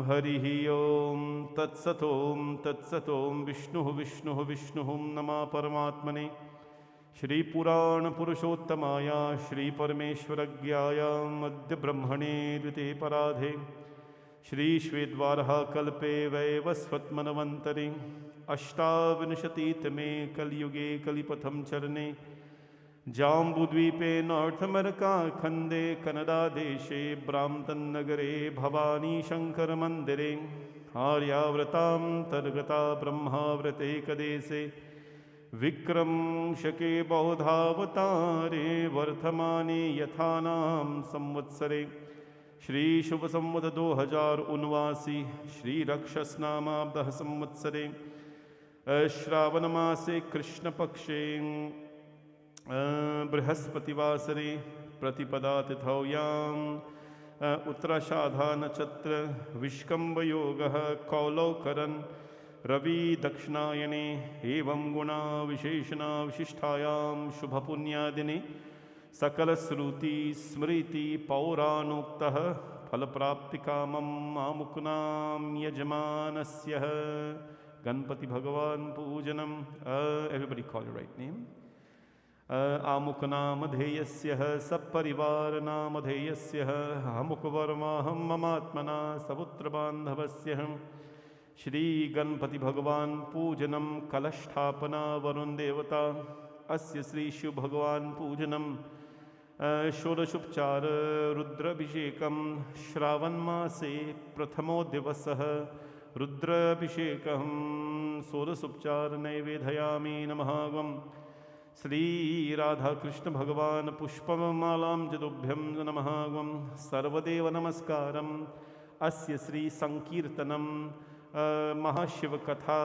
हरिः ओं तत्सतों विष्णुः विष्णुः विष्णुः नमः परमात्मने श्रीपुराणपुरुषोत्तमाय श्रीपरमेश्वरज्ञाय अद्य ब्रह्मणे द्वितीये पराधे श्रीश्वेतवाराहकल्पे वैवस्वत्मन्वन्तरे अष्टाविंशतितमे कलियुगे कलिपथं चरणे जाम्बुद्वीपे नॉर्थमरकाखण्डे कन्नडादेशे ब्राह्मणनगरे भवानीशङ्करमन्दिरे आर्याव्रतान्तर्गता ब्रह्माव्रतैकदेशे विक्रमशके बौधावतारे वर्तमाने यथानां संवत्सरे श्रीशुभसंवत 2079 श्रीरक्षसनामाब्दः संवत्सरे श्रावणमासे कृष्णपक्षे बृहस्पतिवासरे प्रतिपदातिथौयाम् उत्तराषाढानक्षत्र विष्कम्भयोगः कौलौकरन् रविदक्षिणायने एवं गुणा विशेषणा विशिष्टायां शुभपुण्यादिने सकलश्रुति स्मृति पौराणोक्तः फलप्राप्तिकामं मामुकुनां यजमानस्य गणपति भगवान पूजनम everybody call your right name आमुकनामधेयस्य सपरिवारनामधेयस्य अमुकवर्माहं ममात्मना सपुत्रबान्धवस्य Shri Ganpati भगवान पूजनम कलस्थापना वरुण देवता अस्य श्री शिव भगवान पूजनम षोडशोपचार रुद्राभिषेकं श्रावण मासे प्रथमो दिवसः रुद्राभिषेकं षोडशोपचार नैवेदयामि नमः श्री राधा कृष्ण भगवान पुष्पमालां जदुभ्यं नमः सर्वदेव नमस्कारम् अस्य श्री संकीर्तनं महाशिवकथा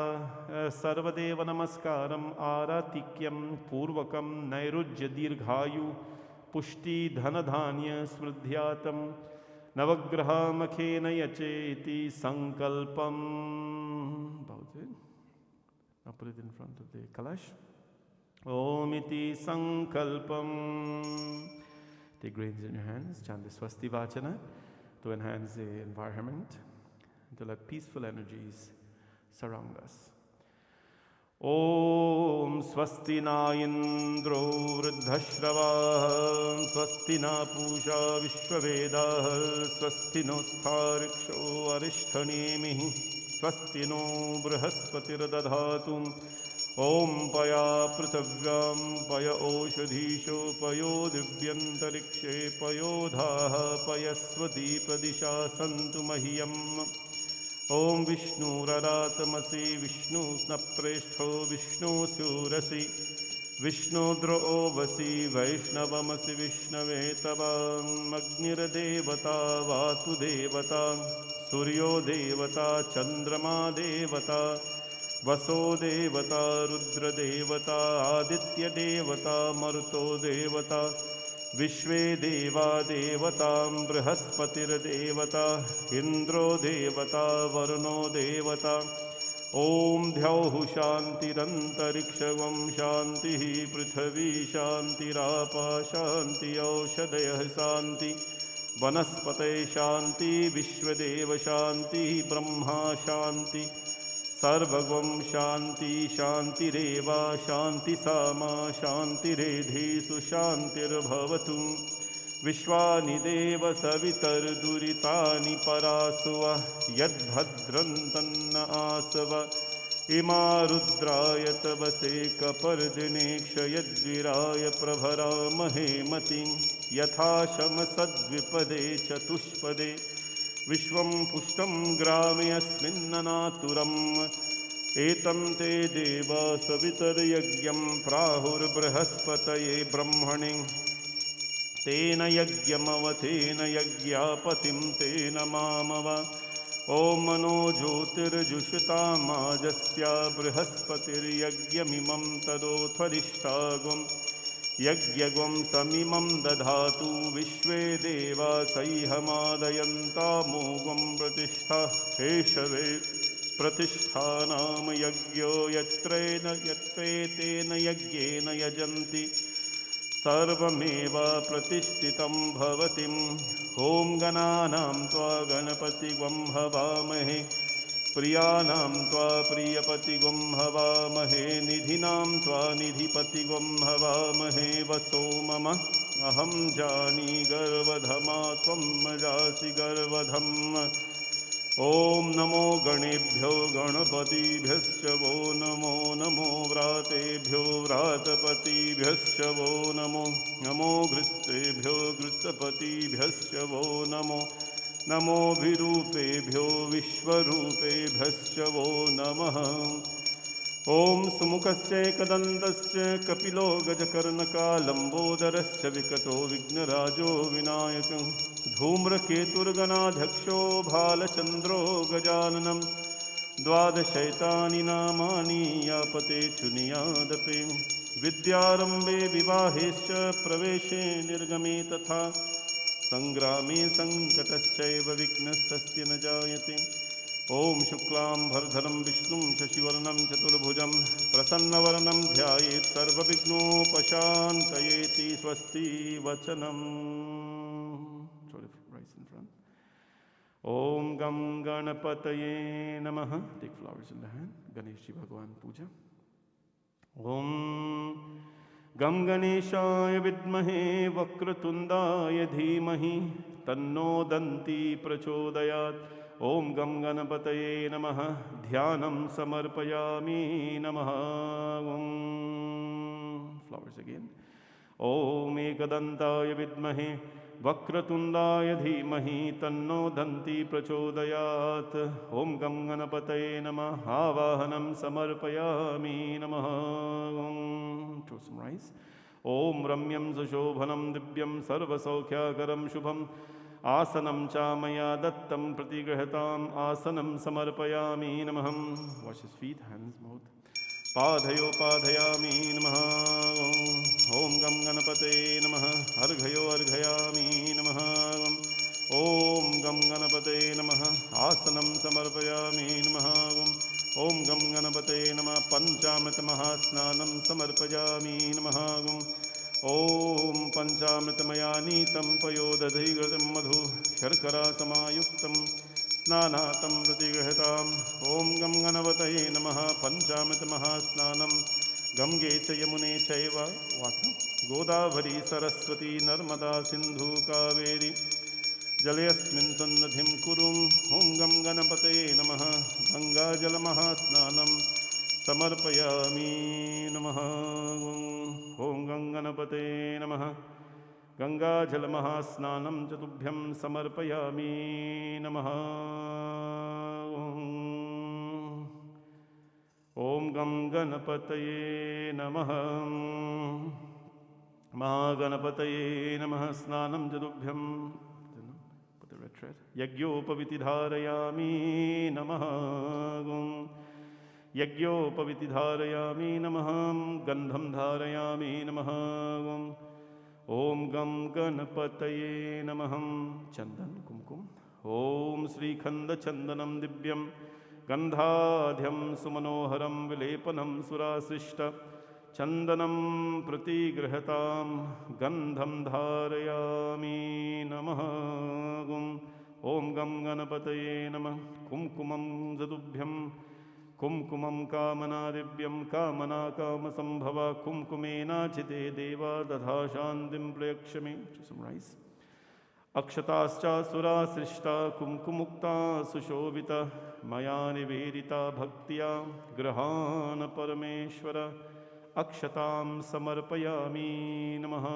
सर्वदेव नमस्कारम् आरातिक्यं पूर्वकं नैरुज्य दीर्घायु पुष्टि धनधान्य स्मृध्यातं नवग्रहमखेन यचेति संकल्पम्. Now put it in front of the kalash. Om iti sankalpam. Take grains in your hands, chant the swasti vachana to enhance the environment, to let peaceful energies surround us. Om swasti na indro vruddhashravah, swasti na puja vishwavedah, swasti no sthariksho arishthanemihi, swasti no brihaspatir dadhatum. Om paya prithvyam paya oshadhisho payo divyantarikshe payo dhaha payasvati pradisha santu mahiyam. Om Vishnu Raratamasi Vishnu Snapreshto Vishnu Surasi Vishnu Drovasi Vaishnavamasi Vishnavetavam Magnir Devata Vatu Devata Suryo Devata Chandrama Devata Vaso Devata Rudra Devata Aditya Devata Maruto Devata Vishve Deva Devatam Brihaspatir Devata Indro Devata Varuno Devata Om Dhyauhu Shantirantarikshagam Shantihi Prithvi Shantirapa Shanti Aushadayah Shanti Vanaspate Shanti Vishwadeva Shanti Brahma Shanti Sarvagam Shanti Shantireva Shanti Sama Shantiredhi Sushantir Bhavatu Vishwani Deva Savitar Duritani Parasuva Yadbhadrantanna Asava Ima Rudraya Tavaseka Pardineksha Yadviraya Prabhara Mahemati Yatha Shama Sadvipade Chatushpade Vishwam Pushtam Grame Asminnanaturam Etam Te Deva Savitar Yagyam Prahur Brihaspataye Brahmane Tena Yagyamavatena Yagyapatim Tena Mamava Om Mano Jyotir Jushita Majasya Brihaspatir Yagyamimam Tadotvarishtagam Yagyagam Samimam Dadhatu Vishve Deva Saihamadayanta Mogam Pratishtha Heshave Pratishtanam Yagyo Yatrena Yatretena Yagyena Yajanti सर्वमेव प्रतिष्ठितं भवतिम् ॐ गणानां त्वा गणपतिगं हवामहे प्रियाणां त्वा प्रियपतिगं हवामहे निधिनां त्वा निधिपतिगं हवामहे वसो मम अहं जानी गर्वधमा त्वं जासि गर्वधम् ॐ नमो गणेभ्यो गणपतिभ्यश्च वो नमो नमो व्रातेभ्यो व्रातपतिभ्यश्च वो नमो नमो घृतेभ्यो घृतपतिभ्यश्च वो नमो नमो विरूपेभ्यो विश्वरूपेभ्यश्च वो नमः ॐ सुमुखस्यैकदन्तस्य कपिलो गजकर्णकालम्बोदरश्च विकटो विघ्नराजो विनायकः धूम्रकेतुर्गणाध्यक्षो भालचन्द्रो गजाननं द्वादशैतानि नामानि यापते चुनियादपि विद्यारम्भे विवाहेश्च प्रवेशे निर्गमे तथा संग्रामे संकटश्चैव विघ्नस्तस्य न जायते ॐ शुक्लाम्भरधरं विष्णुं शशिवर्णं चतुर्भुजं प्रसन्नवदनं ध्यायेत् सर्वविघ्नोपशान्तयेति स्वस्ति वचनम् ॐ गं गणपतये नमः take flowers in the hand Ganesh ji भगवान पूजा ॐ गं गणेशाय विद्महे वक्रतुण्डाय धीमहि तन्नो दन्ती प्रचोदयात् ॐ गं गणपतये नमः ध्यानं समर्पयामि नमः ॐ फ्लावर्स अगेन ॐ एकदन्ताय विद्महे वक्रतुण्डाय धीमहि तन्नो दन्ती प्रचोदयात् ॐ गं गणपतये नमः आवाहनं समर्पयामि नमः टू समराइज ॐ रम्यं सुशोभनं दिव्यं सर्वसौख्यकरं शुभं आसनं च मया दत्तं प्रतिगृहताम् आसनं समर्पयामि नमः wash his feet hands mouth पादयो पादयामि नमः ॐ गं गणपतये नमः अर्घयो अर्घयामि नमः ॐ गं गणपतये नमः आसनं समर्पयामि नमः ॐ गं गणपतये नमः पञ्चामृतमहास्नानं समर्पयामि नमः ॐ पञ्चामृतमया नीतं पयोदधिघृतं मधु शर्करासमायुक्तं स्नानातं प्रतिगृहताम् ॐ गं गणपतये नमः पञ्चामृतमहास्नानं गंगे च यमुने चैव गोदावरी सरस्वती नर्मदा सिन्धु कावेरी जलेऽस्मिन् सन्निधिं कुरुं ॐ गं गणपतये नमः गङ्गाजलमहास्नानं समर्पयामि नमः ॐ गं गणपतये नमः गङ्गाजलमहास्नानं च तुभ्यं समर्पयामि नमः ॐ गं गणपतये नमः महागणपतये नमः स्नानं च तुभ्यं यज्ञोपवीतिधारयामि नमः यज्ञोपवीतिधारयामि नमः गन्धं धारयामि नमः ॐ गं गणपतये नमः चन्दन कुमकुम ॐ श्रीखण्डचन्दनं दिव्यं गन्धाढ्यं सुमनोहरं विलेपनं सुरासृष्ट चन्दनं प्रतिगृहतां गन्धं धारयामि नमः ॐ गं गणपतये नमः कुमकुमं जतुभ्यं कुमकुमं कामनादिव्यं कामना कामसंभवा कुमकुमेनाचिते देवा दधा शान्तिं प्रयक्ष्यमे अक्षताश्च सुरासृष्टा कुमकुमुक्ता सुशोभिता मया निवेदिता भक्त्या गृहान् परमेश्वर अक्षतां समर्पयामि नमः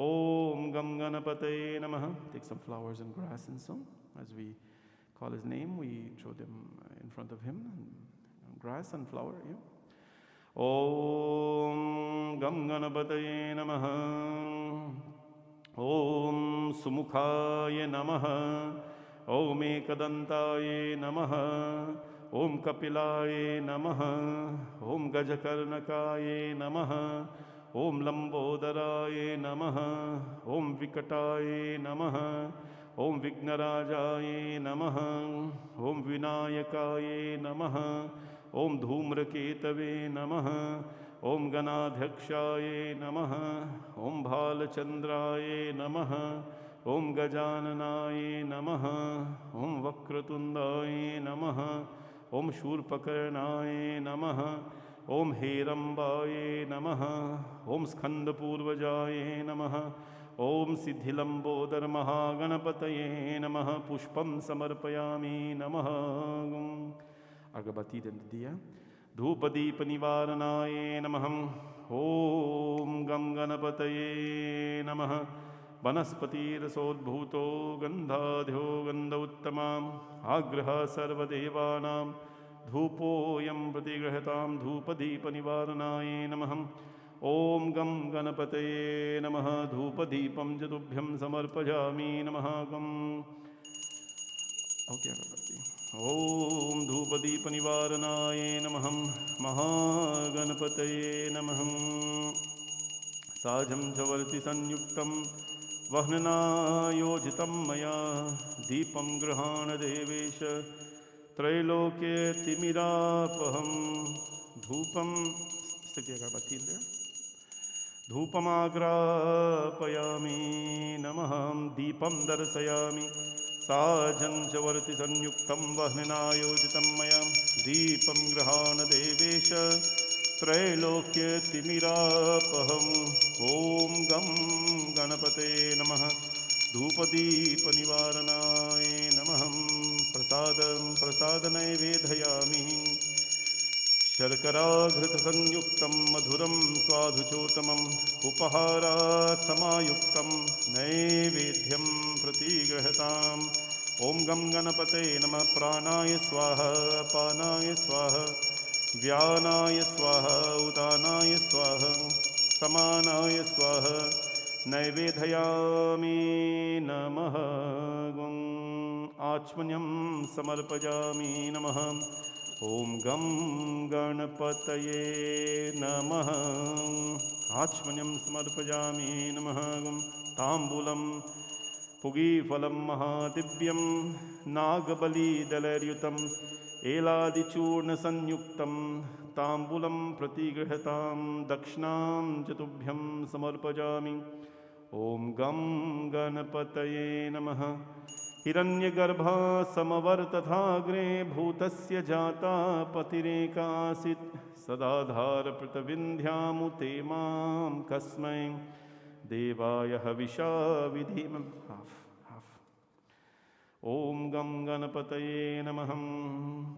ॐ गं गणपतये नमः take some flowers and grass and so as we call his name we throw them in front of him grass and flower ॐ गं गणपतये नमः ॐ सुमुखाय नमः ॐ एकदन्ताय नमः ॐ कपिलाय नमः ॐ गजकर्णकाय नमः ॐ लंबोदराय नमः ॐ विकटाय नमः ॐ विघ्नराजाय नमः ॐ विनायकाय नमः ॐ धूम्रकेतवे नमः ॐ गणाध्यक्षाय नमः। ॐ भालचन्द्राय नमः। ॐ गजाननाय नमः। ॐ वक्रतुण्डाय नमः। ॐ शूर्पकर्णाय नमः। ॐ हेरम्बाय नमः। ॐ स्कन्दपूर्वजाय नमः। ॐ सिद्धिलम्बोदरमहागणपतये नमः। पुष्पं समर्पयामि नमः। अगरबत्ती दिया धूपदीपनिवारणाय नमः। ॐ गं गणपतये नमः। वनस्पतिरसोद्भूतो गन्धाढ्यो गन्ध उत्तमाम् आग्रह सर्वदेवानां धूपोऽयं प्रतिगृहतां धूपदीपनिवारणाय नमः। ॐ गं गणपतये नमः। धूपदीपं च तुभ्यं समर्पयामि नमः। गम् ओके अगरबत्ती। ॐ धूपदीपनिवारणाय नमः। महागणपतये नमः। साजं चवर्ति संयुक्तं वह्ननायोजितं मया दीपं गृहाण देवेश त्रैलोक्यतिमिरापहं धूपं स्थिति अगरबत्ती धूपमाग्रापयामि नमः। दीपं दर्शयामि साजं चवर्ति संयुक्तं वह्ननायोजितं मया दीपं गृहाण देवेश त्रैलोक्यतिमिरापहम् ॐ गं गणपते नमः। धूपदीपनिवारणाय नमः। प्रसादं प्रसादनैवेदयामि शर्कराघृतसंयुक्तं मधुरं स्वाधुचोत्तमम् उपहारासमायुक्तं नैवेद्यं प्रतिगृहताम् ॐ गं गणपते नमः। प्राणाय स्वाहा अपानाय स्वाहा व्यानाय स्वाहा उदानाय स्वाहा समानाय स्वाहा नैवेदयामि नमः। आचमनीयं समर्पयामि नमः। ॐ गं गणपतये नमः। आचमनीयं समर्पयामि नमः। ताम्बूलं पुगीफलं महादिव्यं नागबलिदलयुतम् एलादिचूर्णसंयुक्तं ताम्बूलं प्रतिगृहतां दक्षिणां च तुभ्यं समर्पयामि। ॐ गं गणपतये नमः। हिरण्यगर्भा समवर्तथाग्रे भूतस्य जाता पतिरेकासीत् सदाधारप्रतविन्ध्यामुते मां कस्मै देवाय हविषा विधिमः। ॐ गं गणपतये नमः।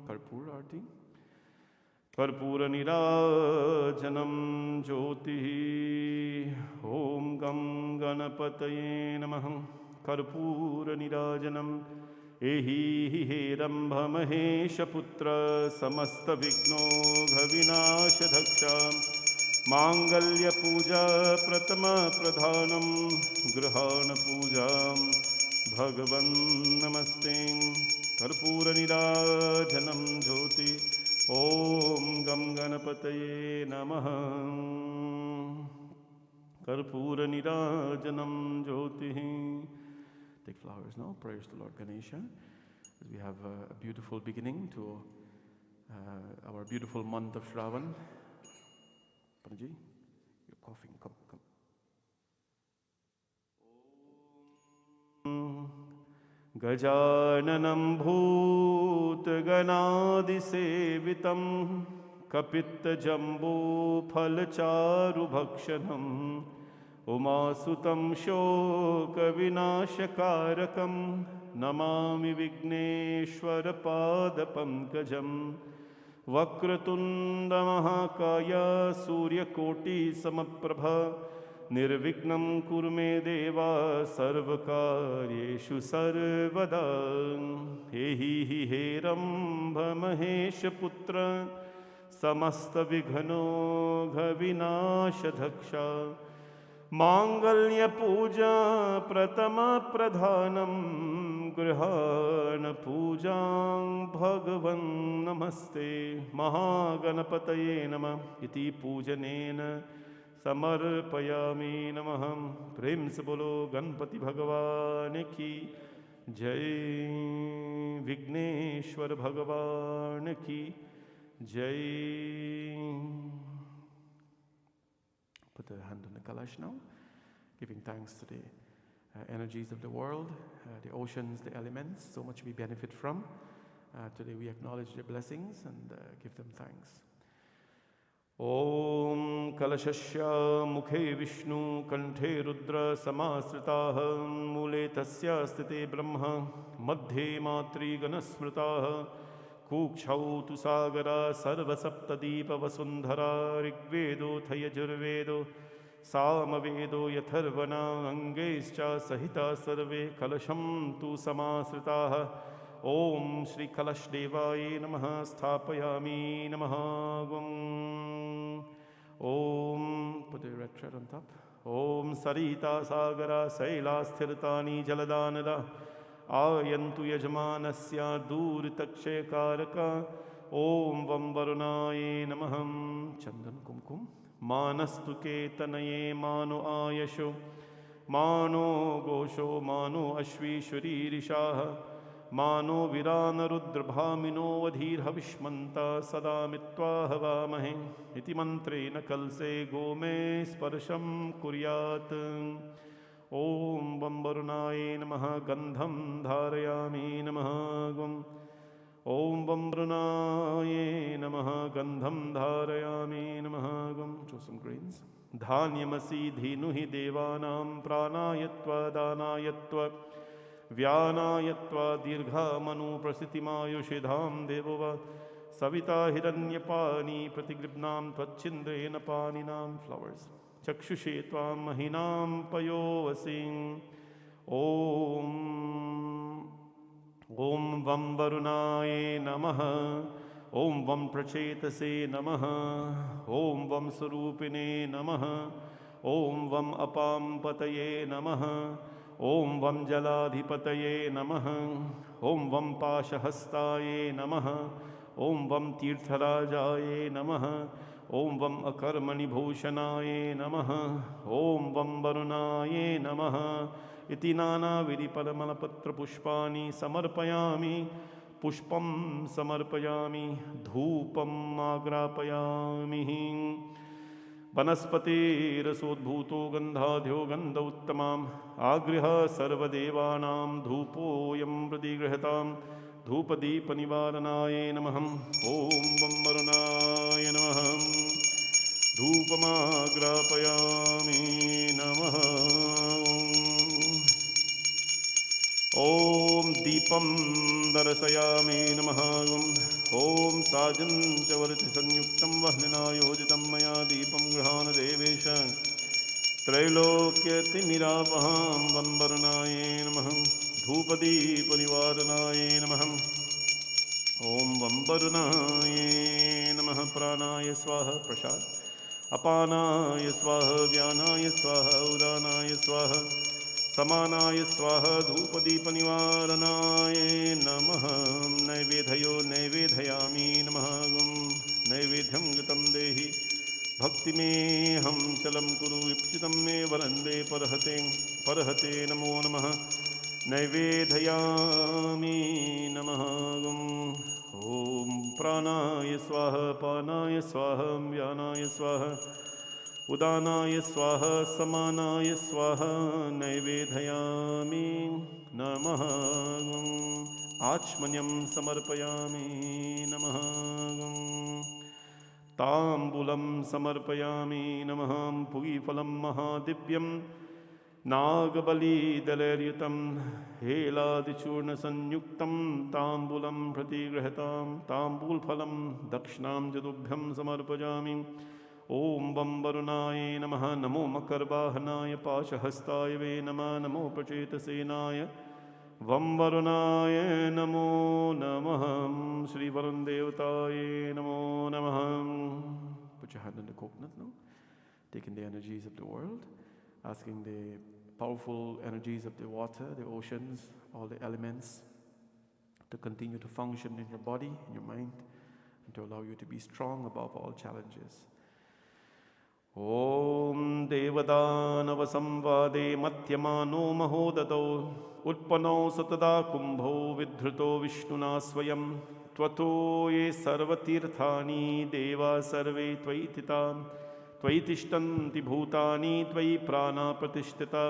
कर्पूर आरती। कर्पूरनीराजनं ज्योतिः। ॐ गं गणपतये नमः। कर्पूरनीराजनम् एहि हेरम्भमहेशपुत्र समस्तविघ्नोघविनाशधक्षा माङ्गल्यपूजा प्रथमप्रधानं गृहाणपूजां भगवन् नमस्ते। कर्पूरनीराजनं ज्योति। ॐ गं गणपतये नमः। कर्पूरनीराजनं ज्योतिः। Take flowers now. Prayers to Lord Ganesha. We have a beautiful beginning to our beautiful month of Shravan. Panaji, you're coughing. Come. Gajananam bhutganadisevitam kapitta-jambu phalacharubhakshanam उमासुतं शोकविनाशकारकं Namami विघ्नेश्वरपादपङ्कजं। वक्रतुण्डमहाकाय सूर्यकोटिसमप्रभा निर्विघ्नं कुरु मे देव सर्वकार्येषु सर्वदा। एहि हेरम्भमहेशपुत्र समस्तविघ्नोघविनाशधक्षा माङ्गल्यपूजा प्रथमप्रधानं गृहाणपूजां भगवन् नमस्ते। महागणपतये नमः इति पूजनेन समर्पयामि नमः। प्रेम से बोलो गणपति भगवान की जय। विघ्नेश्वर भगवान की जय। Put the hand on the kalash now, giving thanks to the energies of the world, the oceans, the elements, so much we benefit from. Today we acknowledge their blessings and give them thanks. Om Kalashasya Mukhe Vishnu Kanthe Rudra Samasritaha Mule Tasya Sthite Brahma Madhye Matri Ganasmritaha Kukshau Tu Sagara Sarva Saptadeepa Vasundhara Rigvedo Thayajurvedo Samavedo Yatharvana Angescha Sahita Sarve Kalasham Tu Samasritaha Om Shri Kalash Devaye Namaha Sthapayami Namaha Gum Om, put the red thread on top. Om Sarita Sagara Saila Sthirtani Jaladanada Ayantu Yajmanasya Duritakshay Karaka Om Vam Varunaye Namaham Chandan Kumkum Manastu Ketanaye Manu Ayasho Mano Gosho Mano Ashvi Shuri Rishaha Mano Virana Rudra Bhamino Vadhir Havishmanta Sada Mitva Havamahe Iti Mantre Nakalse Gome Sparsham Kuryat Om Vambarunaye Namaha Gandham Dharayami Namaha Gum Om Vambarunaye Namaha Gandham Dharayami Namaha Gum. Show some grains. Dhanyamasi Dhinuhi Devanam Pranayatva Danayatva Vyanayatva Dirgha Manu Prasitimayushidham Devava Savita Hiranyapani Pratigribnam Tvachindrena Paninam. Flowers. Chakshushe Tvam Mahinam Payovasing. Om Vam Varunaye Namaha. Om Vam Prachetase Namaha. Om Vam Sarupine Namaha. Om Vam Apam Pataye Namaha. Om Vam Jaladhipataye Namaha. Om Vam Pashahastaye Namaha. Om Vam Tirtharajaye Namaha. Om Vam Akarmani Bhushanaye Namaha. Om Vam Varunaye Namaha. Iti Nana Vidi Paramalapatra Pushpani Samarpayami. Pushpam Samarpayami. Dhupam Agrapayami. Vanaspati Rasodbhuto Gandhadhyo Gandha Uttamam Agriha Sarvadevanam Dhupo Yam Pradigrahatam Dhupadipannivaranaye Namaham. Om Vam Varunaye Namaham. Dhupamagrapayami Namaham. Om Deepam Darasayami Namaham. Om Sajan Chavarati Sanyuktam Vahnina Yojitam Maya Deepam Grahana Devesha Trailokya Timirapaham Vambaranaye Namaham. Dhupadi Panivaranaye Namaham. Om Vambaranaye Namaha. Pranaya Swaha Prasad Apanaya Swaha Vyanaya Swaha Udanaya Swaha Samanaya Swaha Dhupadi Panivaranaye Namaha. Naivedhayo Naivedhayami Namahagum. Naivedhyam Gatam Dehi Bhakti me ham chalam kuru ipshitam me varande parhate namo namaha. Naivedhayami Namahagum. Om Pranaya Swaha Panaya Swaha Vyanaya Swaha Udanaya Swaha Samanaya Swaha Naivedhayami Namahagum. Achmanyam Samarpayami Namahagum. Tambulam Samarpayami Namaham. Pugifalam Mahadivyam Nagabali Dalaryutam Heladichurna Sanyuktam Tambulam Pratigrahatam Tambulphalam Dakshinam Jadubhyam Samarpayami. Om Vambarunaye Namaha. Namo Makarbahanaye Pashahastaya Ve Nama. Namo Prachetasenaya Vambarunaye Namo Namaham. Shri Varun Devataye Namo Namaham. Put your hand on the coconut now. Taking the energies of the world, asking the powerful energies of the water, the oceans, all the elements to continue to function in your body, in your mind, and to allow you to be strong above all challenges. Om Devadanava Samvade Matyamano Mahodado Utpano Satada Kumbho Vidhruto Vishnuna Swayam Tvato Ye Sarvatirthani Deva Sarve Tvaitita त्वयि तिष्ठन्ति भूतानि त्वयि प्राणा प्रतिष्ठिता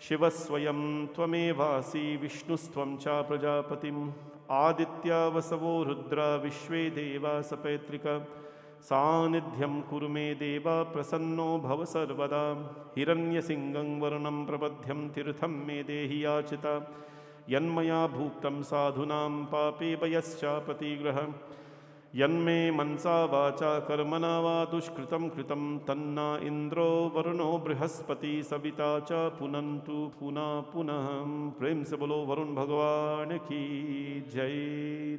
शिवस्वयं त्वमेवासि विष्णुस्त्वं च प्रजापतिम् आदित्या वसवो रुद्रा विश्वे देवा सपैत्रिका सानिध्यं कुरु मे देव प्रसन्नो भव सर्वदा हिरण्यसिंहं वरुणं प्रबध्यं तीर्थं मे देहि याचिता यन्मया भुक्तं साधूनां पापेभयश्चापतिग्रह यन्मे मनसा वाचा कर्मणा वा दुष्कृतं कृतं तन्ना इन्द्रो वरुणो बृहस्पति सविता च पुनन्तु पुनः पुनः। प्रेम से बोलो वरुण भगवान की जय,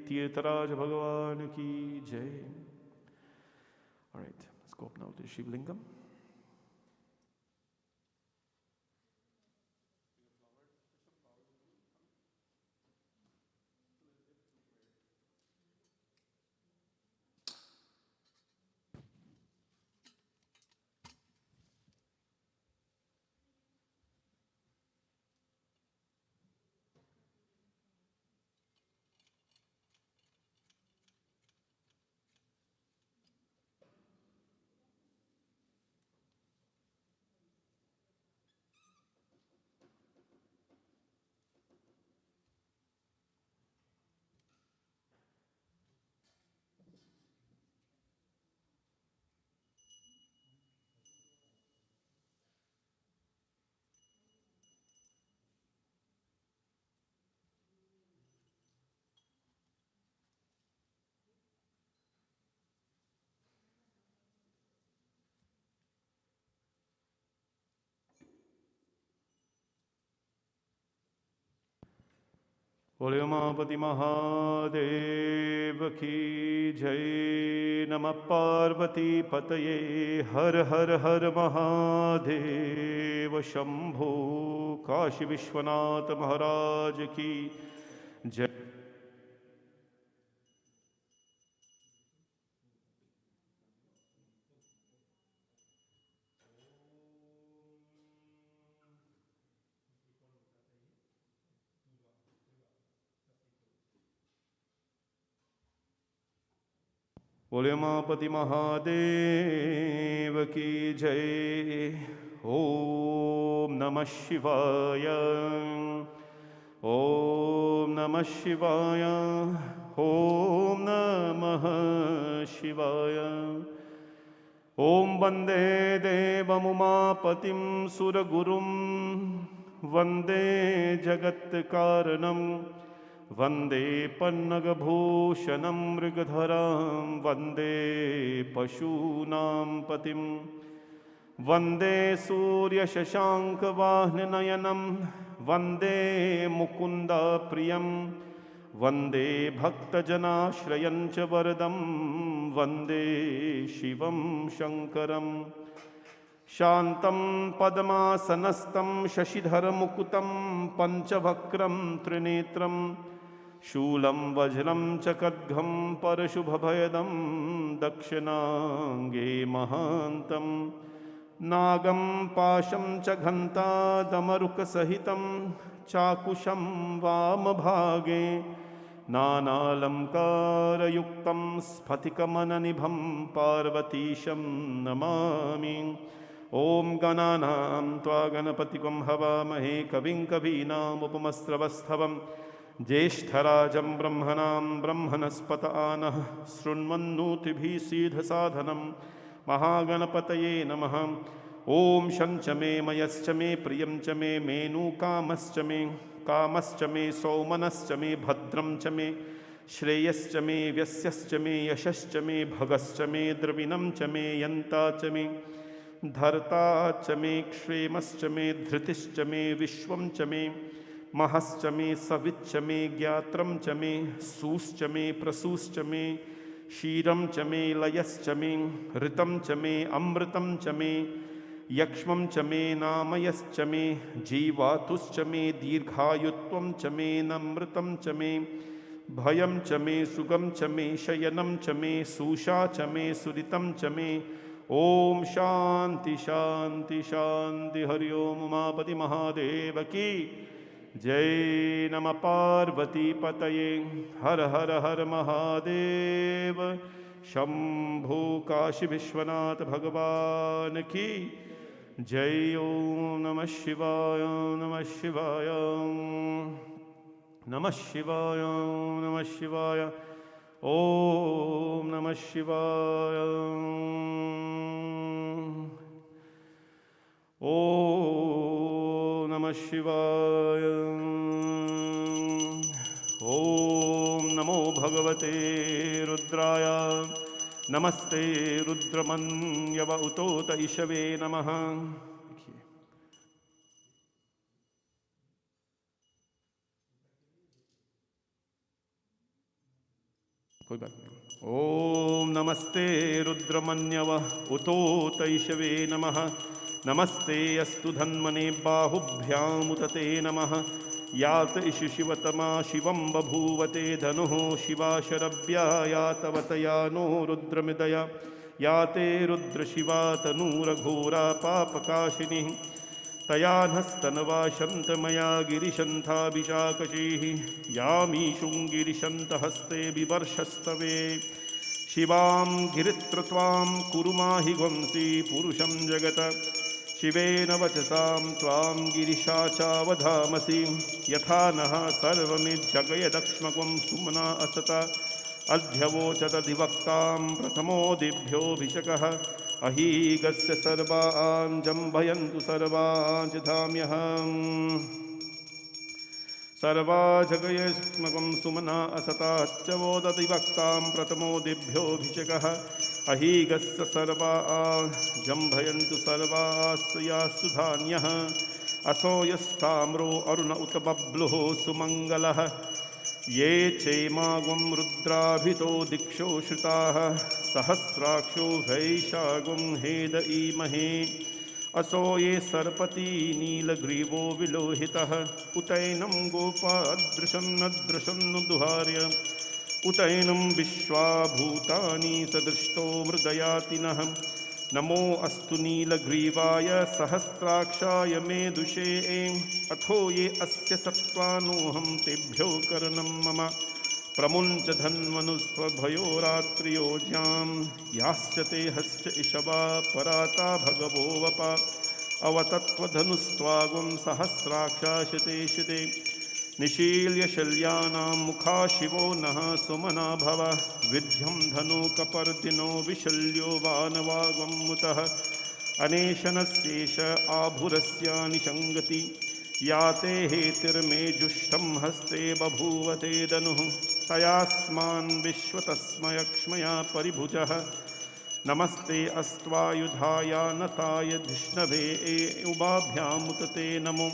तीर्थराज भगवान की जय। All right, let's go up now to Shiv Lingam. बोले उमापति महादेव की जय। नमः पार्वती पतये हर हर हर महादेव शंभो। काशी विश्वनाथ महाराज की जय। बोले उमापति महादेव की जय। ओम नमः शिवाय, ओम नमः शिवाय, ओम नमः शिवाय। ओम वंदे देवमुमापतिं सुरगुरुं वंदे जगत्कारणं वंदे पन्नगभूषणं मृगधरां वंदे पशूनां पतिं वंदे सूर्यशशाङ्कवाहननयनं वंदे मुकुन्दप्रियं वंदे भक्तजनाश्रयं च वरदं वंदे शिवं शङ्करम्। शान्तं पद्मासनस्थं शशिधरमुकुटं पञ्चवक्त्रं त्रिनेत्रं शूलं वज्रं च खड्गं परशुभभयदं दक्षिणाङ्गे महान्तं नागं पाशं च घण्टादमरुकसहितं चाकुशं वामभागे नानालङ्कारयुक्तं स्फटिकमणिनिभं पार्वतीशं नमामि। ओम गणानां त्वा गणपतिं हवामहे कविं कवीनामुपमस्रवस्तवं ज्येष्ठराजं ब्रह्मणां ब्रह्मणस्पत आनः शृण्वन्नोतिभिः सीधसाधनं महागणपतये नमः। ओम शञ्च मे मयश्च मे प्रियं च मे मेनुकामश्च मे सौमनश्च मे भद्रं च मे श्रेयश्च मे व्यस्यश्च मे यशश्च मे भगश्च मे द्रविणं च मे यन्ता च मे धर्ता च मे क्षेमश्च मे धृतिश्च मे विश्वं च मे महश्च मे सविच्च मे ज्ञात्रं च मे सूश्च मे प्रसूश्च मे क्षीरं च मे लयश्च मे ऋतं च मे अमृतं च मे यक्ष्मं च मे नामयश्च मे जीवातुश्च मे दीर्घायुत्वं च मे नमृतं च मे भयं च मे सुगं च मे शयनं च मे सूषा च मे सुरितं च मे। ओम शांति शांति शांति। हरि ओम उमापति महादेव की जय। नमः पार्वती पतये हर हर हर महादेव शंभो काशी विश्वनाथ भगवान की जय। ओम नमः शिवाय नमः शिवाय नमः शिवाय नमः शिवाय ओम नमः शिवाय ओम नमः शिवाय ओम नमो भगवते रुद्राय नमस्ते रुद्रमन्यव उतोत ईशवे नमः। कोई बात नहीं। ओम नमस्ते रुद्रमन्यव उतोत ईशवे नमः। नमस्ते अस्तु धन्मने बाहुभ्यामुतते नमः। यात इषु शिवतमा शिवं बभूवते धनुः शिवा शरव्या यातवतया नो रुद्रमिदया याते रुद्रशिवा तनूरघोरा पापकाशिनी तया नस्तनवा शन्तमया गिरिशन्थाभिषाकशीः यामीशुं गिरिशन्तहस्ते बिवर्षस्तवे शिवां गिरित्रत्वां कुरु माहि वंशी पुरुषं जगत शिवेन वचसां त्वां गिरिशाचावधामसि यथा नः सर्वमिज्जगयदक्ष्मकं सुमना असत अध्यवोचदधिवक्तां प्रथमोदिभ्योऽभिषकः अहीगस्य सर्वान् जम्भयन्तु सर्वान् च धाम्यहम् सर्वा जगयस्मकं सुमना असताश्चवोदधिवक्तां प्रथमोदिभ्योऽभिषकः अहीगस्य सर्वान् जम्भयन्तु सर्वास्तु यास्तु धान्यः असो यस्ताम्रो अरुण उत बब्लुः सुमङ्गलः ये चैमागुं रुद्राभितो दिक्षो श्रुताः सहस्राक्षो वैशागुं हेद ईमहे असो ये सर्पती नीलग्रीवो विलोहितः उतैनं गोपादृशन्नदृशन्नु दुहार्य उतैनं विश्वाभूतानि सदृष्टो मृदयातिनः नमो अस्तु नीलग्रीवाय सहस्राक्षाय मेदुषे अथो ये अस्य सत्त्वानोऽहं तेभ्यो कर्णं मम प्रमुञ्च धन्वनुस्वभयोरात्रियोज्यां याश्च ते हश्च इषवा पराता भगवो वप अवतत्वधनुस्त्वागुं सहस्राक्षाशते शिते निशील्य शल्यानां मुखा शिवो नः सुमना भव विध्यं धनुकपर्दिनो विशल्यो वानवागमुतः अनेशनस्येष आभुरस्य निषङ्गति याते हेतिर्मे जुष्टं हस्ते बभूवते दनुः तयास्मान् विश्वतस्मयक्ष्मया परिभुजः नमस्ते अस्त्वायुधाय नताय धिष्णवे उभाभ्यामुतते नमो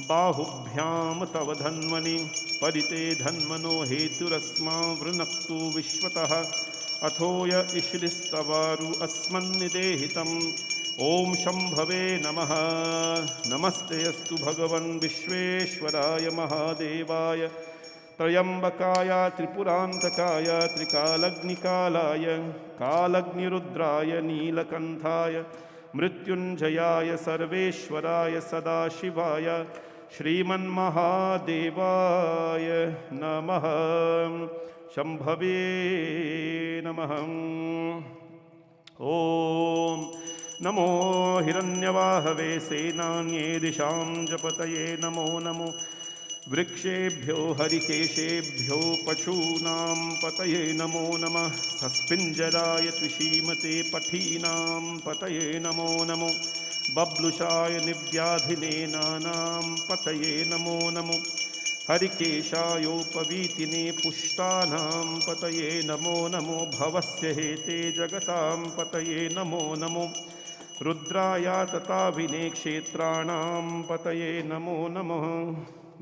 बाहुभ्यां तव धन्वनि परिते धन्वनो हेतुरस्मा वृनक्तु विश्वतः अथोय इश्रिस्तवारु अस्मन्निदेहितम् ओम शंभवे नमः। नमस्ते अस्तु भगवन् विश्वेश्वराय महादेवाय त्रयंबकाय त्रिपुरांतकाय त्रिकालग्निकालाय कालग्निरुद्राय नीलकंठाय मृत्युंजयाय सर्वेश्वराय सदाशिवाय श्रीमन्महादेवाय नमः। शंभवे नमः। ओम नमो हिरण्यवाहवे सेनान्ये दिशां जपतये नमो नमो वृक्षेभ्यो हरिकेशेभ्यो पशूनां पतये नमो नमः सस्पिञ्जराय त्विषीमते पठीनां पतये नमो नमो बब्लुषाय निव्याधिनेनानां पतये नमो नमो हरिकेशायोपवीतिने पुष्टानां पतये नमो नमो भवस्य हेते जगतां पतये नमो नमो रुद्राय तताभिने क्षेत्राणां पतये नमो नमः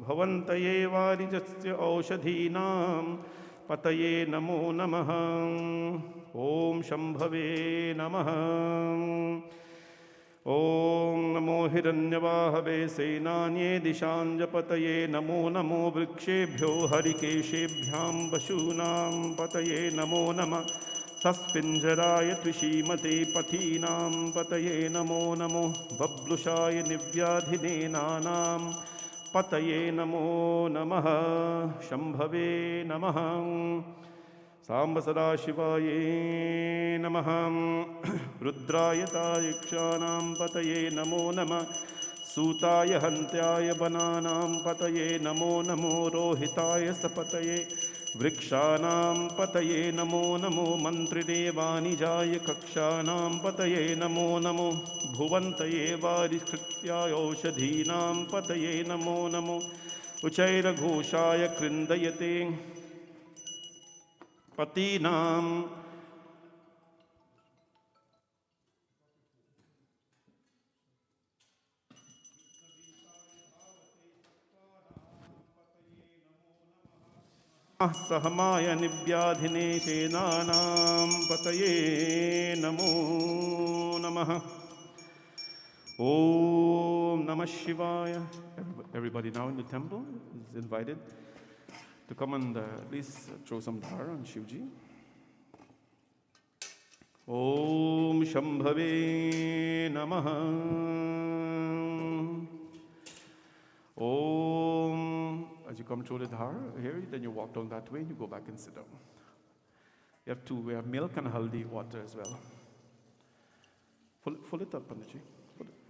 भवन्तये वारिजस्य औषधीनां पतये नमो नमः। ओम शंभवे नमः। ओम नमो हिरण्यवाहवे सेनान्ये दिशां जपतये नमो नमो वृक्षेभ्यो हरिकेशेभ्यां पशूनां पतये नमो नमः सस्पिञ्जराय त्विषीमते पथीनां पतये नमो नमो बब्लुषाय निव्याधिनेनानां पतये नमो नमः। शंभवे नमः। सांब सदाशिवाये नमः। रुद्राय तायक्षाणां पतये नमो नमः। सूताय हन्त्याय बनानां पतये नमो नमो। रोहिताय सपतये वृक्षाणां पतये नमो नमो। मन्त्रिणे वाणिजाय कक्षाणां पतये नमो नमो। भुवन्तये वारिष्कृत्याय औषधीनां पतये नमो नमो। उचैरघोषाय कृन्दयते पतीनां सहमाय निव्याधिने सेनानां पतये नमो नमः। Om Namah Shivaya. Everybody now in the temple is invited to come and at least throw some dhar on Shivji. Om Shambhave Namaha. Om. As you come through the dhar here, then you walk down that way and you go back and sit down. You have two. We have milk and haldi water as well. Full it up, Panditji. Full it up.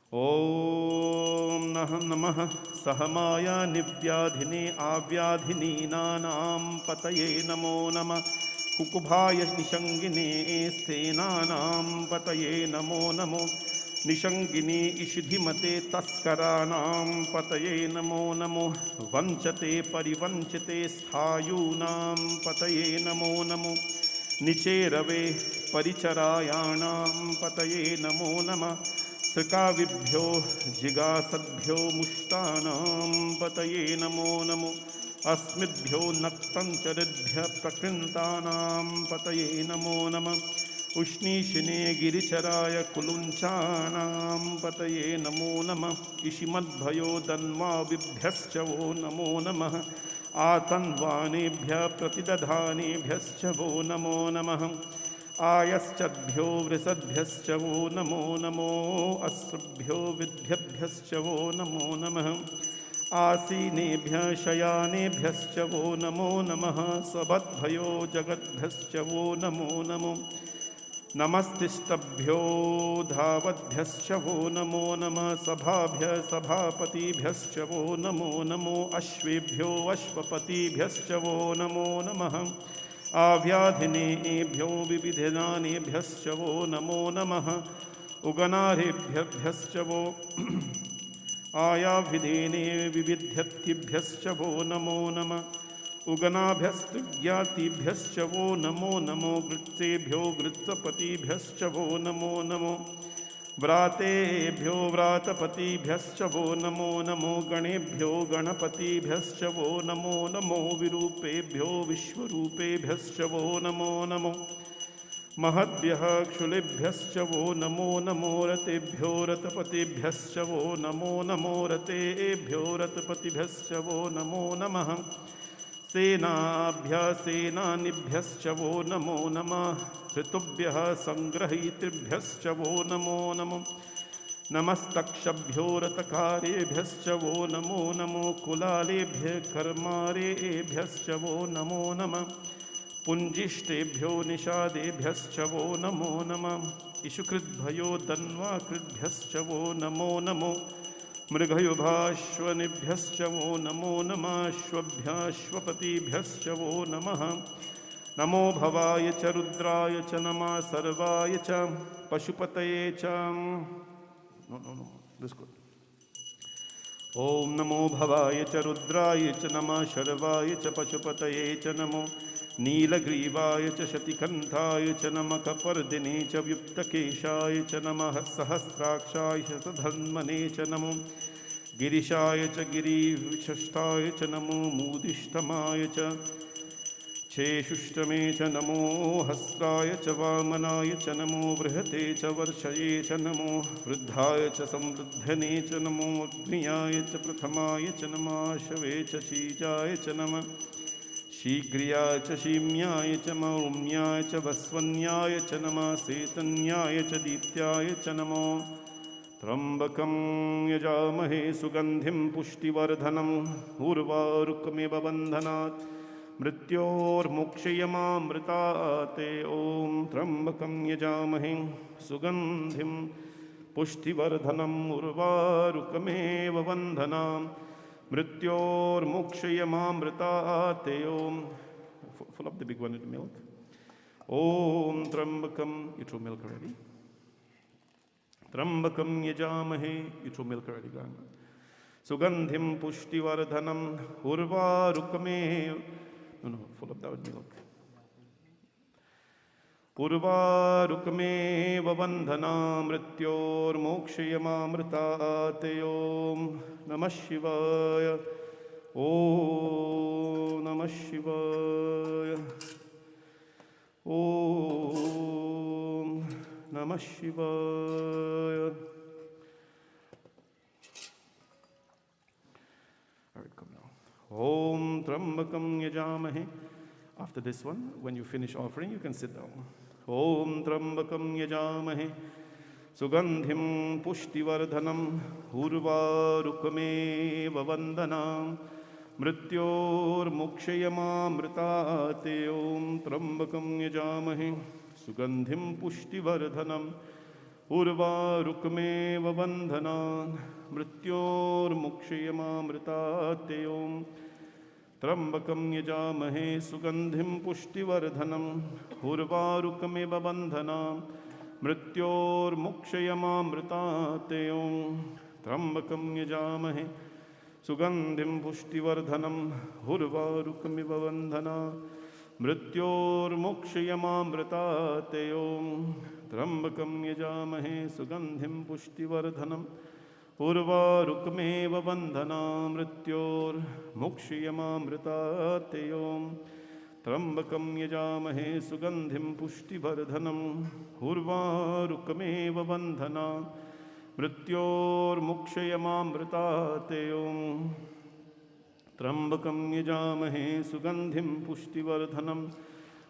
Om Namah Sahamaya Nivyadhine Avyadhini Nanam Pataye Namo Namah. Kukubhaya Nishangine Sthenanam Pataye Namo Namo. Nishangini Ishidhimate Taskaranam Pataye Namo Namo. Vanchate Parivanchate Sthayunam Pataye Namo Namo. Nicherave Paricharayanam Pataye Namo Nama. Srikavibhyo Jigasadbhyo Mushtanam Pataye Namo Namo. Asmidbhyo Naktancharidbhya Prakrintanam Pataye Namo Nama. Ushnishine Giricharaya Kulunchanam Pataye Namo Nama. Ishimadbhayo Danma Vibhyascha Namo Nama. Atanvanebhya Pratidadhanebhyascha Namo Nama. Ayaschadbhyo Vrisadbhyascha Namo Namo. Asrubhyo Vidhyabhyascha Namo Nama. Asinebhya Shayanebhyascha Namo Nama. Sabadbhayo Jagadbhyascha Namo Namo. Namastistabhyo Dhavadbhyascha Namo Nama. Sabhabhya Sabhapatibhyascha Namo Namo. Ashvebhyo Ashvapatibhyascha Namo Nama. Avyadhinebhyo Vividhanebhyascha Namo Nama. Uganarebhyascha Ayavidhene Vividhyatibhyascha Namo Nama. Uganabhyastegyatibhyascha Namo Namo. Gritsebhyo Gritsapatibhyascha Namo Namo. Vratebhyo Vratapatibhyascha Namo Namo. Ganebhyo Ganapatibhyascha Namo Namo. Virupebhyo Vishwarupebhyascha Namo Namo. Mahadvyah Kshulebhyascha Namo Namo. Ratebhyo Ratapatibhyascha Namo Namo. Ratebhyo Ratapatibhyascha Namo Namah. Senabhya Senanibhyascha Namo Namah. Ritubhyah Sangrahitibhyascha Namo Namo. Namastakshabhyo Ratakarebhyascha Namo Namo. Kulalebhya Karmarebhyascha Namo Namah. Punjishtebhyo Nishadebhyascha Namo Namah. Ishukridbhayo Danvakridbhyascha Namo Namo. Mrigayubhashvanibhyascha Namo Namah. Shvabhyashvapatibhyascha Namah. Namo Bhavaya cha Rudraya cha Namah Sarvaya cha Pashupataye cha. No, this is good. Om Namo Bhavaya cha Rudraya cha Namah Sarvaya cha Pashupataye cha Namo. Neelagrivaya cha Shatikanthaya cha Namah. Kapardine cha Vyuptakeshaya cha Namah. Sahasrakshaya cha Sadhanmane cha Namo. Girishaya cha Girivishashtaya cha Namo. Mudishtamaya cha Cheshushtame cha Namo. Hasraya cha Vamanaya cha Namo. Vrihate cha Varshaye cha Namo. Vruddhaya cha Samruddhane cha Namo. Agniyaya cha Prathamaya cha Namah. Shave cha Shijaya cha Namah. Shigriya cha Shimyaya cha Maurumyaya cha Vaswanyaya cha Namah. Setanyaya cha Dityaya cha Namo. Trambakam yajamahe sugandhim pushtivardhanam. Urvarukmeva bandhanat. मृत्योर्मुक्षयमामृताते ॐ त्र्यम्बकं यजामहे सुगन्धिं पुष्टिवर्धनम् उर्वारुकमेव वन्दनाम् मृत्योर्मुक्षयमामृताते ॐ full up the big one with milk. Om Trambakam, you throw milk already. Trambakam yajamahe, you throw milk already, grandma. Sugandhim pushtivardhanam urvarukame, no, full up that with milk. Urvarukame vavandhana mrityor mokshayamamritate Om Namah Shivaya. Om Namah Shivaya. Om Namah Shivaya. All right, come now. Om Trambakam Yajamahe. After this one, when you finish offering, you can sit down. Om Trambakam Yajamahe. Sugandhim Pushtivardhanam Urvarukame Vavandanam Mrityor Mukshayamamritate Om Trambakam Yajamahe Sugandhim Pushtivardhanam Urvarukame Vavandanam Mrityor Mukshayamamritate Om Trambakam Yajamahe Sugandhim Pushtivardhanam Urvarukame Vavandanam Mrityor Mukshayamamritate Om Trambakam Yajamahe Sugandhim Pushtivardhanam Urvarukamiva Vandhana Mrityor Mukshayamamritate Om Trambakam Yajamahe Sugandhim Pushtivardhanam Urvarukamiva Vandhana Mrityor Mukshayamamritate Om Trambakam yajamahe sugandhim pushtivardhanam urvarukamiva vandhana mrityor mukshayamamritate Om Trambakam yajamahe sugandhim pushtivardhanam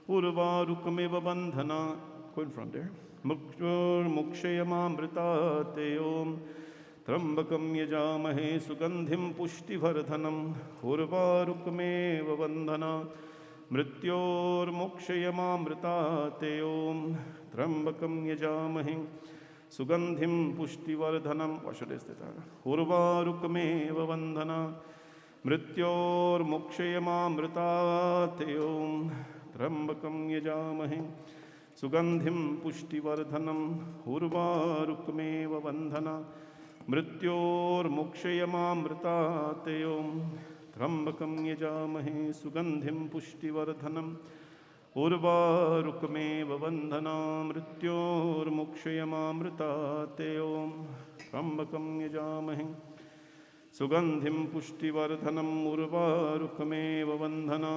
urvarukamiva vandhana. Go in front there. Mrityor mukshayamamritate Om Trambakam yajamahe sugandhim pushtivardhanam urvarukamiva vandhana Mrityor mukshayamamritate Om Trambakam yajamahe sugandhim pushtivardhanam urvarukamiva vandhana Mrityor mukshayamamritate Om Trambakam yajamahe sugandhim pushtivardhanam urvarukamiva vandhana Mrityor mukshayamamritate Om Trambakam yajamahe sugandhim pushtivardhanam urvarukamiva vandhana mrityor mukshayamamritate Om Trambakam yajamahe sugandhim pushtivardhanam urvarukamiva vandhana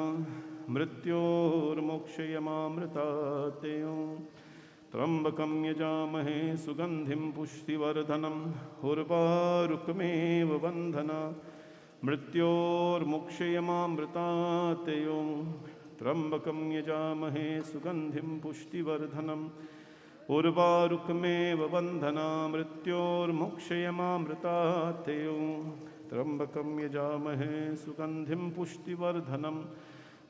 mrityor mukshayamamritate Om Trambakam yajamahe sugandhim pushtivardhanam urvarukamiva vandhana Mrityor mukshayamamritate Om Trambakam yajamahe sugandhim pushtivardhanam urvarukamiva vandhana Mrityor mukshayamamritate Om Trambakam yajamahe sugandhim pushtivardhanam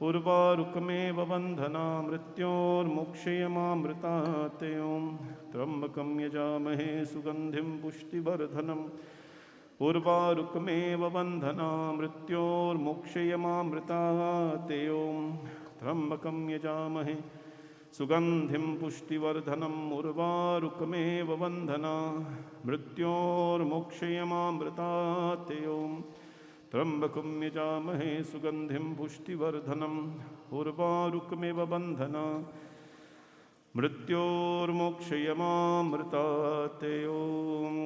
urvarukamiva vandhana Mrityor mukshayamamritate Om Trambakam yajamahe sugandhim pushtivardhanam urvarukamiva vandhana mrityor mukshayamamritate Om Trambakam yajamahe sugandhim pushtivardhanam urvarukamiva vandhana mrityor mukshayamamritate Om Trambakam yajamahe sugandhim pushtivardhanam urvarukamiva vandhana mrityor mukshayamamritate Om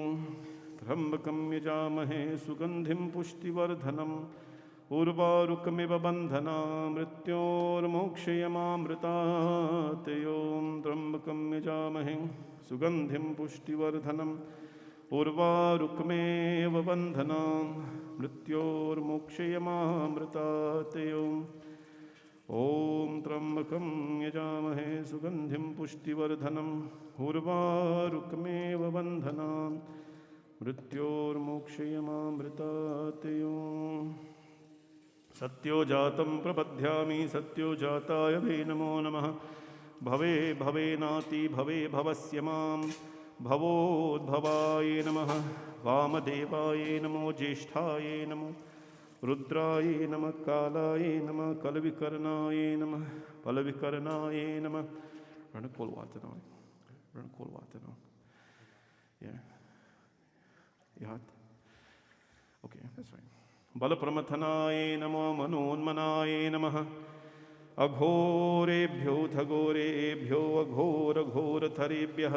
Trambakam yajamahe sugandhim pushtivardhanam urvarukamiva bandhana mrityor mokshayamamritate Om Trambakam yajamahe sugandhim pushtivardhanam urvarukamiva bandhana mrityor mokshayamamritate Om Om Trambakam yajamahe sugandhim pushtivardhanam urvarukamiva bandhana mrityor mokshayamamritate Om सत्यो जातं प्रपद्यामि सत्यो जाताय वे नमो नमः भवे भवेनाति भवे भवस्य मां भवोद्भवाय नमः वामदेवाय नमो ज्येष्ठाय नमो रुद्राय नमः कालाय नमः कलविकर्णाय नमः फलविकर्णाय नमः रणकोलवातनाय रणकोलवातनाय yeah yeah okay that's fine बलप्रमथनाय नमो मनोन्मनाय नमः अघोरेभ्योऽथ घोरेभ्यो अघोरघोरथरेभ्यः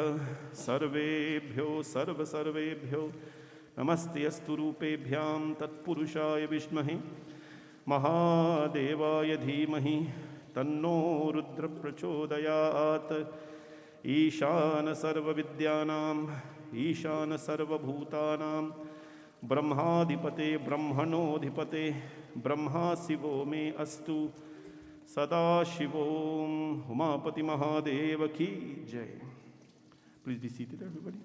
सर्वेभ्यो सर्वसर्वेभ्यो नमस्ते अस्तु रूपेभ्यां तत्पुरुषाय विद्महे महादेवाय धीमहि तन्नो रुद्र प्रचोदयात् ईशान सर्वविद्यानाम् ईशान सर्वभूतानां ब्रह्माधिपते ब्रह्मणोऽधिपते ब्रह्मा शिवो मे अस्तु सदाशिवों उमापति महादेव की जय. Please be seated, everybody.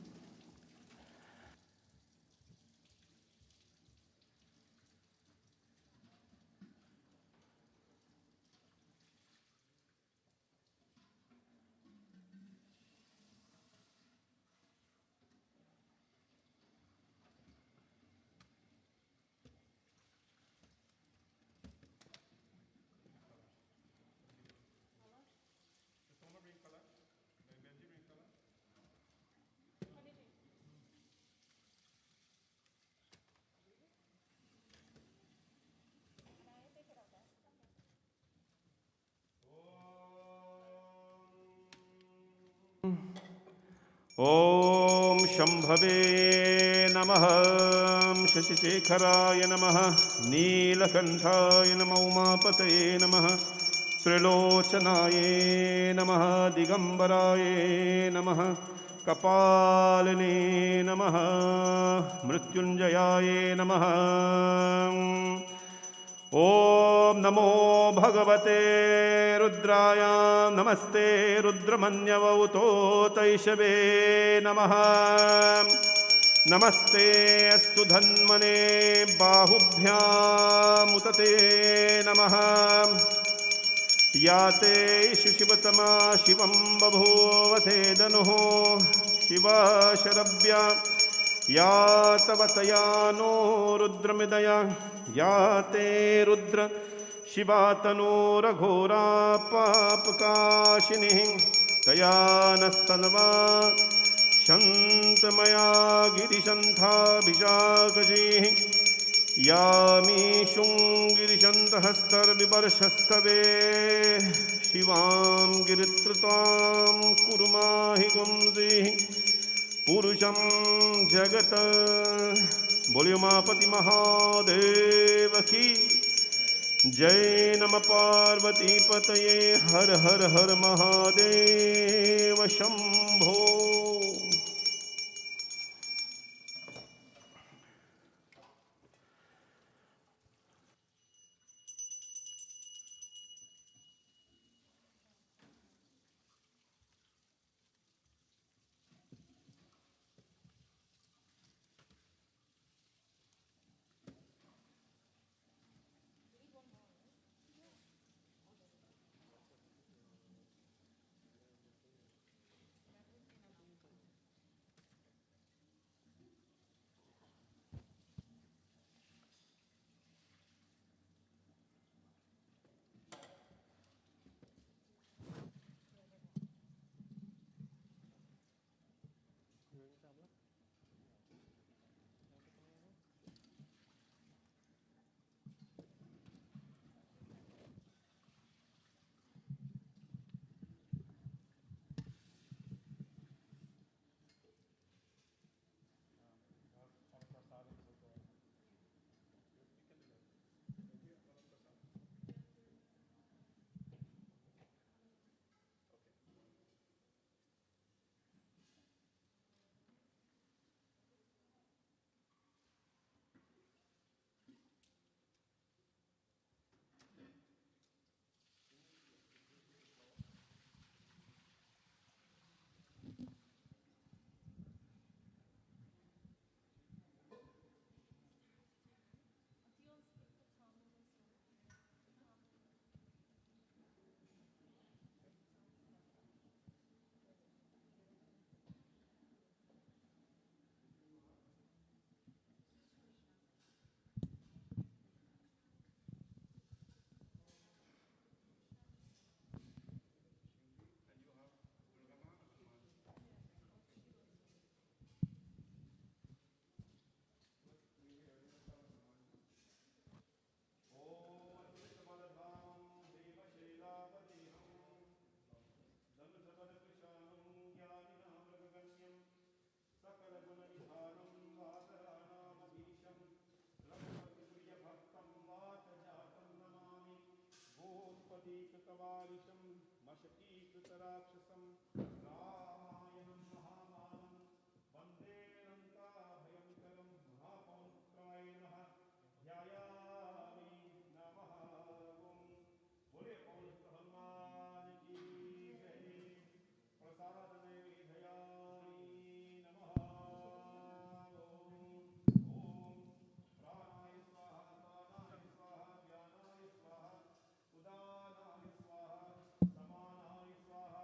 ॐ शम्भवे नमः शशिशेखराय नमः नीलकण्ठाय नमः उमापतये नमः त्रिलोचनाय नमः दिगम्बराय नमः कपालिने नमः मृत्युञ्जयाय नमः ओम नमो भगवते रुद्राय नमस्ते रुद्रमन्यवौतोतैषवे नमः नमस्ते अस्तु धन्मने बाहुभ्यामुतते नमः याते शिशिवतमा शिवं बभूवते धनुः शिवा शरभ्या या तवतया नो रुद्रमिदया याते रुद्र शिवा तनोरघोरा पापकाशिनी तया नस्तन्वा शन्तमया गिरिशन्थाभिषाकजीः यामीशुं गिरिशन्तहस्तर्विवर्षस्तवे शिवां गिरित्रतां कुरुमाहि गुंसीः पुरुषं जगत बोलियो उमापति महादेव की जय. नम पार्वती पतये हर हर हर महादेव शंभो. कपालिशं मशकीकृतराक्षसं रामायणं महामानं वन्दे लङ्काभयङ्करं महापौत्राय नमः ध्यायामि नमः ॐ बोले पौत्र हनुमान की जय प्रसाद नैवेद्याय नमः ॐ प्राणाय स्वाहा प्राणाय स्वाहा व्यानाय स्वाहा उदानाय स्वाहा समानाय स्वाहा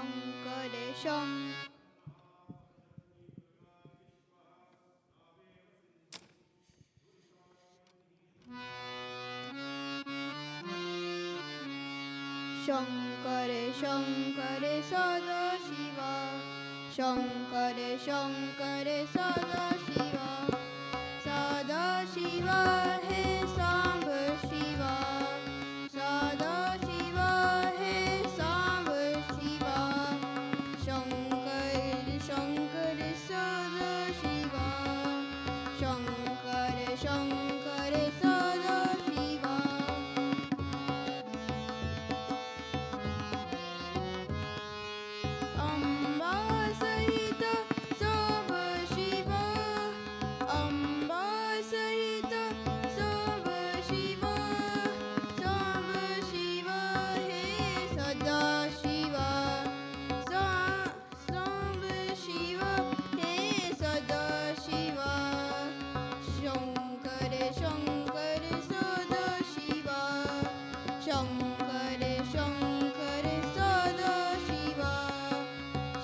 Shankare Shankare Shankare Shankare Sadashiva Shankare Shankare Sadashiva Sadashiva He Sambh Shiva Sadashiva He Sambh Shiva Shankare Shankare Sadashiva Shankare Shankare Sadashiva Amba Sahita Sambh Shiva Amba Sahita Sambh Shiva Sambh Shiva He Sada Shiva Sambh Shiva He Sada Shiva Shankare Shankare Sada Shiva Shankare Shankare Sada Shiva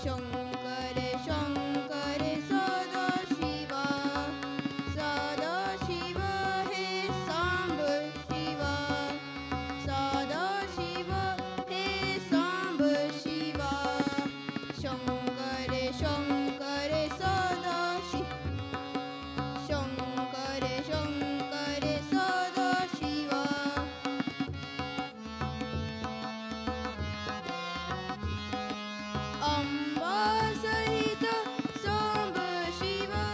Shankare Shankare Sada Shiva Sada Shiva He Sambh Shiva Sada Shiva He Sambh Shiva Shankare Shankare Sada Shiva Shankare Shankare Sada Shiva Amba Sahita Sambh Shiva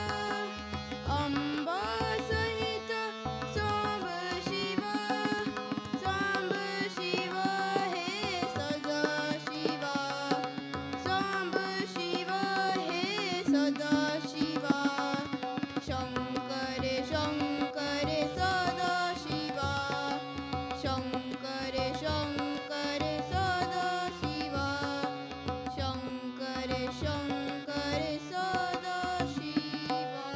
Amba Sahita Sambh Shiva Sambh Shiva He Sada Shiva Sambh Shiva He Sada Shiva Shankare Shankare Sada Shiva Shankare Shankare Sada Shiva Shankare Shankare Sada Shiva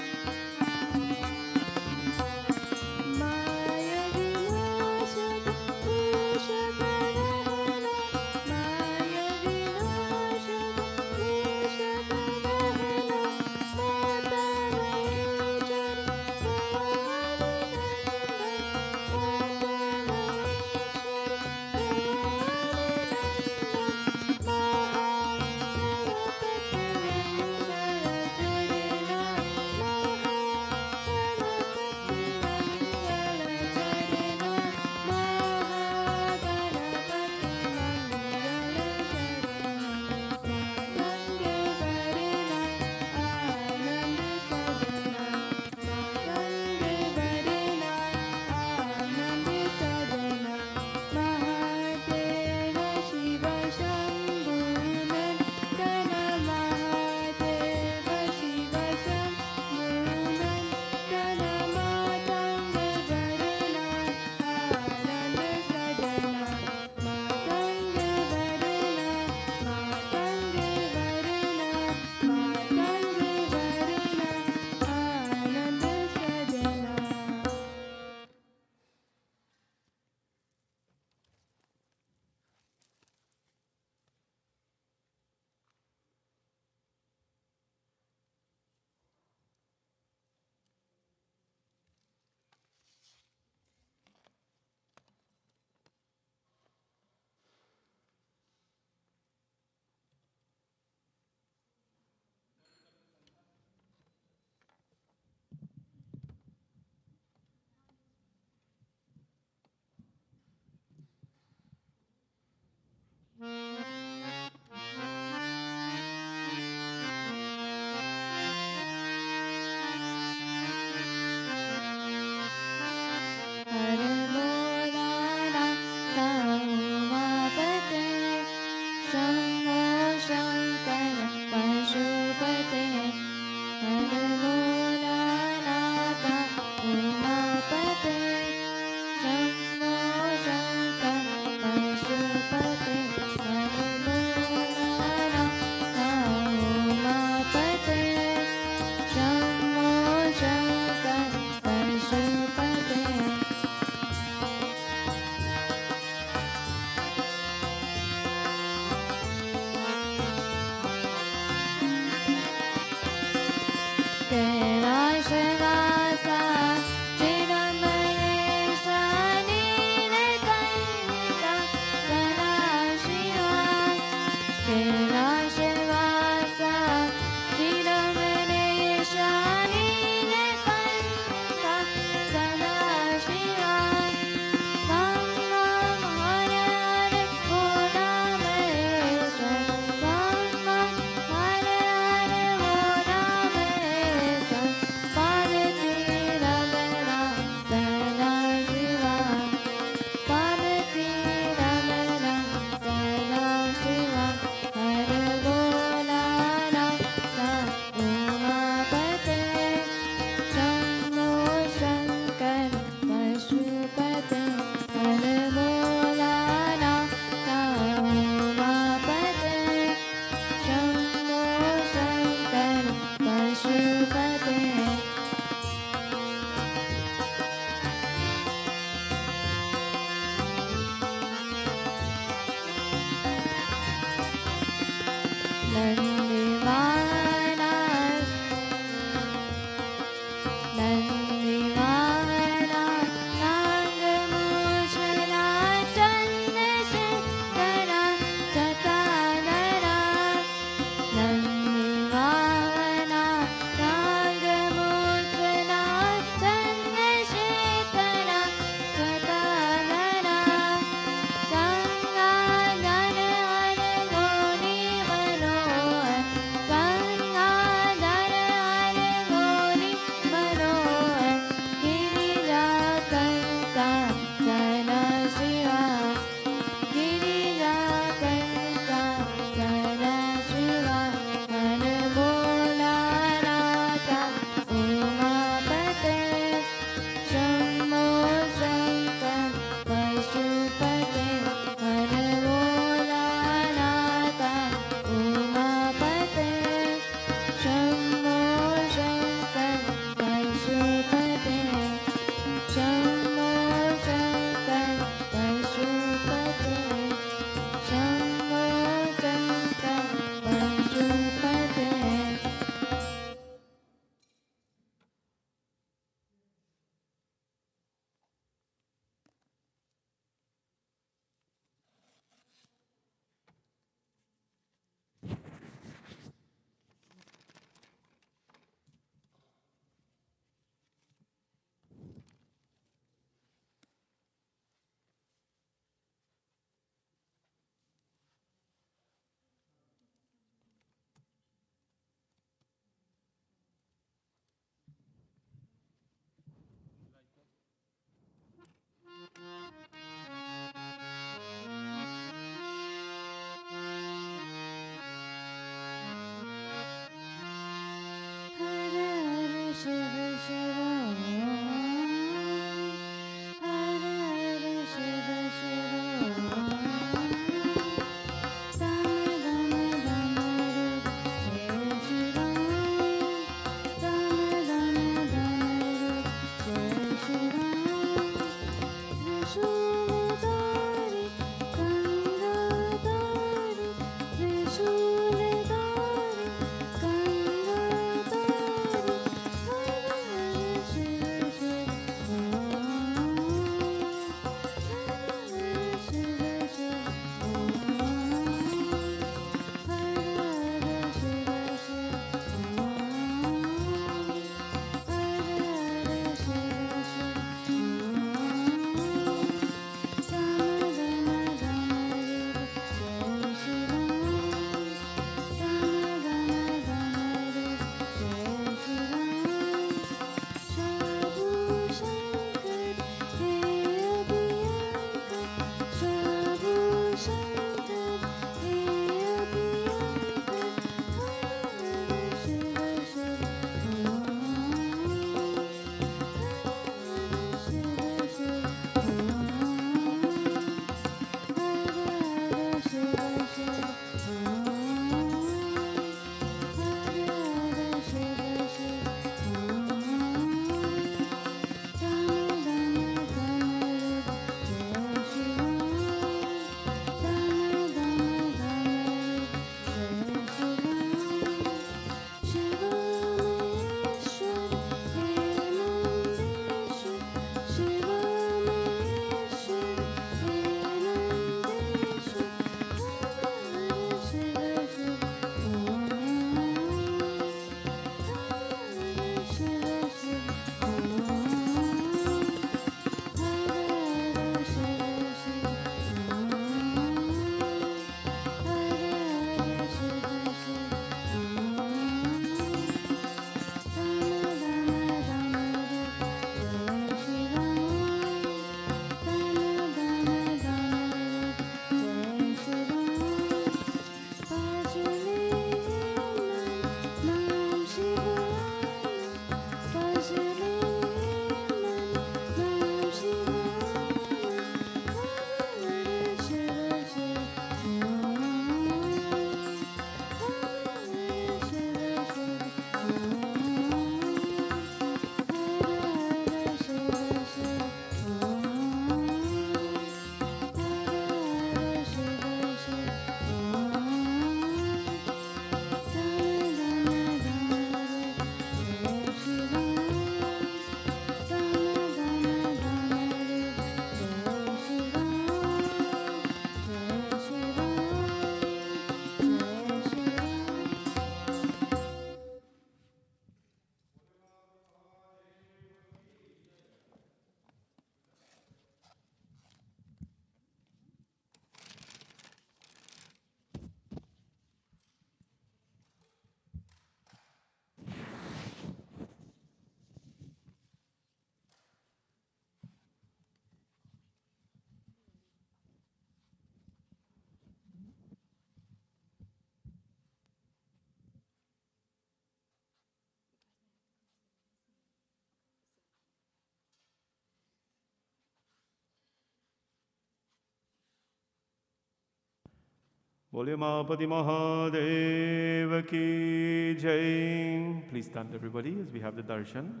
Bolye Mahapati Mahadeva ki jai. Please stand everybody as we have the darshan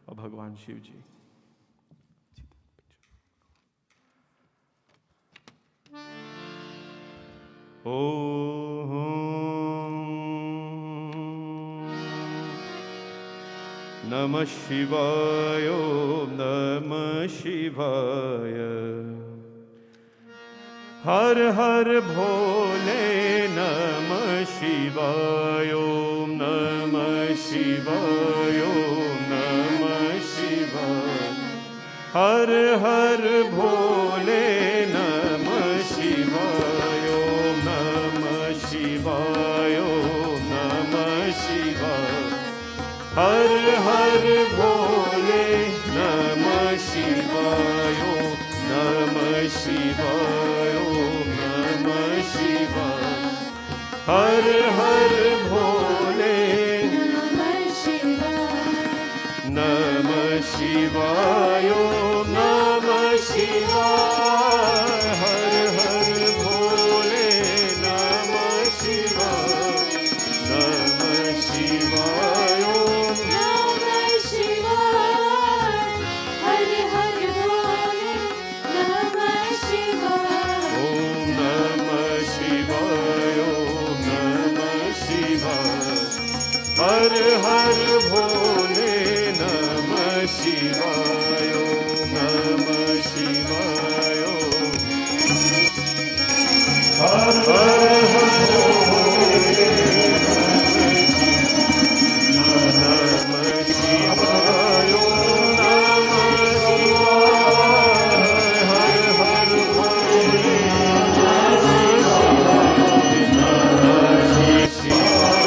of Bhagavan Shivji. Om Namah Shivaya, Om Namah Shivaya. Har Har Bhole Namah Shivaya, Om Namah Shivaya, Om Namah Shivaya. Har Har Bhole Namah Shivaya, Om Namah Shivaya, Om Namah Shivaya. Har Har Bhole Namah Shivaya, Om Namah Shivaya, Om Namah Shivaya. Har Har Bhole Namah Shivaya, Namah Shivaya, Om Namah Shivaya. Har Har Bhole Namah Shivaya, Namah Shivaya, Om Namah Shivaya. Har Har Bhole Namah Shivaya, Om Namah Shivaya, Om Namah Shivaya. Har Har Bhole Namah Shivaya, Om Namah Shivaya. Har Har Bhole Namah Shivaya, Om Namah Shivaya. Har Har Bhole Namah Shivaya.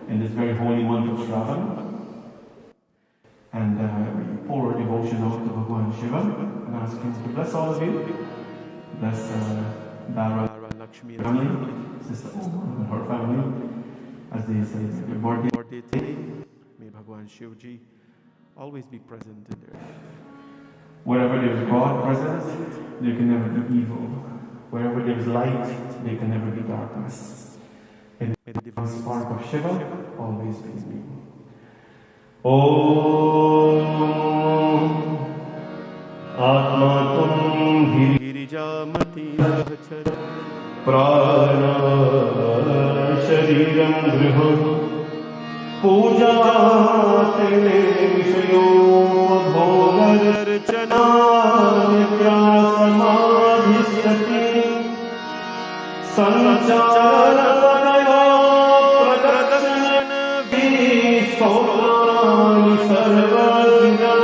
In this very holy month of Shravan, and we pour devotion out to Bhagwan Shiva and ask him to bless all of you, bless Dara Lakshmi family, Sister Oma and her family, as they say their birthday today. May Bhagwan Shivji always be present in their life. Wherever there is God present, there can never be evil. Wherever there is light, there can never be darkness. And may the divine spark of Shiva always be me. Om Atmatum Girijamati Prana Shariram Griha Puja Tene Vishayo Bhogarchana Nitya Samadhisati Sanchara Sohani Sarvajna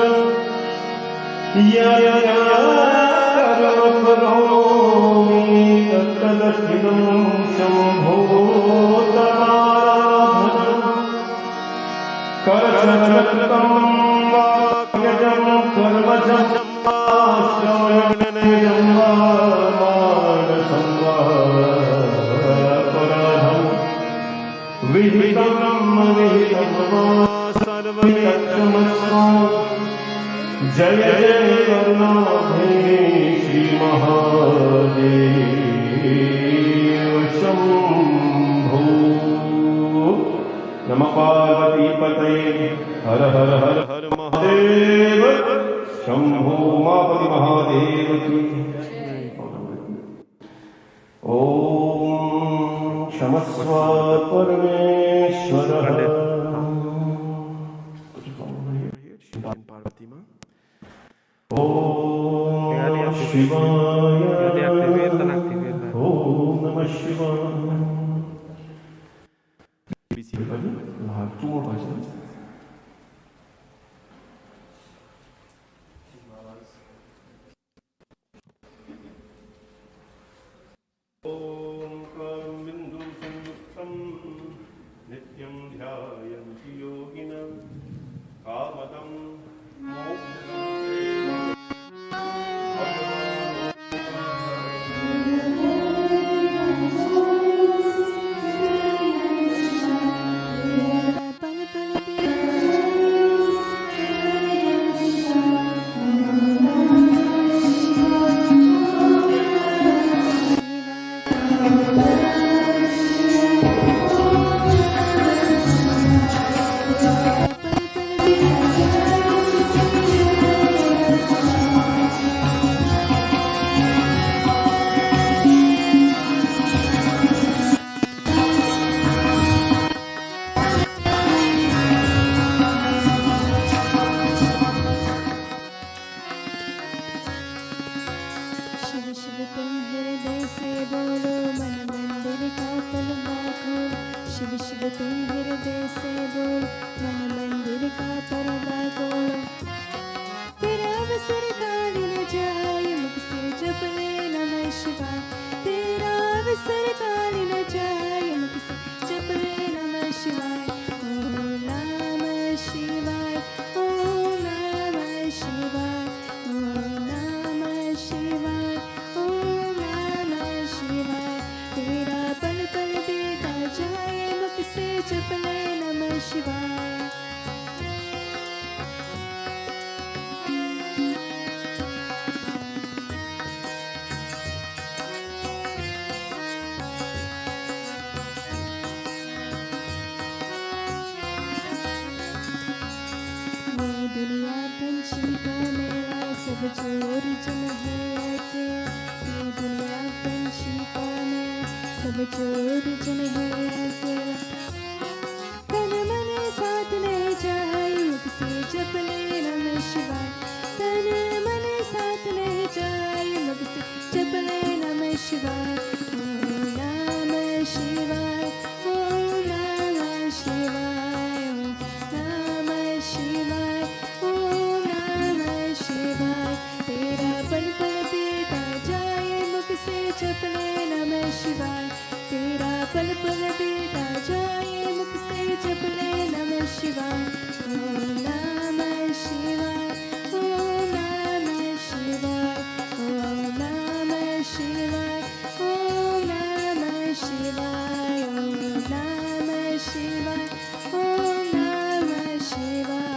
Yaya Karamaromi Tattadashinam Shambho Taradhanam Karacharatam Vakyajam Karmajam Ashravanayam Manasam Paradham Vihitam जय जय करुणाधे श्री महादेव शंभो नमः पार्वती पतये हर हर हर हर महादेव शंभो उमापति महादेव की ओम क्षमस्व परमेश्वरः Om Shivaya Om Namah Shivaya. We'll have two more versions. Shiv तुम हृदय से बोलो मन मंदिर का पलवा खोलो शिव शिव तुम हृदय से बोलो मन मंदिर का परवा खोलो तेरा अवसर काल न जाए मुख से जप ले नमः शिवाय तेरा अवसर काल न जाए मुख से जप ले नमः शिवाय ओम नमः शिवाय ओम नमः शिवाय ओम नमः शिवाय ओम नमः शिवाय तेरा पल पल बीता जाए मुख से जप ले नमः शिवाय दुनिया पंछी का मेला सब चोर जन है अकेला ये दुनिया पंछी का मेला सब चोर जन है अकेला तन मन साथ नहीं जाए मुख से जप ले नमः शिवाय तन मन साथ नहीं जाए मुख से जप ले नमः शिवाय ओम नमः शिवाय ओम नमः शिवाय ओम नमः शिवाय ओम नमः शिवाय तेरा पल पल बीता जाए मुख से जप ले नमः शिवाय तेरा पल पल बीता जाए मुख से जप ले नमः शिवाय ओम नमः शिवाय ओम नमः शिवाय ओम नमः शिवाय ओम नमः शिवाय ओम नमः शिवाय ओम नमः शिवाय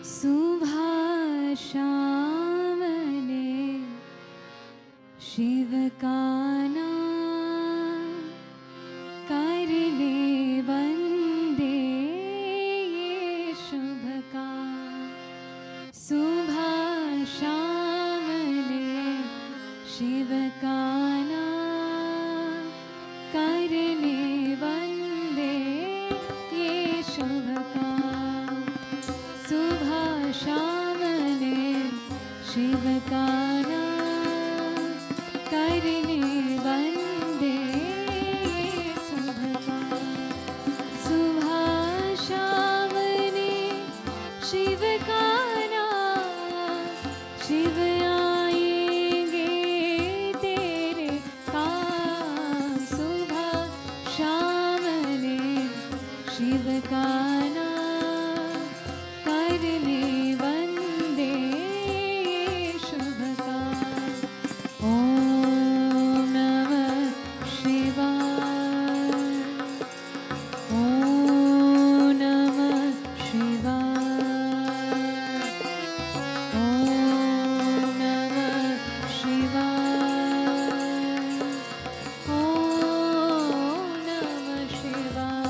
सुबह शाम ने शिव का नाम कर ले वंदे ये शुभ काम सुबह शाम ने शिव का नाम कर ले वंदे ये शुभ काम सुबह शाम ने शिव का नाम करने वंदे शुभ काम सुबह शाम ने शिव का नाम शिव आएंगे तेरे काम सुबह शाम ने शिव का नाम करने वंदे शुभ काम ओम नमः शिवाय ओम नमः शिवाय ओम नमः शिवाय ओम नमः शिवाय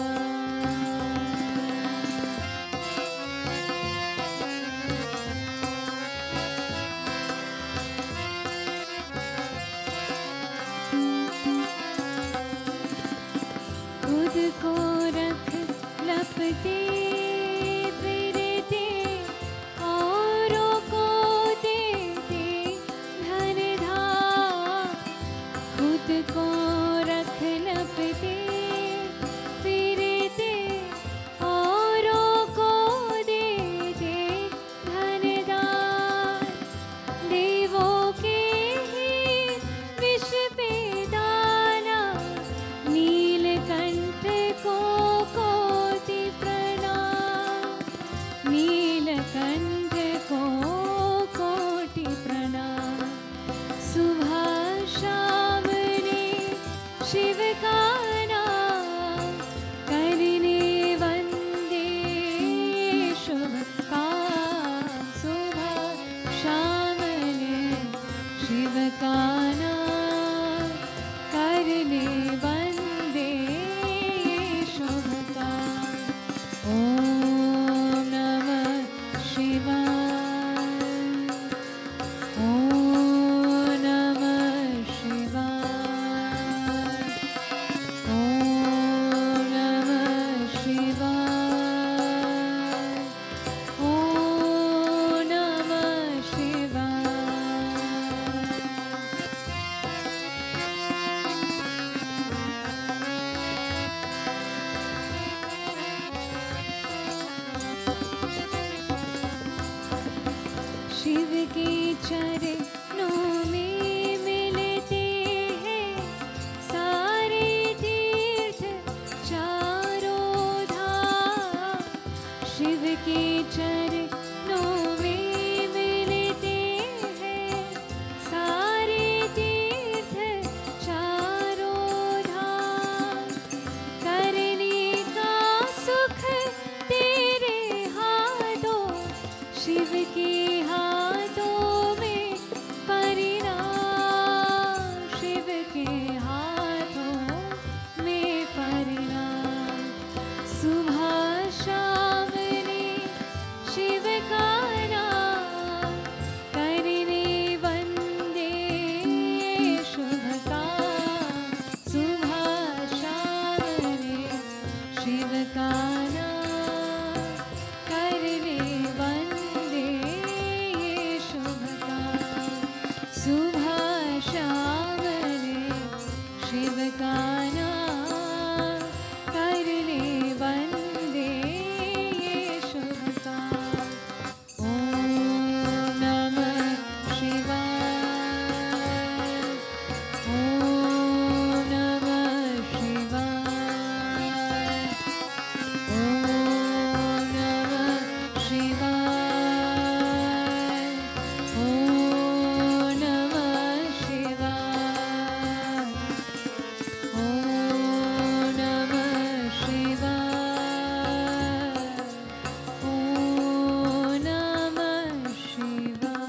चरणों में मिलते हैं सारे तीर्थ चारों धाम। शिव के चरणों में मिलते हैं सारे तीर्थ चारों धाम। करने का सुख तेरे हाथों, शिव के हाथों में परिणाम, शिव के हाथों में परिणाम। सुबह शाम ने शिव का नाम करने वंदे शुभ काम। सुबह शाम ने शिव का नाम करने वंदे शुभ काम। सुबह शाम ने शिव का नाम करने वंदे शुभ काम। ओम नमः शिवाय, ओम नमः शिवाय, ओम नमः शिवाय, ओम नमः शिवाय, ओम नमः शिवाय, ओम नमः शिवाय।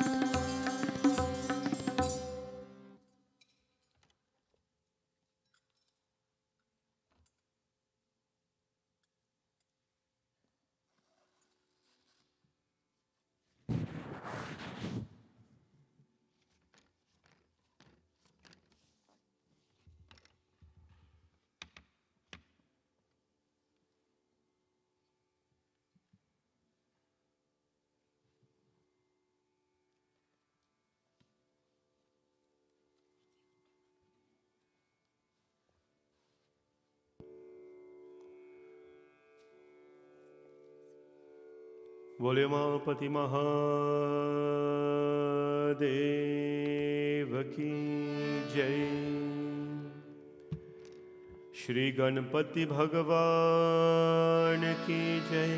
बोले उमापति महादेव की जय। श्री गणपति भगवान की जय।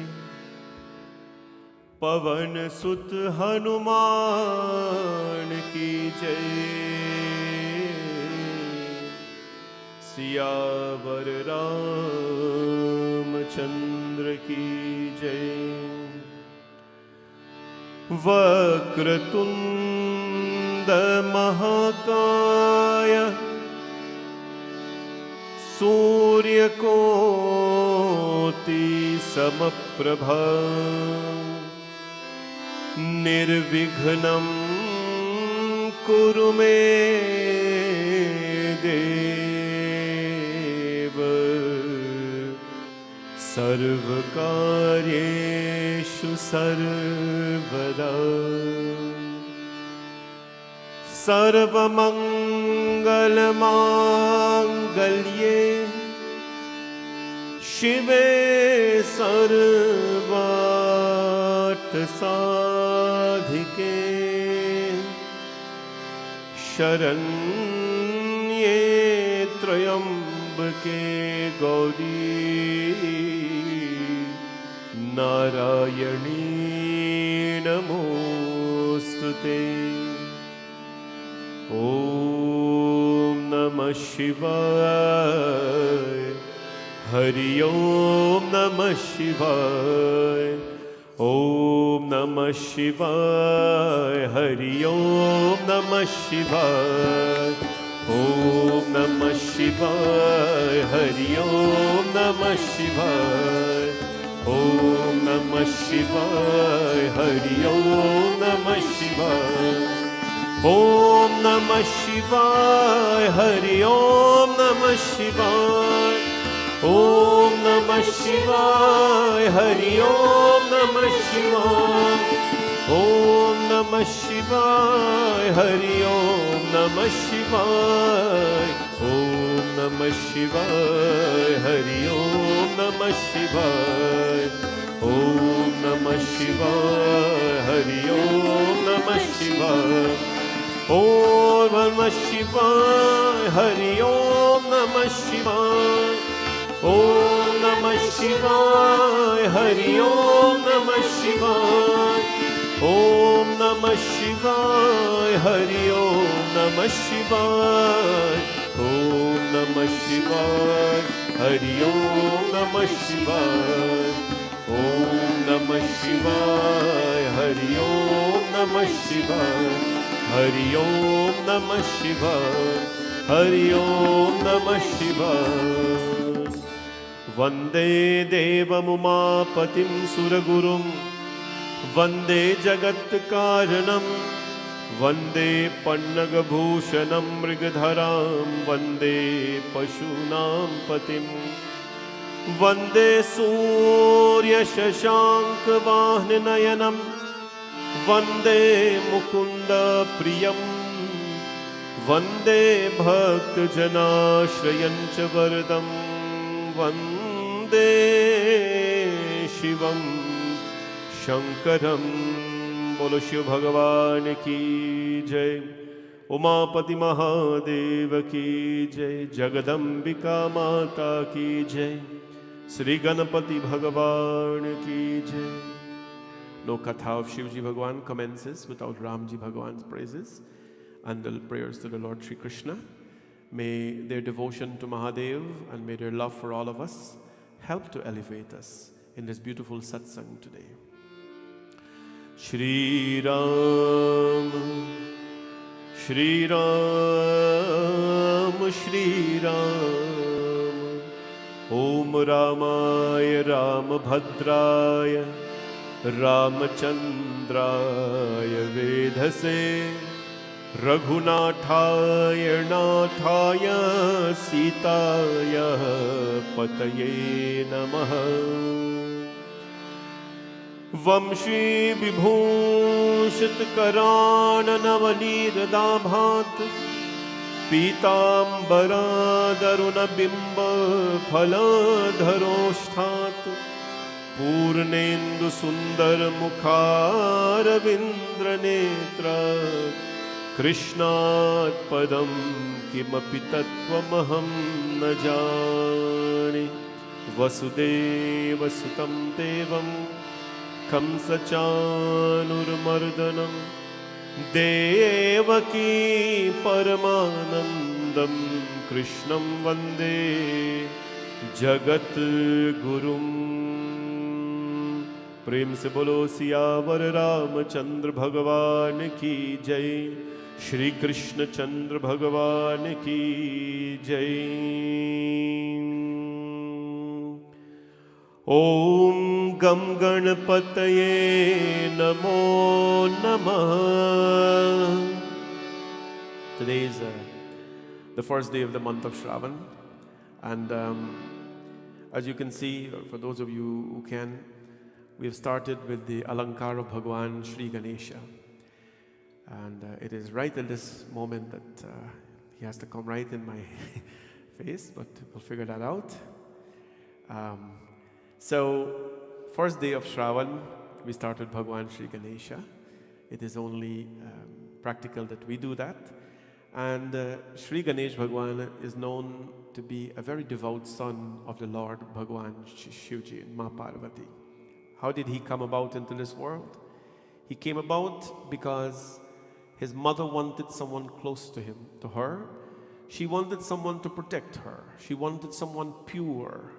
पवन सुत हनुमान की जय। सियावर रामचंद्र की जय। वक्रतुंड महाकाय सूर्यकोटि समप्रभा निर्विघ्नं कुरु मे देव सर्वकार्येषु सर्वदा। सर्वमंगलमांगल्ये शिवे सर्वार्थसाधिके शरण्ये त्र्यंबके गौरी नारायणी नमोस्तुते। ओम नमः शिवाय। हरि ओम नमः शिवाय। ओम नमः शिवाय। हरि ओम नमः शिवाय। ओम नमः शिवाय। हरि ओम नमः शिवाय। ओम नमः शिवाय। हरि ओम नमः शिवाय। ओम नमः शिवाय। हरि ओम नमः शिवाय। ओम नमः शिवाय। हरि ओम नमः शिवाय। ओम नमः शिवाय। हरि ओम नमः शिवाय। ओम नमः शिवाय। हरि ओम नमः शिवाय। ओम नमः शिवाय। हरि ओम नमः शिवाय। Shivaya, Hari Om Namah Shivaya. Om Namah Shivaya, Hari Om Namah Shivaya. Om Namah Shivaya, Hari Om Namah Shivaya. Om Namah Shivaya, Hari Om Namah Shivaya. Om Namah Shivaya, Hari Om Namah Shivaya. Hari Om Namah Shivaya, Hari Om Namah Shivaya. Vande Devam Umapatim Suragurum, Vande Jagat Karanam, Vande Pannagabhushanam Mrigadharam, Vande Pashunam Patim, Vande Surya Shashanka Vahnayanam, Vande Mukunda Priyam, Vande Bhakta Janashrayancha Vardam, Vande Shivam Shankaram. Bolo Shiv Bhagavan ki jai, Umapati Mahadev ki jai, Jagadambika Mata ki jai, Sri Ganapati Bhagavan ki jai. No katha of Shivji Bhagavan commences without Ramji Bhagavan's praises and the prayers to the Lord Sri Krishna. May their devotion to Mahadev and may their love for all of us help to elevate us in this beautiful satsang today. Shri Ram, Shri Ram, Shri Ram. Om Ramaya Ramabhadraya Ramachandraya Vedhase Raghunathaya Nathaya Sitaya Pataye Namaha. Vamshi Vibhushit Karana Navanidadabhat Pitambara Daruna Bimba Phaladharoshthat Purnendu Sundar Mukharavindra Netra Krishnat Padam Kimapi Tattvamaham na jane. Vasudeva Sutam Devam Kamsachanurmardanam Devaki Paramanandam Krishnam Vande Jagat Gurum. प्रेम से बोलो सियावर रामचंद्र भगवान की जय, श्री कृष्ण चंद्र भगवान की जय। ओम गम गणपतये नमो नमः। Today is the first day of the month of Shravan, and as you can see, or for those of you who can, we have started with the Alankar of Bhagwan Shri Ganesha. And it is right in this moment that he has to come right in my face, but we'll figure that out. So, first day of Shravan, we started Bhagwan Shri Ganesha. It is only practical that we do that. And Shri Ganesh Bhagwan is known to be a very devout son of the Lord Bhagwan Shivji and Ma Parvati. How did he come about into this world? He came about because his mother wanted someone close to him, to her. She wanted someone to protect her. She wanted someone pure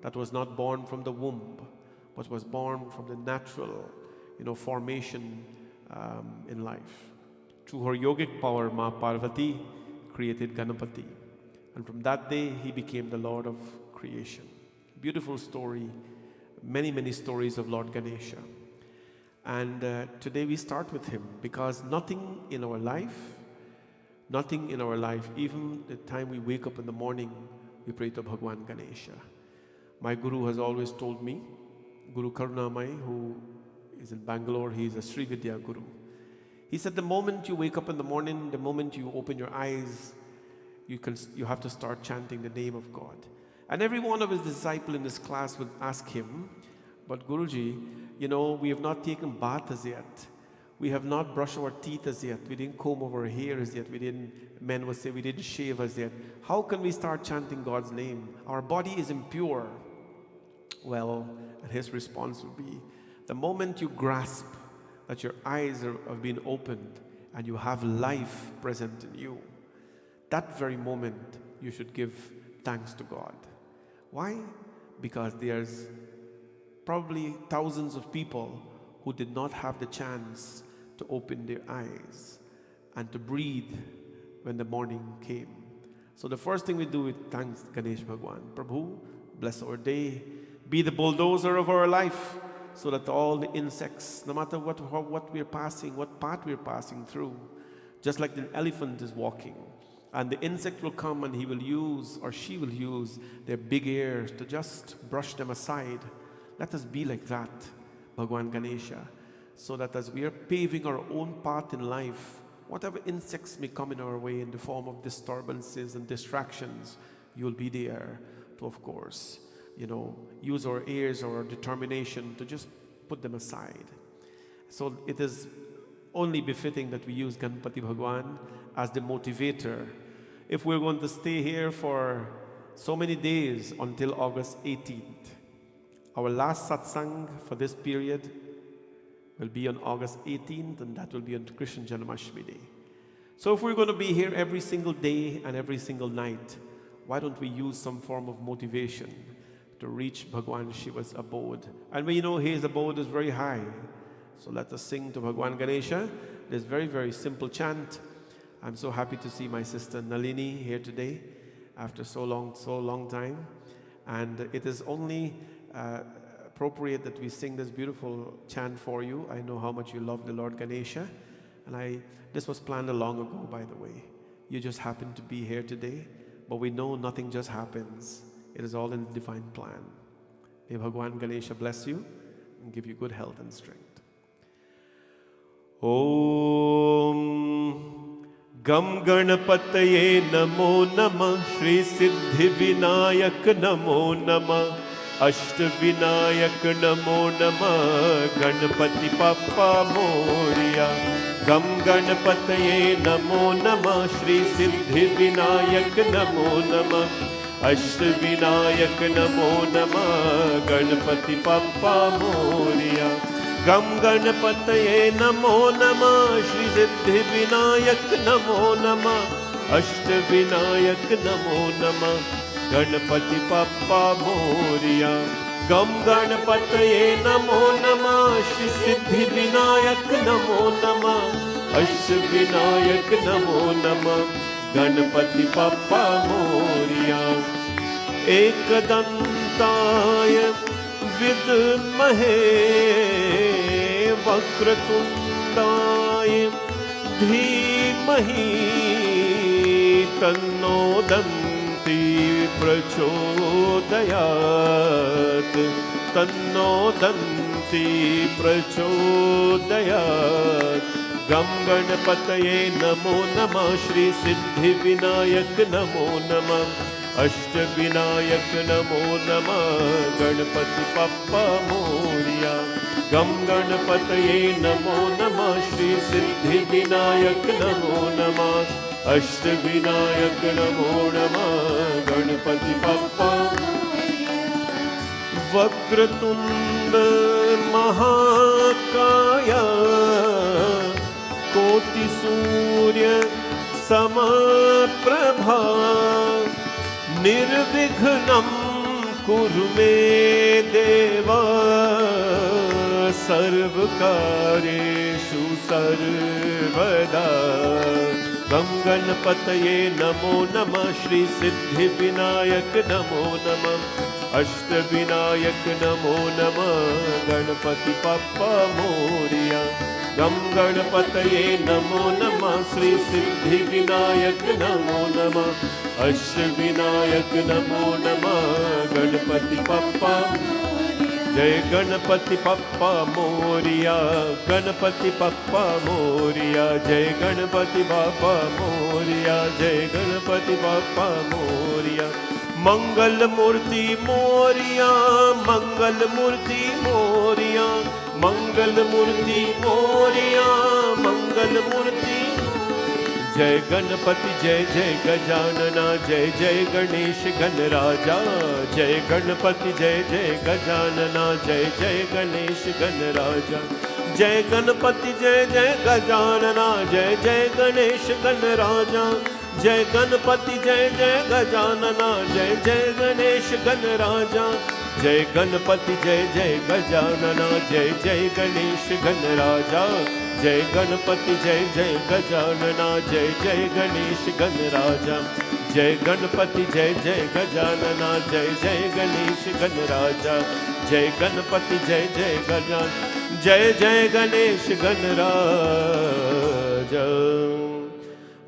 that was not born from the womb, but was born from the natural, formation in life. Through her yogic power, Ma Parvati created Ganapati. And from that day, he became the Lord of creation. Beautiful story. Many, many stories of Lord Ganesha. And today we start with him because nothing in our life, even the time we wake up in the morning, we pray to Bhagwan Ganesha. My Guru has always told me, Guru Karunamai, who is in Bangalore, he is a Sri Vidya Guru. He said the moment you wake up in the morning, the moment you open your eyes, you have to start chanting the name of God. And every one of his disciples in his class would ask him, but Guruji, we have not taken bath as yet. We have not brushed our teeth as yet. We didn't comb our hair as yet. Men would say we didn't shave as yet. How can we start chanting God's name? Our body is impure. Well, and his response would be, the moment you grasp that your eyes have been opened and you have life present in you, that very moment you should give thanks to God. Why? Because there's probably thousands of people who did not have the chance to open their eyes and to breathe when the morning came. So the first thing we do is thanks Ganesh Bhagwan. Prabhu, bless our day. Be the bulldozer of our life so that all the insects, no matter what we're passing, what path we're passing through, just like the elephant is walking, and the insect will come and he will use or she will use their big ears to just brush them aside. Let us be like that, Bhagwan Ganesha, so that as we are paving our own path in life, whatever insects may come in our way in the form of disturbances and distractions, you'll be there to, of course, use our ears or our determination to just put them aside. So it is only befitting that we use Ganpati Bhagwan as the motivator. If we're going to stay here for so many days until August 18th, our last satsang for this period will be on August 18th, and that will be on Krishna Janmashtami Day. So if we're going to be here every single day and every single night, why don't we use some form of motivation to reach Bhagwan Shiva's abode? And we know his abode is very high. So let us sing to Bhagwan Ganesha this very, very simple chant. I'm so happy to see my sister Nalini here today after so long time. And it is only appropriate that we sing this beautiful chant for you. I know how much you love the Lord Ganesha. And this was planned long ago, by the way. You just happened to be here today. But we know nothing just happens. It is all in the divine plan. May Bhagwan Ganesha bless you and give you good health and strength. Om Gam Ganapataye Namo Namah Shri Siddhi Vinayak Namo Namah Ashtavinayak Namo Namah Ganapati Papa Moria Gam Ganapataye Namo Namah Shri Siddhi Vinayak Namo Namah Ashtavinayak Namo Namah Ganapati Papa Moria Gam Ganapataye Namo Namah Shri Siddhi Vinayak Namo Namah Ashtavinayak Namo Namah Ganapati Papa Moria Gam Ganapataye Namo Namah Shri Siddhi Vinayak Namo Namah Ashtavinayak Namo Namah Ganapati Papa Moria Ekadantaya Vidmahe Vakratundaya Dhimahi Tanno Danti Prachodayat Tanno Danti Prachodayat Gam Ganapataye Namo Namah Shri Siddhi Vinayak Namo Namah Ashtavinayak Namo Namah Ganapati Papa Moria Gam Ganapataye Namo Namah Shri Siddhi Vinayak Namo Namah Ashtavinayak Namo Namah Ganapati Papa Vakratunda Mahakaya Koti Surya Samaprabha Nirvighnam Kuru me Deva Sarvakareshu Sarvada Gam Ganapataye Namo Namah Shri Siddhi Vinayak Namo Namah Ashtavinayak Namo Namah Ganapati Papa Moria Gam Ganapataye Namo Namah Shri Siddhi Vinayak Namo Namah Ashtavinayak Namo Namah Ganapati Papa Jai Ganapati Papa Moria Ganapati Papa Moria Jai Ganapati Papa Moria Jai Ganapati Papa Moria Mangal Murti Moria Mangal Murti Moria Mangal मंगल मूर्ति मोरिया मंगल मूर्ति। जय गणपति जय जय गजानना, जय जय गणेश गणराजा। जय गणपति जय जय गजानना, जय जय गणेश गणराजा। जय गणपति जय जय गजानना, जय जय गणेश गणराजा। जय गणपति जय जय गजानना, जय जय गणेश गणराजा। जय गणपति जय जय गजानना, जय जय गणेश गणराजा। जय गणपति जय जय गजानना, जय जय गणेश गणराजा। जय गणपति जय जय गजानना, जय जय गणेश गणराजा। जय गणपति जय जय गजान, जय जय गणेश गणराजा।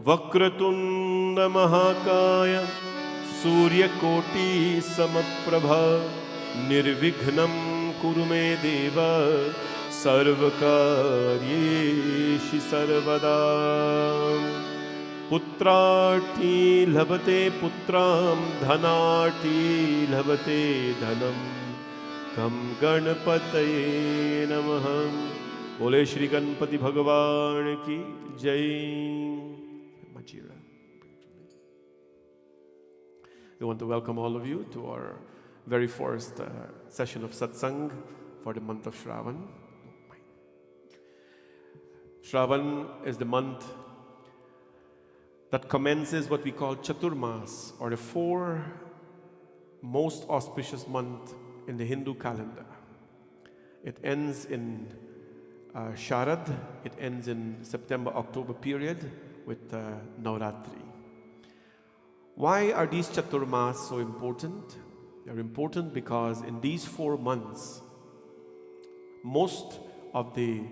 वक्रतुंड महाकाय सूर्यकोटि समप्रभा, निर्विघ्नं कुरु मे देव, सर्वकार्येषु सर्वदा। पुत्रार्थी लभते पुत्रां, धनार्थी लभते धनं, तं गणपतये नमः। बोले श्री गणपति भगवान की जय। We want to welcome all of you to our very first session of satsang for the month of Shravan. Shravan is the month that commences what we call Chaturmas, or the 4 most auspicious months in the Hindu calendar. It ends in Sharad, it ends in September-October period with Navratri. Why are these Chaturmas so important? They're important because in these 4 months, most of the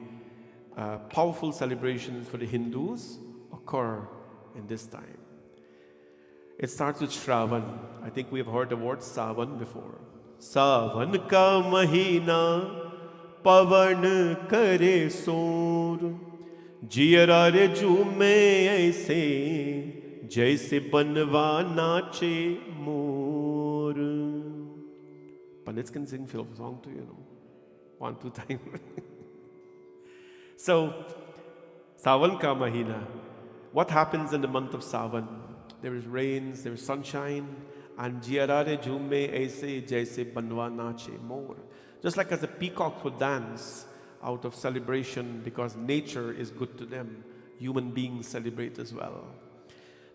powerful celebrations for the Hindus occur in this time. It starts with Shravan. I think we have heard the word Savan before. Savan ka mahina pavan kare soor, jiyara re jhume aise jaise banwa nache mor. Pandits can sing film song too, you know. 1-2 times. So, Savan ka mahina. What happens in the month of Savan? There is rains, there is sunshine, and jiyarare jhume aise jaise banwa nache mor. Just like as the peacocks would dance out of celebration because nature is good to them, human beings celebrate as well.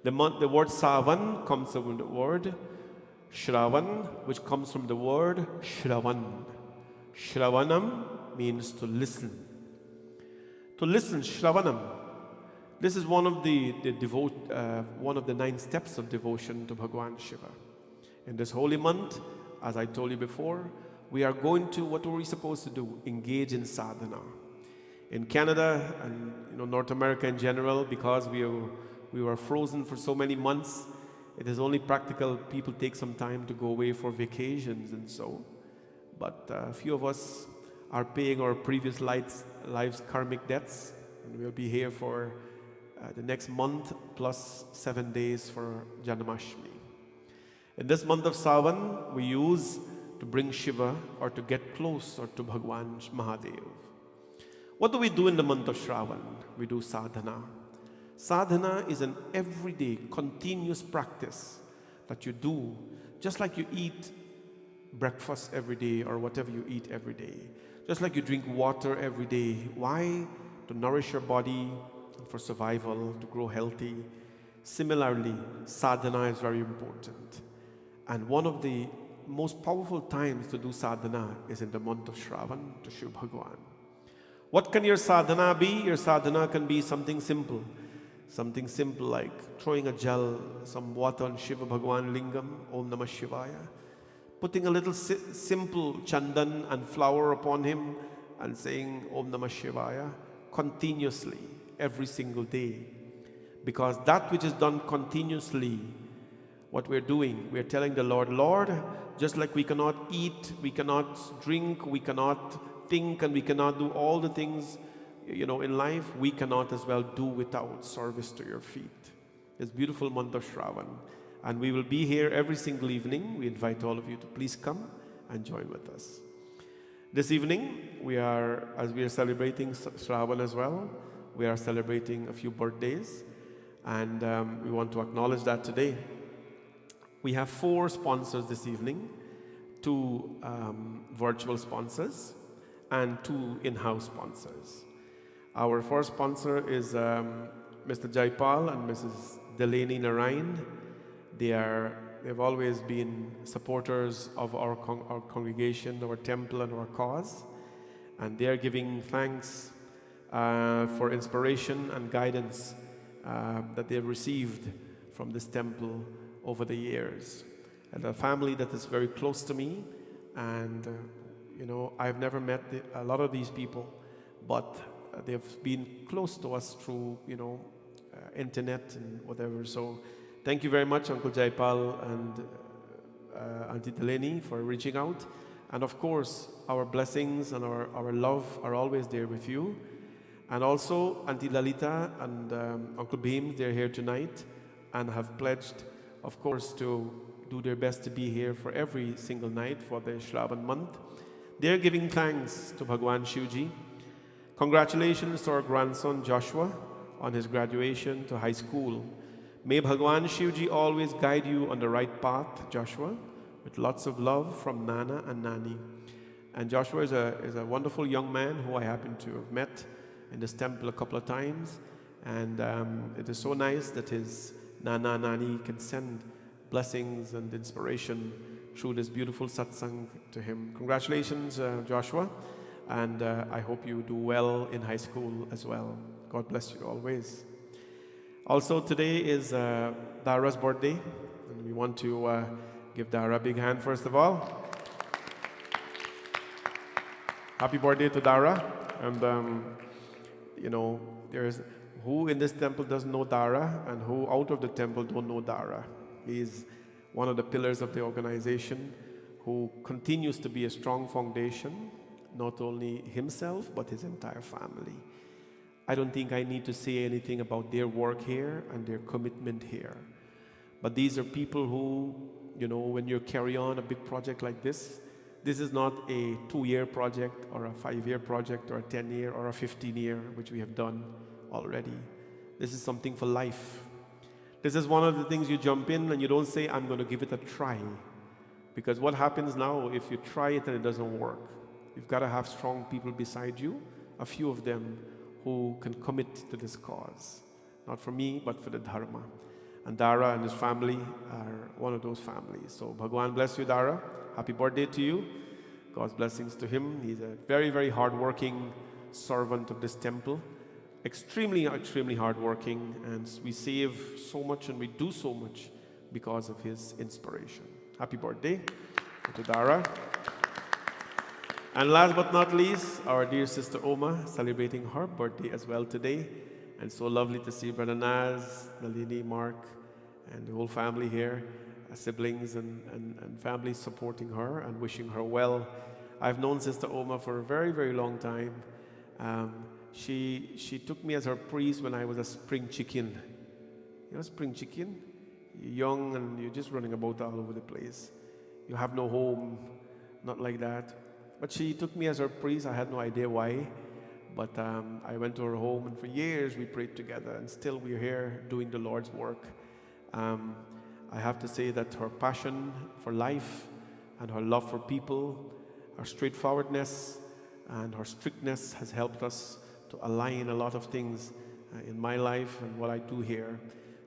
The word Savan comes from the word Shravan, which comes from the word Shravan. Shravanam means to listen. To listen, Shravanam. This is one of one of the 9 steps of devotion to Bhagwan Shiva. In this holy month, as I told you before, we are going to, what are we supposed to do? Engage in sadhana. In Canada and North America in general, because we were frozen for so many months, it is only practical people take some time to go away for vacations and so. But a few of us are paying our previous lives' karmic debts, and we'll be here for the next month plus 7 days for Janmashtami. In this month of Savan, we use to bring Shiva or to get closer to Bhagwan Mahadev. What do we do in the month of Shravan? We do sadhana. Sadhana is an everyday, continuous practice that you do, just like you eat breakfast every day or whatever you eat every day. Just like you drink water every day. Why? To nourish your body, for survival, to grow healthy. Similarly, sadhana is very important. And one of the most powerful times to do sadhana is in the month of Shravan to Shiva Bhagwan. What can your sadhana be? Your sadhana can be something simple. Something simple like throwing a gel, some water on Shiva Bhagwan Lingam, Om Namah Shivaya. Putting a little simple chandan and flower upon him and saying Om Namah Shivaya continuously every single day. Because that which is done continuously, what we're doing, we're telling the Lord, Lord, just like we cannot eat, we cannot drink, we cannot think, and we cannot do all the things in life, we cannot as well do without service to your feet. This beautiful month of Shravan. And we will be here every single evening. We invite all of you to please come and join with us. This evening, as we are celebrating Shravan as well, we are celebrating a few birthdays, and we want to acknowledge that today. We have 4 sponsors this evening, 2 virtual sponsors, and 2 in-house sponsors. Our first sponsor is Mr. Jaipal and Mrs. Delaney Narayan. They've always been supporters of our congregation, our temple, and our cause. And they are giving thanks for inspiration and guidance that they've received from this temple over the years. And a family that is very close to me. And, I've never met a lot of these people, but they've been close to us through, internet and whatever. So thank you very much, Uncle Jaipal and Auntie Delaney, for reaching out. And of course, our blessings and our love are always there with you. And also, Auntie Lalita and Uncle Beam, they're here tonight and have pledged, of course, to do their best to be here for every single night for the Shravan month. They're giving thanks to Bhagwan Shivji. Congratulations to our grandson Joshua on his graduation to high school. May Bhagwan Shivji always guide you on the right path, Joshua, with lots of love from Nana and Nani. And Joshua is a wonderful young man who I happen to have met in this temple a couple of times. And it is so nice that his Nana and Nani can send blessings and inspiration through this beautiful satsang to him. Congratulations, Joshua. And I hope you do well in high school as well. God bless you always. Also, today is Dara's birthday, and we want to give Dara a big hand first of all. Happy birthday to Dara. And, there's who in this temple doesn't know Dara, and who out of the temple don't know Dara. He's one of the pillars of the organization who continues to be a strong foundation, not only himself, but his entire family. I don't think I need to say anything about their work here and their commitment here. But these are people who, when you carry on a big project like this is not a 2-year project or a 5-year project or a 10-year or a 15-year, which we have done already. This is something for life. This is one of the things you jump in and you don't say, I'm going to give it a try. Because what happens now if you try it and it doesn't work? You've got to have strong people beside you, a few of them who can commit to this cause. Not for me, but for the Dharma. And Dara and his family are one of those families. So Bhagwan bless you, Dara. Happy birthday to you. God's blessings to him. He's a very, very hardworking servant of this temple. Extremely, extremely hardworking. And we save so much and we do so much because of his inspiration. Happy birthday to Dara. And last but not least, our dear sister Oma celebrating her birthday as well today. And so lovely to see Brother Naz, Nalini, Mark, and the whole family here, siblings and family supporting her and wishing her well. I've known Sister Oma for a very, very long time. She took me as her priest when I was a spring chicken. You know, spring chicken? You're young and you're just running about all over the place. You have no home, not like that. But she took me as her priest. I had no idea why. But I went to her home, and for years we prayed together, and still we're here doing the Lord's work. I have to say that her passion for life and her love for people, her straightforwardness and her strictness has helped us to align a lot of things in my life and what I do here.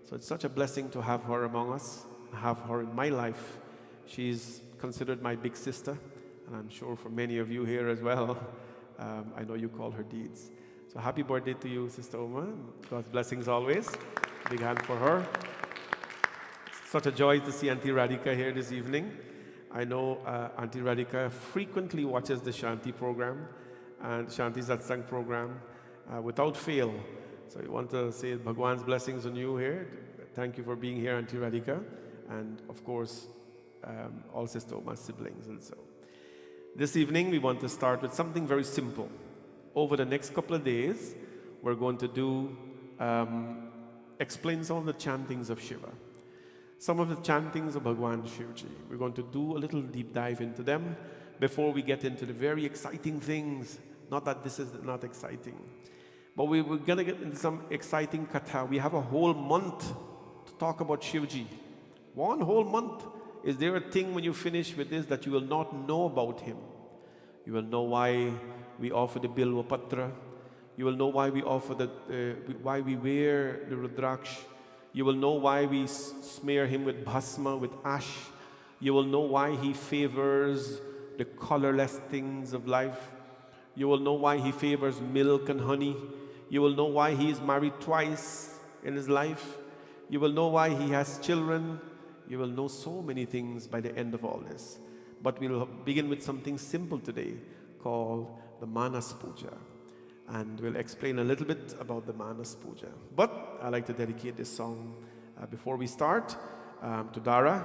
So it's such a blessing to have her among us, have her in my life. She's considered my big sister, and I'm sure for many of you here as well. I know you call her deeds. So happy birthday to you, Sister Oma. God's blessings always. Big hand for her. It's such a joy to see Auntie Radhika here this evening. I know Auntie Radhika frequently watches the Shanti program and Shanti Satsang program without fail. So we want to say Bhagwan's blessings on you here. Thank you for being here, Auntie Radhika. And of course, all Sister Oma's siblings also. This evening, we want to start with something very simple. Over the next couple of days, we're going to do, explain some of the chantings of Shiva. Some of the chantings of Bhagwan Shivji. We're going to do a little deep dive into them. before we get into the very exciting things. Not that this is not exciting, but we're going to get into some exciting katha. We have a whole month to talk about Shivji. 1 whole month. Is there a thing when you finish with this that you will not know about him? You will know why we offer the Bilva Patra. You will know why we offer why we wear the Rudraksh. You will know why we smear him with bhasma, with ash. You will know why he favors the colorless things of life. You will know why he favors milk and honey. You will know why he is married twice in his life. You will know why he has children. You will know so many things by the end of all this. But we'll begin with something simple today called the Manas Puja. And we'll explain a little bit about the Manas Puja. But I like to dedicate this song before we start to Dara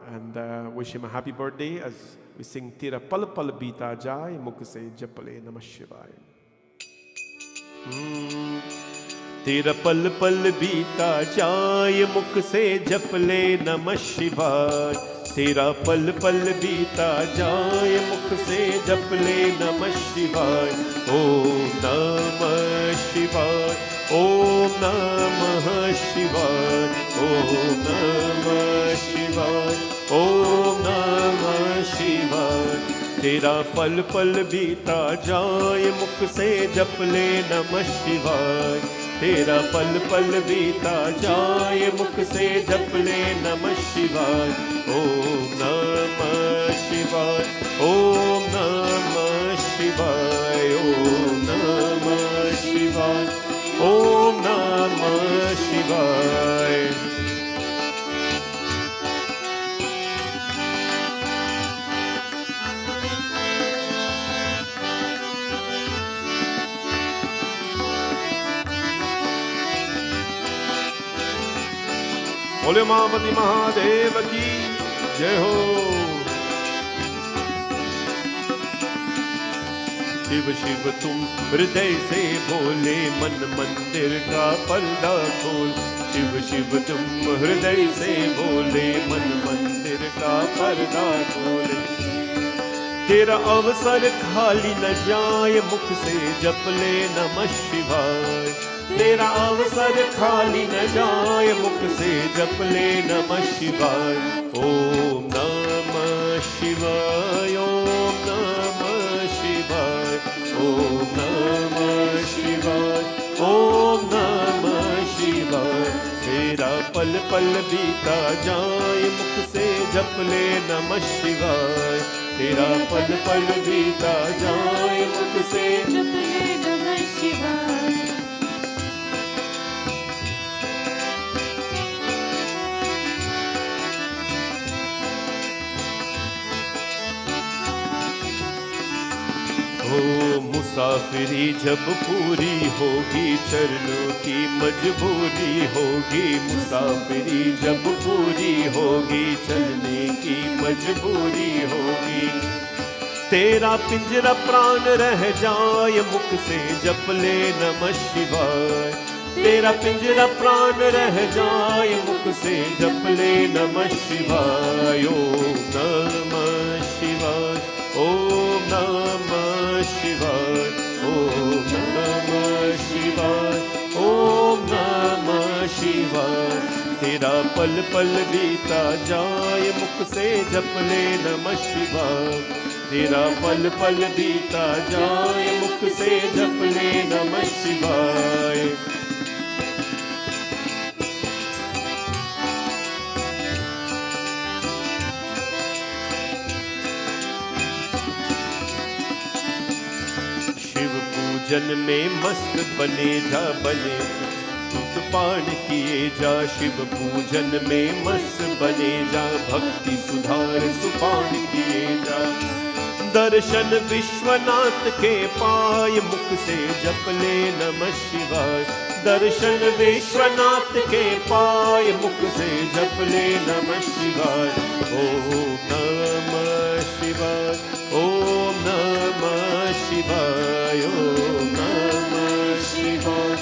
and wish him a happy birthday as we sing Tera Pal Pal Bita Jai Mukh Se Japale Namah Shivaya. तेरा पल पल बीता जाए मुख से जप ले नमः शिवाय तेरा पल पल बीता जाए मुख से जप ले नमः शिवाय ओम नमः शिवाय ओम नमः शिवाय ओम नमः शिवाय ओम नमः शिवाय तेरा पल पल बीता जाए मुख से जप ले नमः शिवाय तेरा पल पल बीता जाए मुख से जप ले नमः शिवाय ओम नमः शिवाय ओम नमः शिवाय ओम नमः शिवाय ओम नमः शिवाय बोले महापति महादेव की जय हो। शिव शिव तुम हृदय से बोले मन मंदिर का पर्दा खोल शिव शिव तुम हृदय से बोले मन मंदिर का पर्दा खोल तेरा अवसर खाली न जाए मुख से जप ले नमः शिवाय तेरा अवसर खाली न जाए मुख से जप ले नमः शिवाय ओम नमः शिवाय ओम नमः शिवाय ओम नमः शिवाय ओम नमः शिवाय तेरा पल पल बीता जाए मुख से जप ले नमः शिवाय तेरा पल पल बीता जाए मुख से जप ले नमः शिवाय ओ मुसाफिरी जब पूरी होगी चरणों की मजबूरी होगी मुसाफिरी जब पूरी होगी चलने की मजबूरी होगी तेरा पिंजरा प्राण रह जाए मुख से जप ले नमः शिवाय तेरा पिंजरा प्राण रह जाए मुख से जप ले नमः शिवाय ओम नमः शिवाय ओम नमः शिवाय ओम नमः शिवाय ओम नमः शिवाय तेरा पल पल बीता जाए मुख से जप ले नमः शिवाय तेरा पल पल बीता जाए मुख से जप ले नमः शिवाय जन में मस्त बने जा बने पान किए जा शिव पूजन में मस्त बने जा भक्ति सुधार सुपान किए जा दर्शन विश्वनाथ के पाय मुख से जप ले नमः शिवाय दर्शन विश्वनाथ के पाय मुख से जप ले नमः शिवाय ओम नमः शिवाय ओम नमः शिवाय ओम नमः शिवाय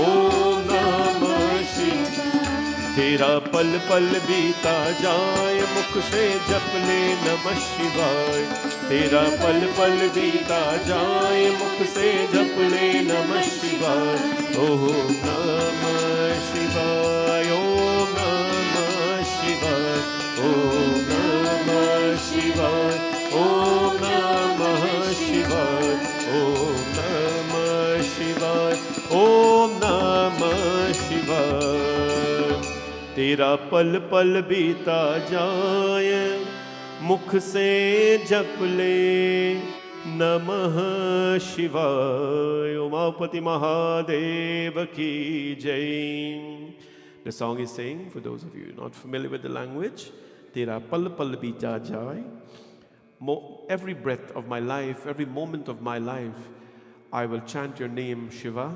ओम नमः शिवाय तेरा पल पल बीता जाए मुख से जप ले नमः शिवाय, तेरा पल पल बीता जाए, मुख से जप ले नमः शिवाय। ओम नमः शिवाय, ओम नमः शिवाय, ओम नमः शिवाय, ओम नमः शिवाय, ओम नमः शिवाय, ओम नमः शिवाय। तेरा पल पल बीता जाए, मुख से जप ले नमः शिवाय। उमापति महादेव की जय। The song is saying, for those of you not familiar with the language, Tera pal pal bita jai. Every breath of my life, every moment of my life, I will chant your name, Shiva,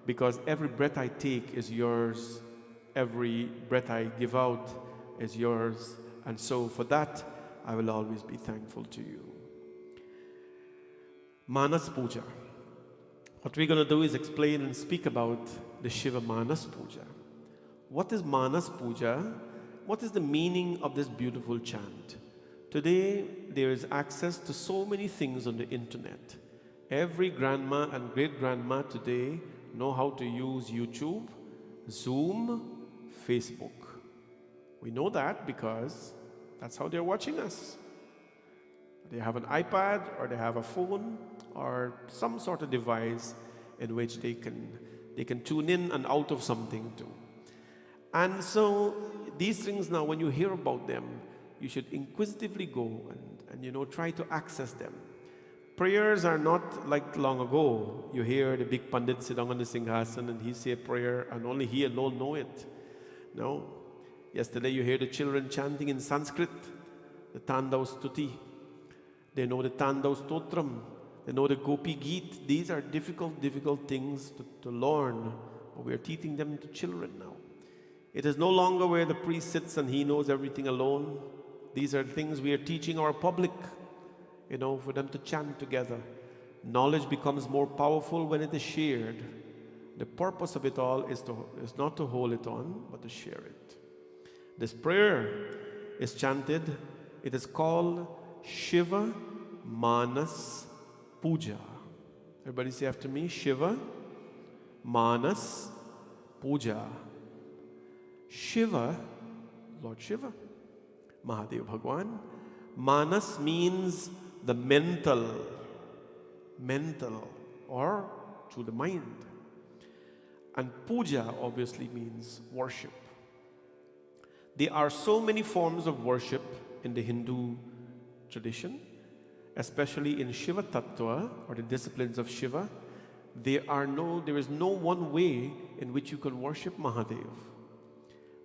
because every breath I take is yours. Every breath I give out is yours. And so for that, I will always be thankful to you. Manas Puja. What we're going to do is explain and speak about the Shiva Manas Puja. What is Manas Puja? What is the meaning of this beautiful chant? Today, there is access to so many things on the internet. Every grandma and great-grandma today know how to use YouTube, Zoom, Facebook. We know that because that's how they're watching us. They have an iPad or they have a phone or some sort of device in which they can tune in and out of something too. And so these things now, when you hear about them, you should inquisitively go and try to access them. Prayers are not like long ago. You hear the big Pandit sit down on the Singhasan and he say a prayer and only he alone know it. No. Yesterday you hear the children chanting in Sanskrit, the Tandav Stuti. They know the Tandav Stotram. They know the Gopi Geet. These are difficult things to learn. But we are teaching them to children now. It is no longer where the priest sits and he knows everything alone. These are things we are teaching our public, for them to chant together. Knowledge becomes more powerful when it is shared. The purpose of it all is not to hold it on, but to share it. This prayer is chanted. It is called Shiva Manas Puja. Everybody say after me, Shiva Manas Puja. Shiva, Lord Shiva, Mahadev Bhagwan. Manas means the mental or through the mind. And puja obviously means worship. There are so many forms of worship in the Hindu tradition, especially in Shiva Tattva or the disciplines of Shiva. There is no one way in which you can worship Mahadev.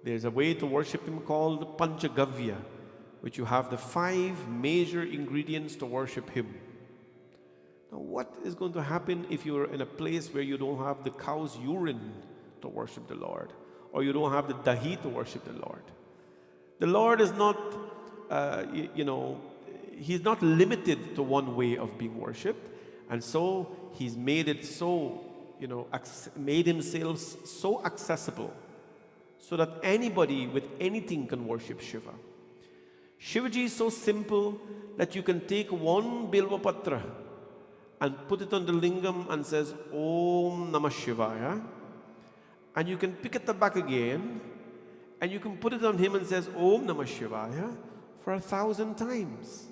There's a way to worship him called Panchagavya, which you have the 5 major ingredients to worship him. Now, what is going to happen if you're in a place where you don't have the cow's urine to worship the Lord, or you don't have the dahi to worship the Lord? The Lord is not, he's not limited to one way of being worshipped, and so he's made it so, made himself so accessible, so that anybody with anything can worship Shiva. Shivaji is so simple that you can take one Bilva Patra and put it on the lingam and says Om Namah Shivaya, and you can pick it back again and you can put it on him and says Om Namah Shivaya for 1,000 times,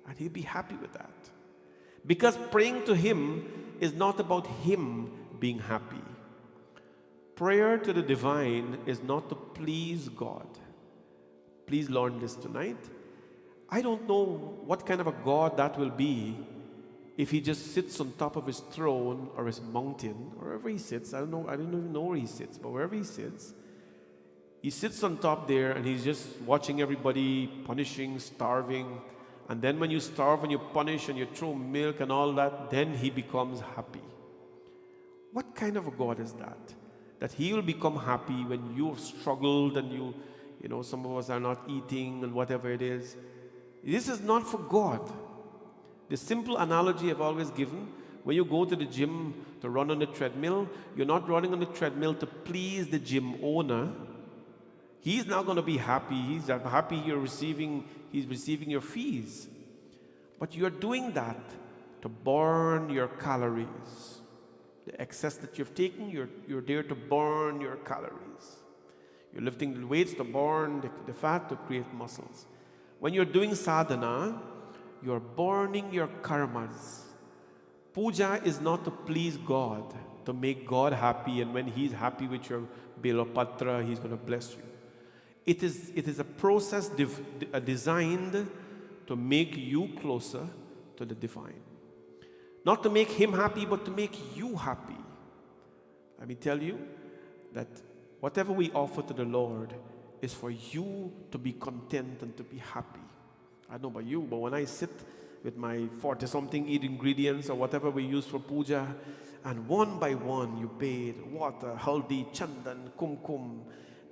and he'll be happy with that, because praying to him is not about him being happy. Prayer to the divine is not to please God. Please learn this tonight. I don't know what kind of a God that will be if he just sits on top of his throne or his mountain, or wherever he sits. I don't even know where he sits, but wherever he sits on top there and he's just watching everybody punishing, starving. And then when you starve and you punish and you throw milk and all that, then he becomes happy. What kind of a God is that? That he will become happy when you've struggled and some of us are not eating and whatever it is. This is not for God. The simple analogy I've always given, when you go to the gym to run on the treadmill, you're not running on the treadmill to please the gym owner. He's not going to be happy. He's happy he's receiving your fees. But you're doing that to burn your calories. The excess that you've taken, you're there to burn your calories. You're lifting the weights to burn the fat to create muscles. When you're doing sadhana, you're burning your karmas. Puja is not to please God, to make God happy, and when He's happy with your Bilapatra, He's going to bless you. It is a process designed to make you closer to the divine. Not to make Him happy, but to make you happy. Let me tell you that whatever we offer to the Lord is for you to be content and to be happy. I don't know about you, but when I sit with my 40-something ingredients or whatever we use for puja, and one by one you bathe, water, haldi, chandan, kumkum,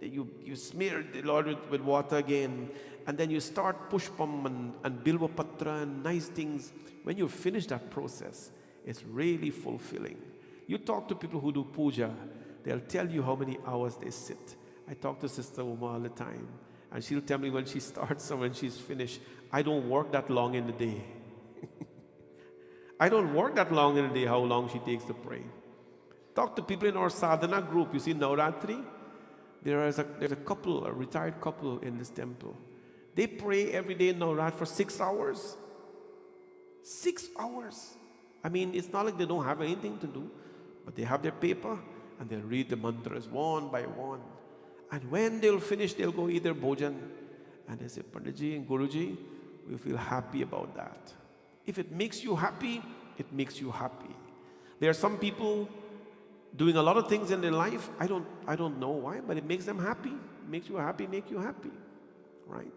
you smear the Lord with water again, and then you start pushpam and bilva patra and nice things. When you finish that process, it's really fulfilling. You talk to people who do puja, they'll tell you how many hours they sit. I talk to Sister Uma all the time, and she'll tell me when she starts and when she's finished. I don't work that long in the day. I don't work that long in a day, how long she takes to pray. Talk to people in our sadhana group. You see, Navratri, there's a couple, a retired couple in this temple. They pray every day in Navratri for 6 hours. 6 hours. I mean, it's not like they don't have anything to do, but they have their paper and they'll read the mantras one by one. And when they'll finish, they'll go eat their bhojan. And they say, Panditji and Guruji, we feel happy about that. If it makes you happy, it makes you happy. There are some people doing a lot of things in their life. I don't know why, but it makes them happy. It makes you happy, make you happy. Right?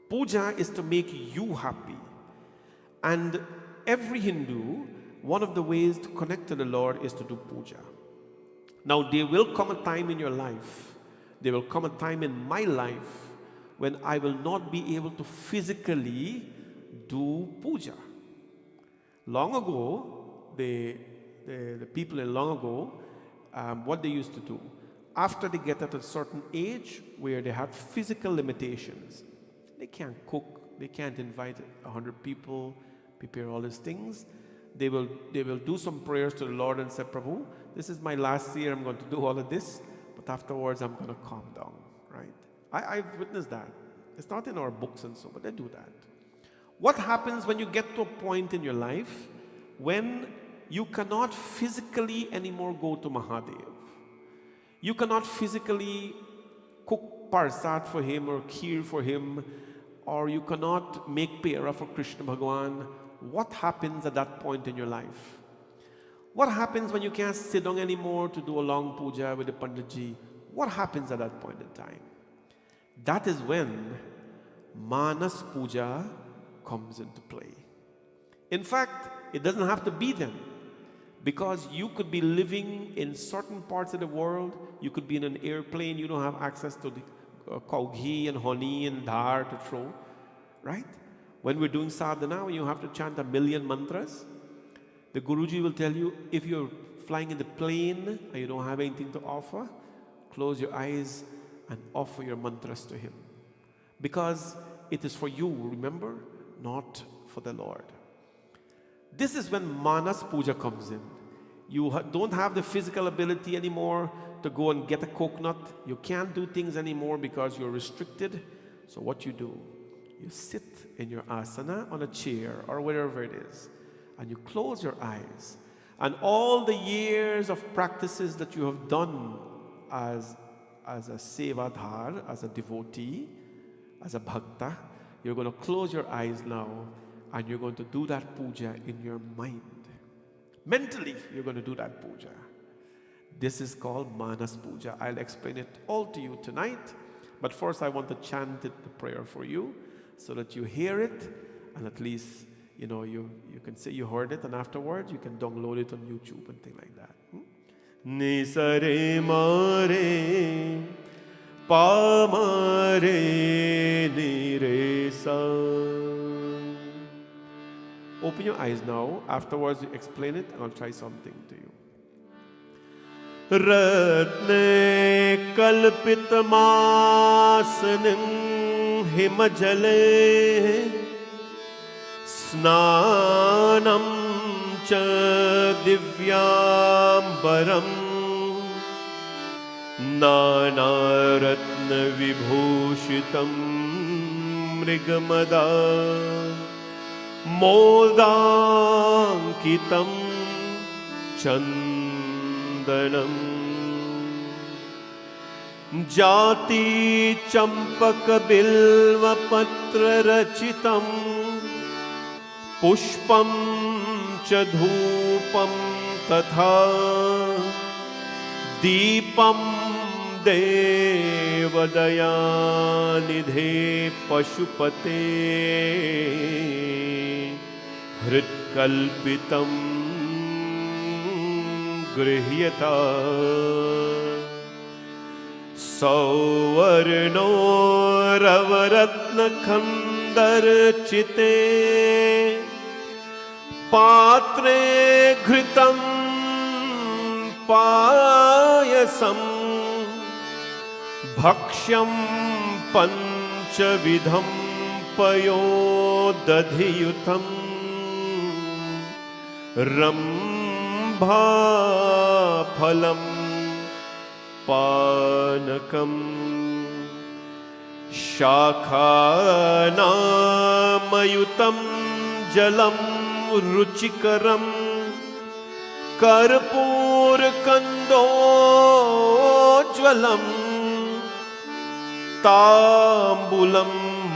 Puja is to make you happy. And every Hindu, one of the ways to connect to the Lord is to do puja. Now, there will come a time in your life, there will come a time in my life when I will not be able to physically do puja. Long ago, the people in long ago, what they used to do, after they get at a certain age where they had physical limitations, they can't cook, they can't invite 100 people, prepare all these things. They will do some prayers to the Lord and say, Prabhu, this is my last year, I'm going to do all of this, but afterwards I'm going to calm down, right? I've witnessed that. It's not in our books and so, but they do that. What happens when you get to a point in your life when you cannot physically anymore go to Mahadev? You cannot physically cook parsat for him or kheer for him, or you cannot make pera for Krishna Bhagavan. What happens at that point in your life? What happens when you can't sit down anymore to do a long puja with the Panditji? What happens at that point in time? That is when Manas Puja comes into play. In fact, it doesn't have to be then, because you could be living in certain parts of the world. You could be in an airplane, you don't have access to the cow ghee and honey and dhar to throw, right? When we're doing sadhana, when you have to chant 1,000,000 mantras, the Guruji will tell you, if you're flying in the plane and you don't have anything to offer, close your eyes and offer your mantras to him. Because it is for you, remember, not for the Lord. This is when Manas Puja comes in. You don't have the physical ability anymore to go and get a coconut. You can't do things anymore because you're restricted. So what you do, you sit in your asana on a chair or wherever it is, and you close your eyes. And all the years of practices that you have done as a sevadhar, as a devotee, as a bhakta, you're going to close your eyes now and you're going to do that puja in your mind. Mentally, you're going to do that puja. This is called Manas Puja. I'll explain it all to you tonight, but first I want to chant the prayer for you so that you hear it, and at least you can say you heard it, and afterwards you can download it on YouTube and things like that. Ni sa re ma re pa ma re ni re sa. Open your eyes now. Afterwards you explain it and I'll try something to you. रत्ने कल्पितमासनं हिमजले स्नानं च दिव्याम्बरम् नानारत्नविभूषितं मृगमदा मोदाङ्कितं चन्दनम् जाति चम्पकबिल्वपत्ररचितं पुष्पं च धूपं तथा दीपं देवदयानिधे पशुपते हृत्कल्पितं गृह्यता सौवर्णो रवरत्नखन्दरचिते पात्रे घृतं पायसम् भक्ष्यं पञ्चविधं पयोदधियुतं रम्भाफलं पानकम् शाखानामयुतं जलं रुचिकरम् कर्पूरकन्दोज्ज्वलम् ताम्बूलं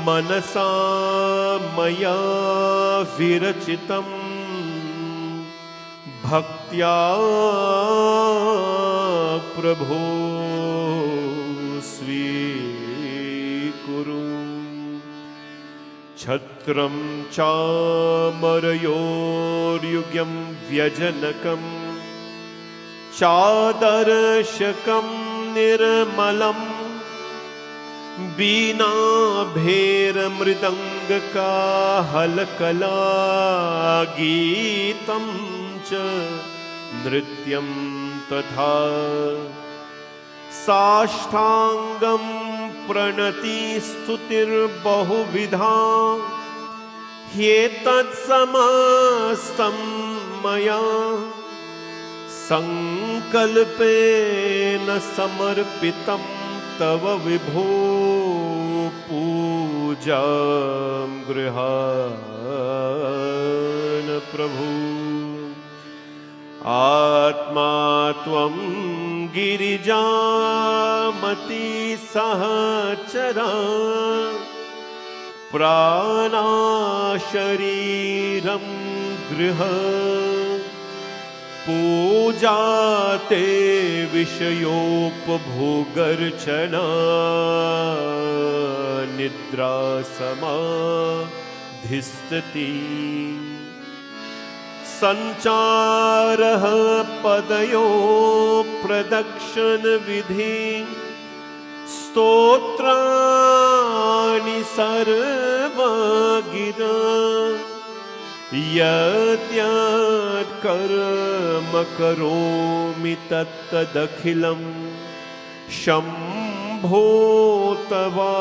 मनसा मया विरचितं भक्त्या प्रभो स्वीकुरु छत्रं चामरयोर्युग्यं व्यजनकं चादर्शकं निर्मलम् वीणाभेरमृदङ्गकाहलकला गीतं च नृत्यं तथा साष्टाङ्गं प्रणतिस्तुतिर्बहुविधा ह्येतत्समस्तं मया सङ्कल्पेन समर्पितं तव विभो पूजां गृहाण प्रभु आत्मा त्वं गिरिजामति सहचरा प्राणाशरीरं गृह पूजा ते विषयोपभोगर्चना निद्रा समाधिस्तति सञ्चारः पदयो प्रदक्षिणविधि स्तोत्राणि सर्वगिरा यद्यत् कर्म करोमि तत्तदखिलं शम्भो तवाराधनम्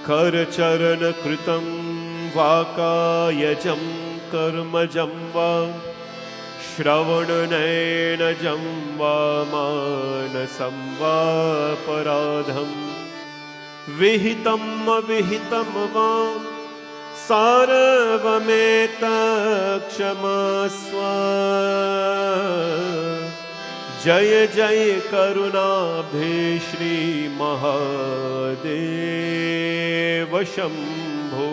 करचरणकृतं वा कायजं कर्मजं वा श्रवणनयनजं वा मानसं वा पराधम् विहितम् अविहितं वा सर्वमेतत्क्षमस्व जय जय करुणाब्धे श्री महादेव शम्भो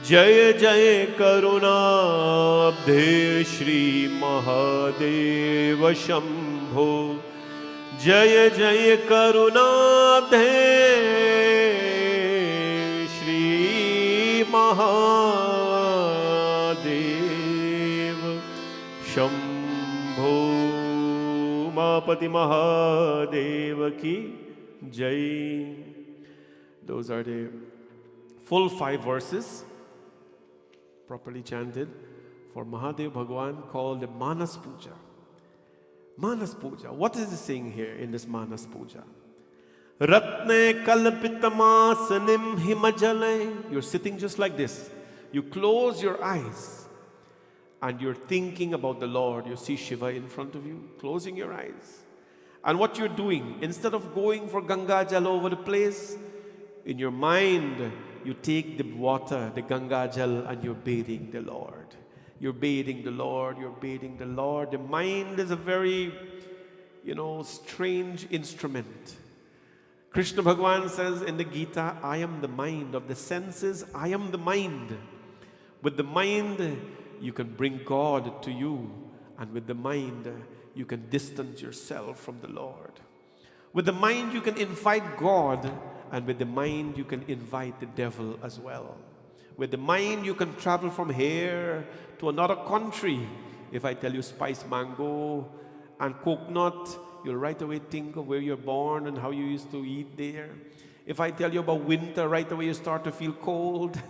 जय जय करुणाब्धे श्री महादेव शम्भो जय जय करुणाब्धे श्री महादेव शम्भो उमापति महादेव की जय. Those are the full 5 verses properly chanted for Mahadev Bhagwan called the Manas Puja. Manas Puja. What is he saying here in this Manas Puja? Ratne kalpitamasanim himajale. You're sitting just like this. You close your eyes and you're thinking about the Lord. You see Shiva in front of you, closing your eyes. And what you're doing, instead of going for Ganga Jal over the place, in your mind, you take the water, the Ganga Jal, and you're bathing the Lord. You're bathing the Lord, you're bathing the Lord. The mind is a very, strange instrument. Krishna Bhagavan says in the Gita, I am the mind. Of the senses, I am the mind. With the mind, you can bring God to you. And with the mind, you can distance yourself from the Lord. With the mind, you can invite God. And with the mind, you can invite the devil as well. With the mind, you can travel from here to another country. If I tell you spice mango and coconut, you'll right away think of where you're born and how you used to eat there. If I tell you about winter, right away you start to feel cold.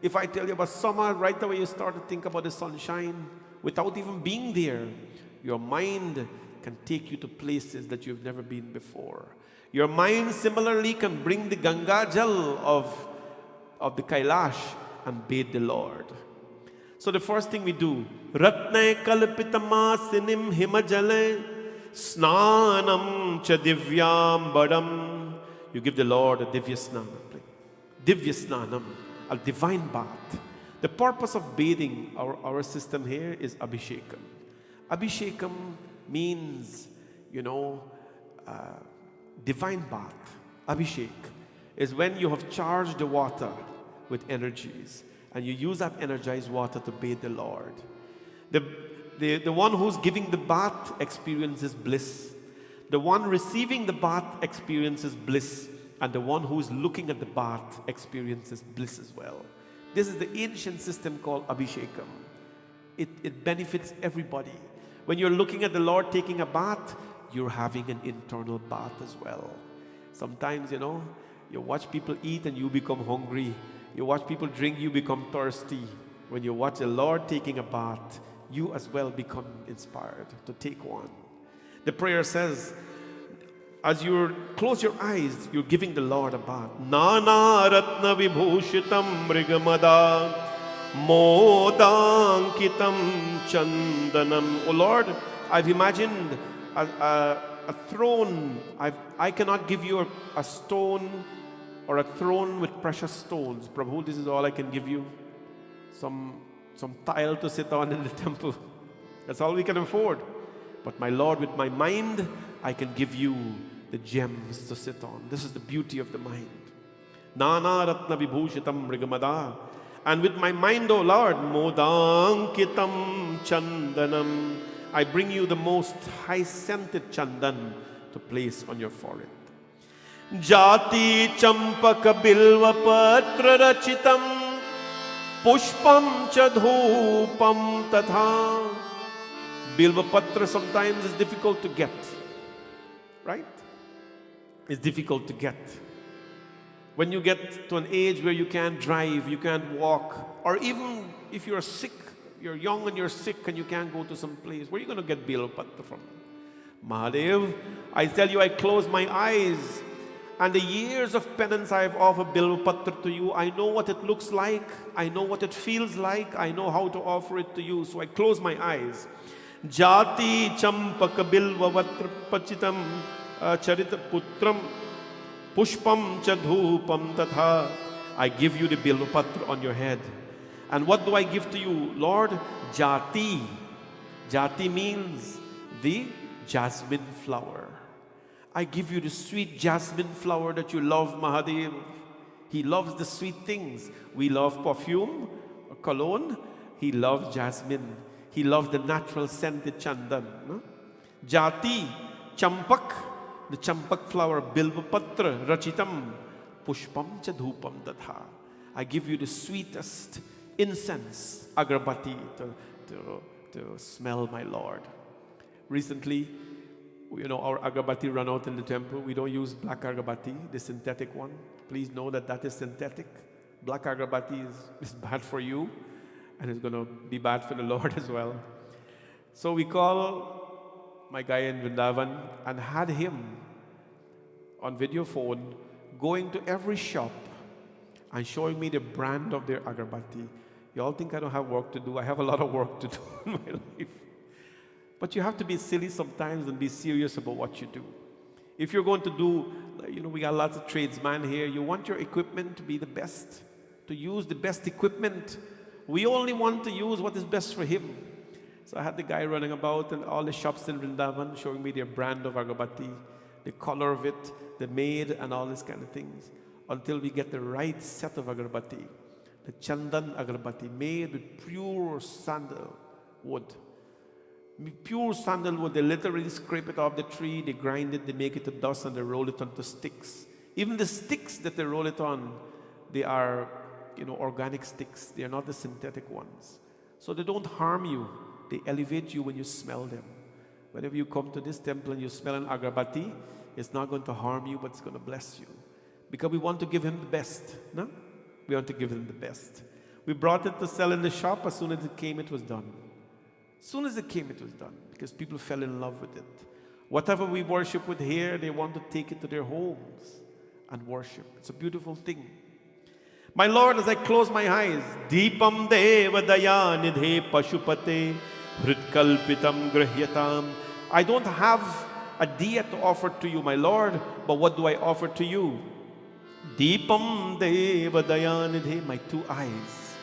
If I tell you about summer, right away you start to think about the sunshine without even being there. Your mind can take you to places that you've never been before. Your mind similarly can bring the Ganga Jal of the Kailash and bathe the Lord. So the first thing we do, Ratne kalpitama sinim himajale snanam cha divyam badam. You give the Lord a divya snanam. Divya snanam, a divine bath. The purpose of bathing our system here is abhishekam. Abhishekam means, divine bath. Abhishek is when you have charged the water with energies and you use that energized water to bathe the Lord. The one who's giving the bath experiences bliss. The one receiving the bath experiences bliss. And the one who's looking at the bath experiences bliss as well. This is the ancient system called Abhishekam. It benefits everybody. When you're looking at the Lord taking a bath, you're having an internal bath as well. Sometimes, you watch people eat and you become hungry. You watch people drink, you become thirsty. When you watch the Lord taking a bath, you as well become inspired to take one. The prayer says, as you close your eyes, you're giving the Lord a bath. Nana ratna vibhushitam mrigamada modankitam chandanam. Oh Lord, I've imagined a throne. I cannot give you a stone or a throne with precious stones. Prabhu, this is all I can give you. Some tile to sit on in the temple. That's all we can afford. But my Lord, with my mind, I can give you the gems to sit on. This is the beauty of the mind. Nana ratna vibhushitam mrigamada. And with my mind, O Lord, modankitam chandanam. I bring you the most high-scented chandan to place on your forehead. Jati champaka bilva patra rachitam pushpam cha dhupam tatha. Bilva patra sometimes is difficult to get, right? It's difficult to get. When you get to an age where you can't drive, you can't walk, or even if you're sick, you're young and you're sick and you can't go to some place, where are you going to get bilva patra from? Mahadev, I tell you, I close my eyes, and the years of penance I have offered bilva patra to you, I know what it looks like, I know what it feels like, I know how to offer it to you, so I close my eyes. Jati champaka bilva patra pachitam charita putram pushpam cha dhupam tatha. I give you the bilva patra on your head. And what do I give to you? Lord, jati. Jati means the jasmine flower. I give you the sweet jasmine flower that you love, Mahadev. He loves the sweet things. We love perfume, cologne. He loves jasmine. He loves the natural scented chandan. No? Jati, champak, the champak flower, bilva patra, rachitam, pushpam cha dhupam tatha. I give you the sweetest incense, agrabati, to smell my Lord. Recently, our agrabati ran out in the temple. We don't use black agrabati, the synthetic one. Please know that is synthetic. Black agrabati is bad for you. and it's going to be bad for the Lord as well. So we call my guy in Vrindavan and had him on video phone going to every shop and showing me the brand of their agarbatti. You all think I don't have work to do? I have a lot of work to do in my life. But you have to be silly sometimes and be serious about what you do. If you're going to do, we got lots of tradesmen here, you want your equipment to be the best, to use the best equipment. We only want to use what is best for him. So I had the guy running about in all the shops in Vrindavan showing me their brand of agarbatti, the color of it, the made, and all these kind of things, until we get the right set of agarbatti. The Chanting agarbatti made with pure sandalwood. Pure sandalwood, they literally scrape it off the tree, they grind it, they make it to dust, and they roll it onto sticks. Even the sticks that they roll it on, they are, organic sticks. They are not the synthetic ones. So they don't harm you. They elevate you when you smell them. Whenever you come to this temple and you smell an agarbatti, it's not going to harm you, but it's going to bless you. Because we want to give him the best. No? We want to give him the best. We brought it to sell in the shop. As soon as it came, it was done. As soon as it came, it was done. Because people fell in love with it. Whatever we worship with here, they want to take it to their homes and worship. It's a beautiful thing. My Lord, as I close my eyes, Deepam Deva Dayanidhe Pashupate Hritkalpitam Grahyatam. I don't have a diya to offer to you, my Lord, but what do I offer to you? Deepam Deva Dayanidhe, my two eyes.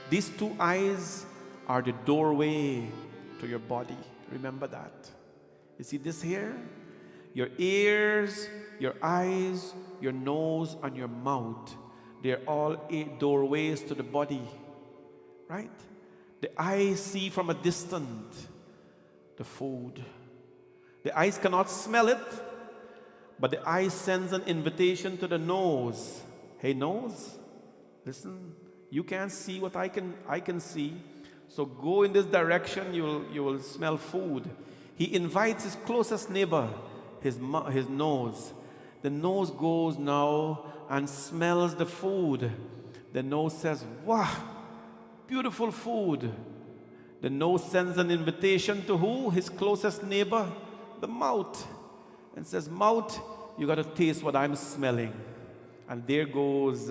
These two eyes are the doorway to your body. Remember that. You see this here? Your ears, your eyes, your nose, and your mouth. They're all doorways to the body. Right? The eyes see from a distance the food. The eyes cannot smell it, but the eye sends an invitation to the nose. Hey nose, listen, you can't see what I can see. So go in this direction, you will smell food. He invites his closest neighbor, his nose. The nose goes now and smells the food. The nose says, wow, beautiful food. The nose sends an invitation to who? His closest neighbor, the mouth. And says, mouth, you got to taste what I'm smelling. And there goes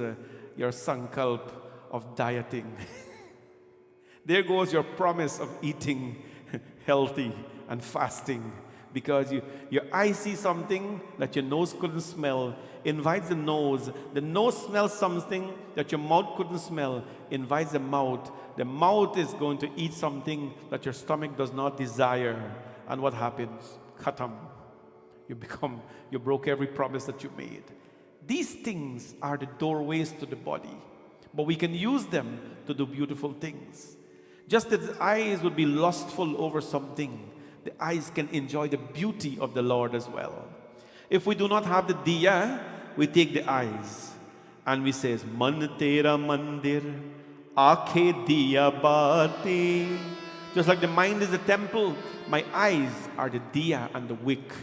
your sankalp of dieting. There goes your promise of eating healthy and fasting. Because your eye sees something that your nose couldn't smell, invites the nose smells something that your mouth couldn't smell, invites the mouth is going to eat something that your stomach does not desire. And what happens? Khatam. You broke every promise that you made. These things are the doorways to the body, but we can use them to do beautiful things. Just as the eyes would be lustful over something, the eyes can enjoy the beauty of the Lord as well. If we do not have the diya, we take the eyes and we say, Man tera mandir, aakhe diya baati. Just like the mind is a temple, my eyes are the diya and the wick.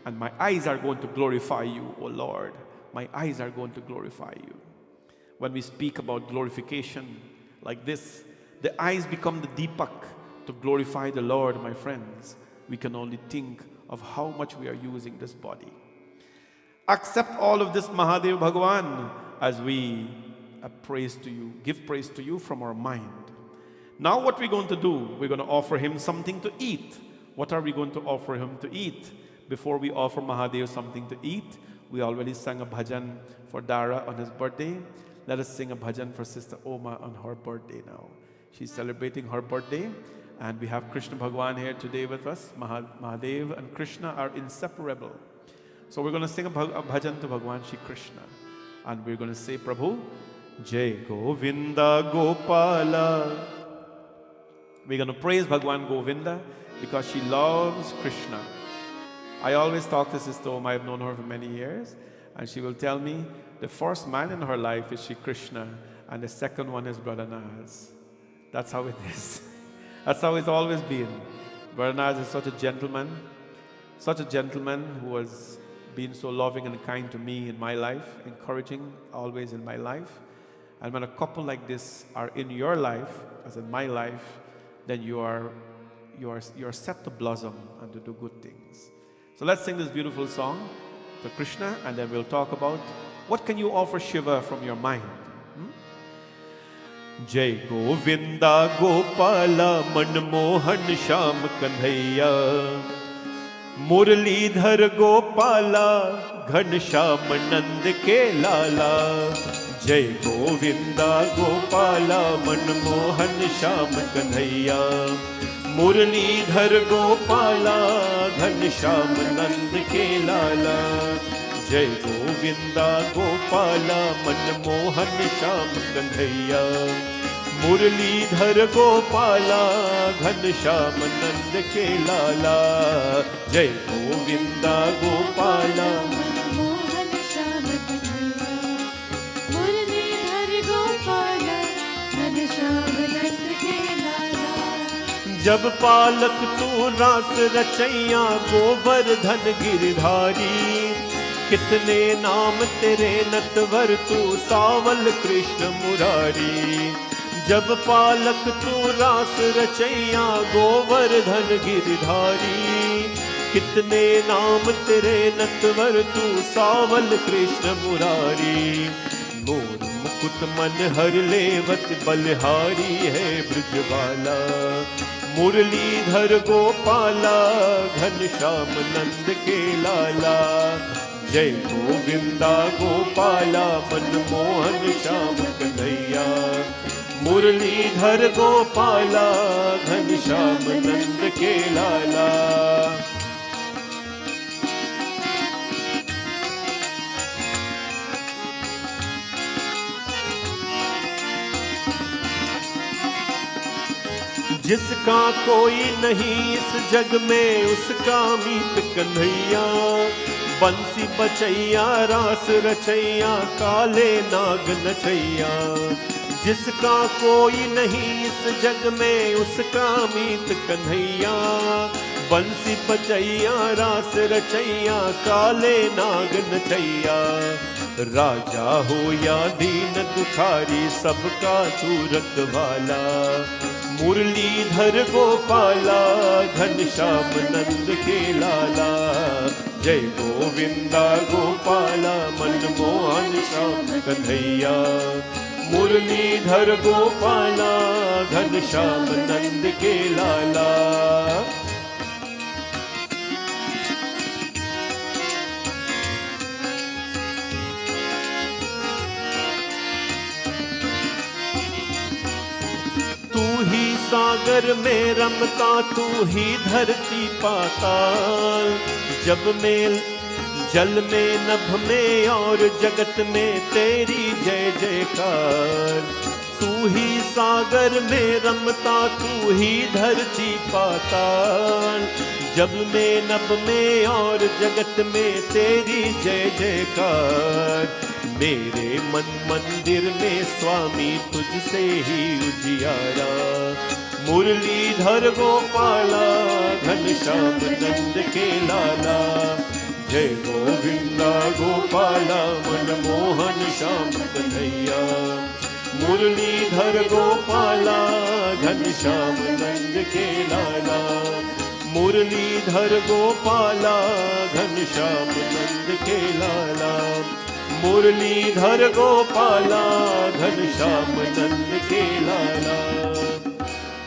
And my eyes are going to glorify you, O Lord. My eyes are going to glorify you. When we speak about glorification like this, the eyes become the deepak to glorify the Lord, my friends. We can only think of how much we are using this body. Accept all of this, Mahadev Bhagavan, as we praise to you, give praise to you from our mind. Now what we're going to do, we're going to offer him something to eat. What are we going to offer him to eat? Before we offer Mahadev something to eat, we already sang a bhajan for Dara on his birthday. Let us sing a bhajan for Sister Oma on her birthday now. She's celebrating her birthday, and we have Krishna Bhagwan here today with us. Mahadev and Krishna are inseparable. So we're going to sing a bhajan to Bhagwan Shri Krishna. And we're going to say, Prabhu, Jai Govinda Gopala. We're going to praise Bhagwan Govinda because she loves Krishna. I always talk to Sister Oma, I've known her for many years, and she will tell me the first man in her life is Shri Krishna, and the second one is Brother Naz. That's how it is. That's how it's always been. Brother Naz is such a gentleman who has been so loving and kind to me in my life, encouraging always in my life. And when a couple like this are in your life, as in my life, then you are set to blossom and to do good things. So let's sing this beautiful song to Krishna, and then we'll talk about what can you offer Shiva from your mind. Jai Govinda Gopala Manmohan Sham Kanhaiya Muralidhar Gopala Ghansham Nand Ke Lala. Jai Govinda Gopala Manmohan Sham Kanhaiya Muralidhar Gopala Ghansham Nand Ke Lala. Jai Govinda Gopala Manmohan Sham Kanhaiya Muralidhar Gopala Ghansham Nand Ke Lala. Jai Govinda Gopala Manmohan Sham Kanhaiya Muralidhar Gopala Ghansham Nand Ke Lala. जब पालक तू रास रचैया गोवर्धन गिरधारी कितने नाम तेरे नटवर तू सावल कृष्ण मुरारी. जब पालक तू रास रचैया गोवर्धन गिरधारी कितने नाम तेरे नटवर तू सावल कृष्ण मुरारी. मोर मुकुट मन हर लेवत बलिहारी है ब्रजवाला मुरलीधर गोपाला घनश्याम नंद के लाला. जय गोविंदा गोपाला मनमोहन श्याम कन्हैया मुरलीधर गोपाला घनश्याम नंद के लाला. जिसका कोई नहीं इस जग में उसका मीत कन्हैया बंसी बचैया रास रचैया काले नाग नचैया. जिसका कोई नहीं इस जग में उसका मीत कन्हैया बंसी बचैया रास रचैया काले नाग नचैया. राजा हो या दीन दुखारी सबका तू रखवाला मुरलीधर गोपाला घनश्याम नंद के लाला. जय गोविंदा गोपाला मनमोहन श्याम कन्हैया मुरलीधर गोपाला घनश्याम नंद के लाला. सागर में रमता तू ही धरती पाताल जब में जल में नभ में और जगत में तेरी जय जयकार. तू ही सागर में रमता तू ही धरती पाताल जब में नभ में और जगत में तेरी जय जयकार. मेरे मन मंदिर में स्वामी तुझसे ही उजियारा मुरलीधर गोपाला घनश्याम नंद के लाला. जय गोविंदा गोपाला मनमोहन श्याम कन्हैया मुरलीधर गोपाला घनश्याम नंद के लाला. मुरलीधर गोपाला घनश्याम नंद के लाला मुरलीधर गोपाला घनश्याम नंद के लाला.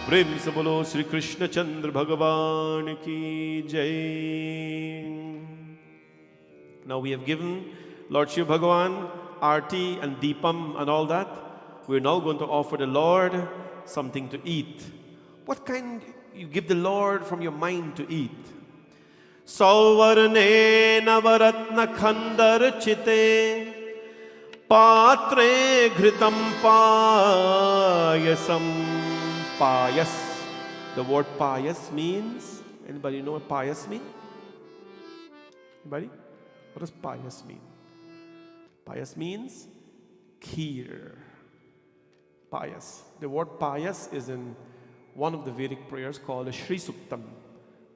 प्रेम से बोलो श्री कृष्ण चंद्र भगवान की जय. Now we have given Lord Shiva Bhagavan Aarti and Deepam and all that. We are now going to offer the Lord something to eat. What kind you give the Lord from your mind to eat? Sauvarne navaratna khandar chite patre ghritam payasam. Payas. The word payas means, anybody know what payas means? Anybody? What does payas mean? Payas means kheer. Payas. The word payas is in one of the Vedic prayers called a Shri Suktam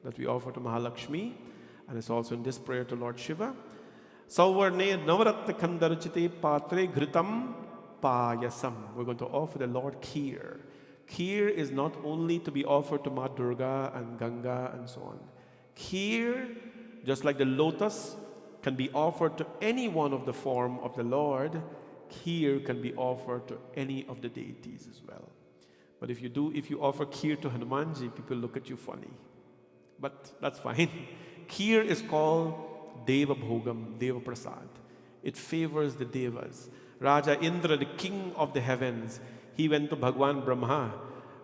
that we offer to Mahalakshmi, and it's also in this prayer to Lord Shiva. Sauvarne navaratna khandarachite patre ghritam payasam. We're going to offer the Lord kheer. Kheer is not only to be offered to Ma Durga and Ganga and so on. Kheer, just like the lotus, can be offered to any one of the form of the Lord. Kheer can be offered to any of the deities as well. But if you offer kheer to Hanumanji, people look at you funny. But that's fine. Kheer is called Deva Bhogam, Deva Prasad. It favors the Devas. Raja Indra, the king of the heavens, he went to Bhagwan Brahma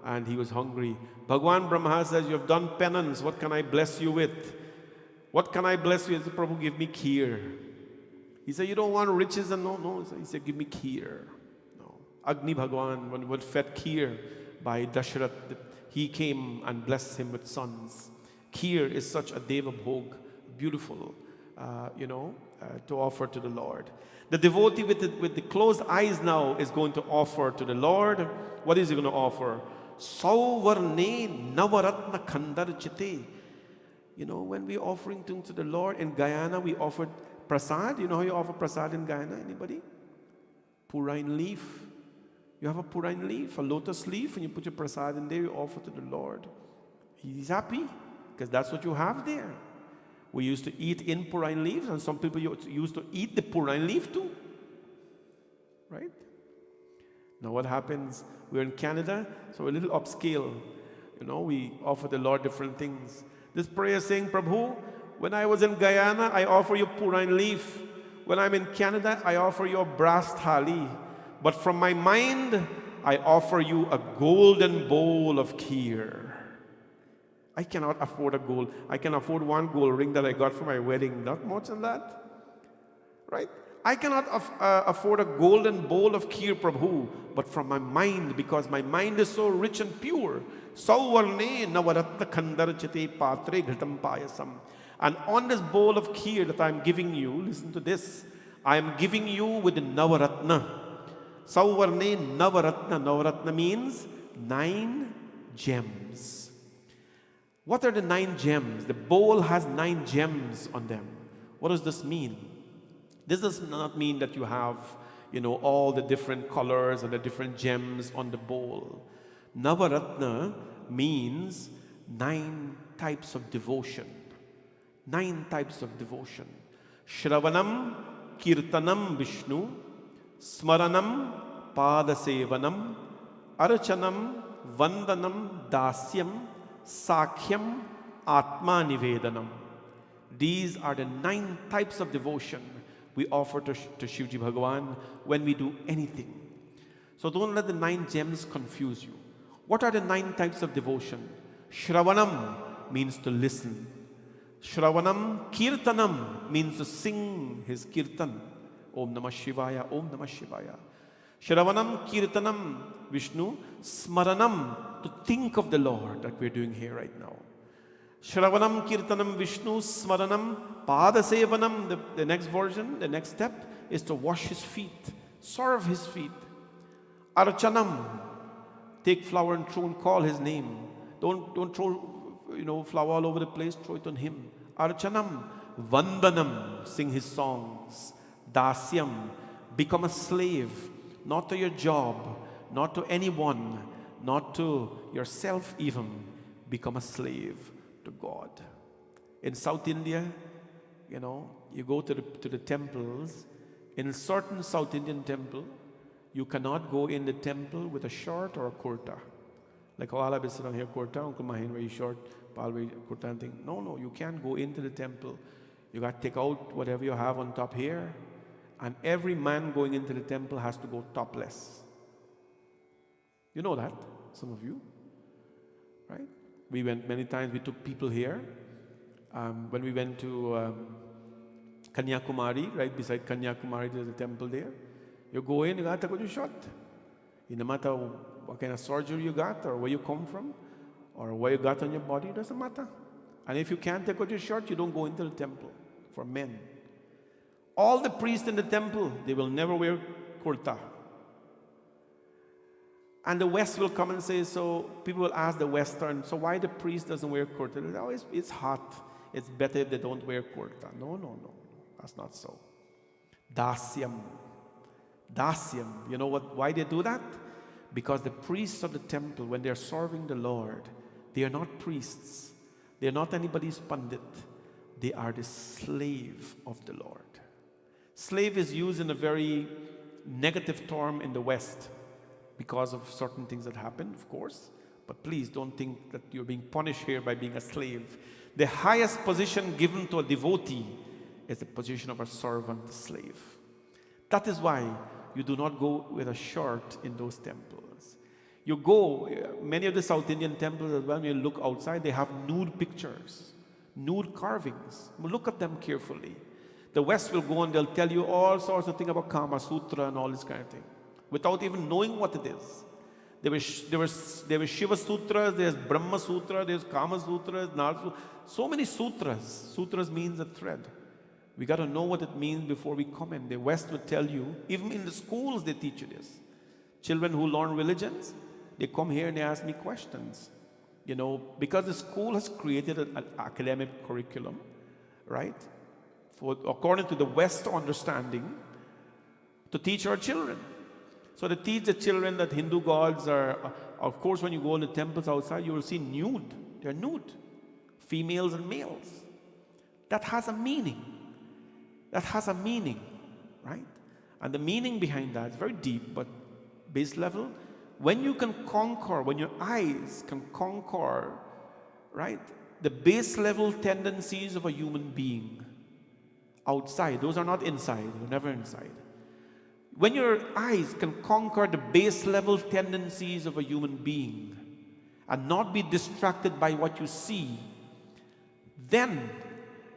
and he was hungry. Bhagwan Brahma says, you have done penance. What can I bless you with? What can I bless you with? Prabhu, give me kheer. He said, you don't want riches? And no. He said, give me kheer. No. Agni Bhagwan, when was fed kheer by Dashrath, he came and blessed him with sons. Kheer is such a Deva Bhog, beautiful, to offer to the Lord. The devotee with the closed eyes now is going to offer to the Lord. What is he going to offer? Sauvarne Navaratna Khandar Chite. When we're offering things to the Lord, in Guyana we offered prasad. You know how you offer prasad in Guyana? Anybody? Purain leaf. You have a purain leaf, a lotus leaf, and you put your prasad in there, you offer to the Lord. He's happy because that's what you have there. We used to eat in purain leaves, and some people used to eat the purain leaf too. Right? Now what happens? We're in Canada, so we're a little upscale. We offer the Lord different things. This prayer is saying, Prabhu, when I was in Guyana, I offer you purain leaf. When I'm in Canada, I offer you a brass thali. But from my mind, I offer you a golden bowl of kheer. I cannot afford a gold. I can afford one gold ring that I got for my wedding. Not much than that. Right? I cannot afford a golden bowl of kheer, Prabhu. But from my mind, because my mind is so rich and pure. Sauvarne navaratna khandar chite patre ghatam payasam. And on this bowl of kheer that I'm giving you, listen to this. I am giving you with the navaratna. Sauvarne navaratna. Navaratna means 9 gems. What are the 9 gems? The bowl has 9 gems on them. What does this mean? This does not mean that you have, all the different colors and the different gems on the bowl. Navaratna means 9 types of devotion. 9 types of devotion. Shravanam, Kirtanam Vishnu, Smaranam, Padasevanam, Archanam, Vandanam, Dasyam, Sakhyam, Atma Nivedanam. These are the 9 types of devotion we offer to Shivji Bhagavan when we do anything. So don't let the 9 gems confuse you. What are the 9 types of devotion? Shravanam means to listen. Shravanam, Kirtanam means to sing his kirtan. Om Namah Shivaya, Om Namah Shivaya. Shravanam, Kirtanam, Vishnu. Smaranam, to think of the Lord, that we're doing here right now. Shravanam, Kirtanam, Vishnu. Smaranam, Padasevanam. The next version, the next step is to wash his feet, serve his feet. Archanam, take flower and throw and call his name. Don't throw flower all over the place, throw it on him. Archanam, Vandanam, sing his songs. Dasyam, become a slave, not to your job, not to anyone, not to yourself even. Become a slave to God. In South India, you go to the temples. In a certain South Indian temple, you cannot go in the temple with a shirt or a kurta. Like how I've been sitting here, kurta, Uncle Mahin very short, Pal very kurta and thing. No, you can't go into the temple. You got to take out whatever you have on top here. And every man going into the temple has to go topless. You know that, some of you, right? We went many times, we took people here. When we went to Kanyakumari, right beside Kanyakumari, there's a temple there. You go in, you got to take out your shot. No matter what kind of surgery you got, or where you come from, or what you got on your body, it doesn't matter. And if you can't take out your shirt, you don't go into the temple for men. All the priests in the temple, they will never wear kurta. And the West will come and say, so people will ask the Western, so why the priest doesn't wear kurta? Oh, it's hot. It's better if they don't wear kurta. No. That's not so. Dasyam. Dasyam. You know why they do that? Because the priests of the temple, when they're serving the Lord, they are not priests. They are not anybody's pandit. They are the slave of the Lord. Slave is used in a very negative term in the West because of certain things that happen, of course. But please don't think that you're being punished here by being a slave. The highest position given to a devotee is the position of a servant slave. That is why you do not go with a shirt in those temples. You go, many of the South Indian temples as well, when you look outside, they have nude pictures, nude carvings. Look at them carefully. The West will go and they'll tell you all sorts of things about Kama Sutra and all this kind of thing, without even knowing what it is. There were Shiva Sutras, there's Brahma Sutra, there's Kama Sutras, so many sutras. Sutras means a thread. We got to know what it means before we come in. The West will tell you, even in the schools they teach you this. Children who learn religions, they come here and they ask me questions. You know, because the school has created an academic curriculum, right? According to the West understanding, to teach our children. So they teach the children that Hindu gods are, of course, when you go in the temples outside, you will see nude. They're nude. Females and males. That has a meaning. That has a meaning, right? And the meaning behind that is very deep, but base level. When you can conquer, when your eyes can conquer, right, the base level tendencies of a human being outside, those are not inside, they're never inside. When your eyes can conquer the base level tendencies of a human being and not be distracted by what you see, then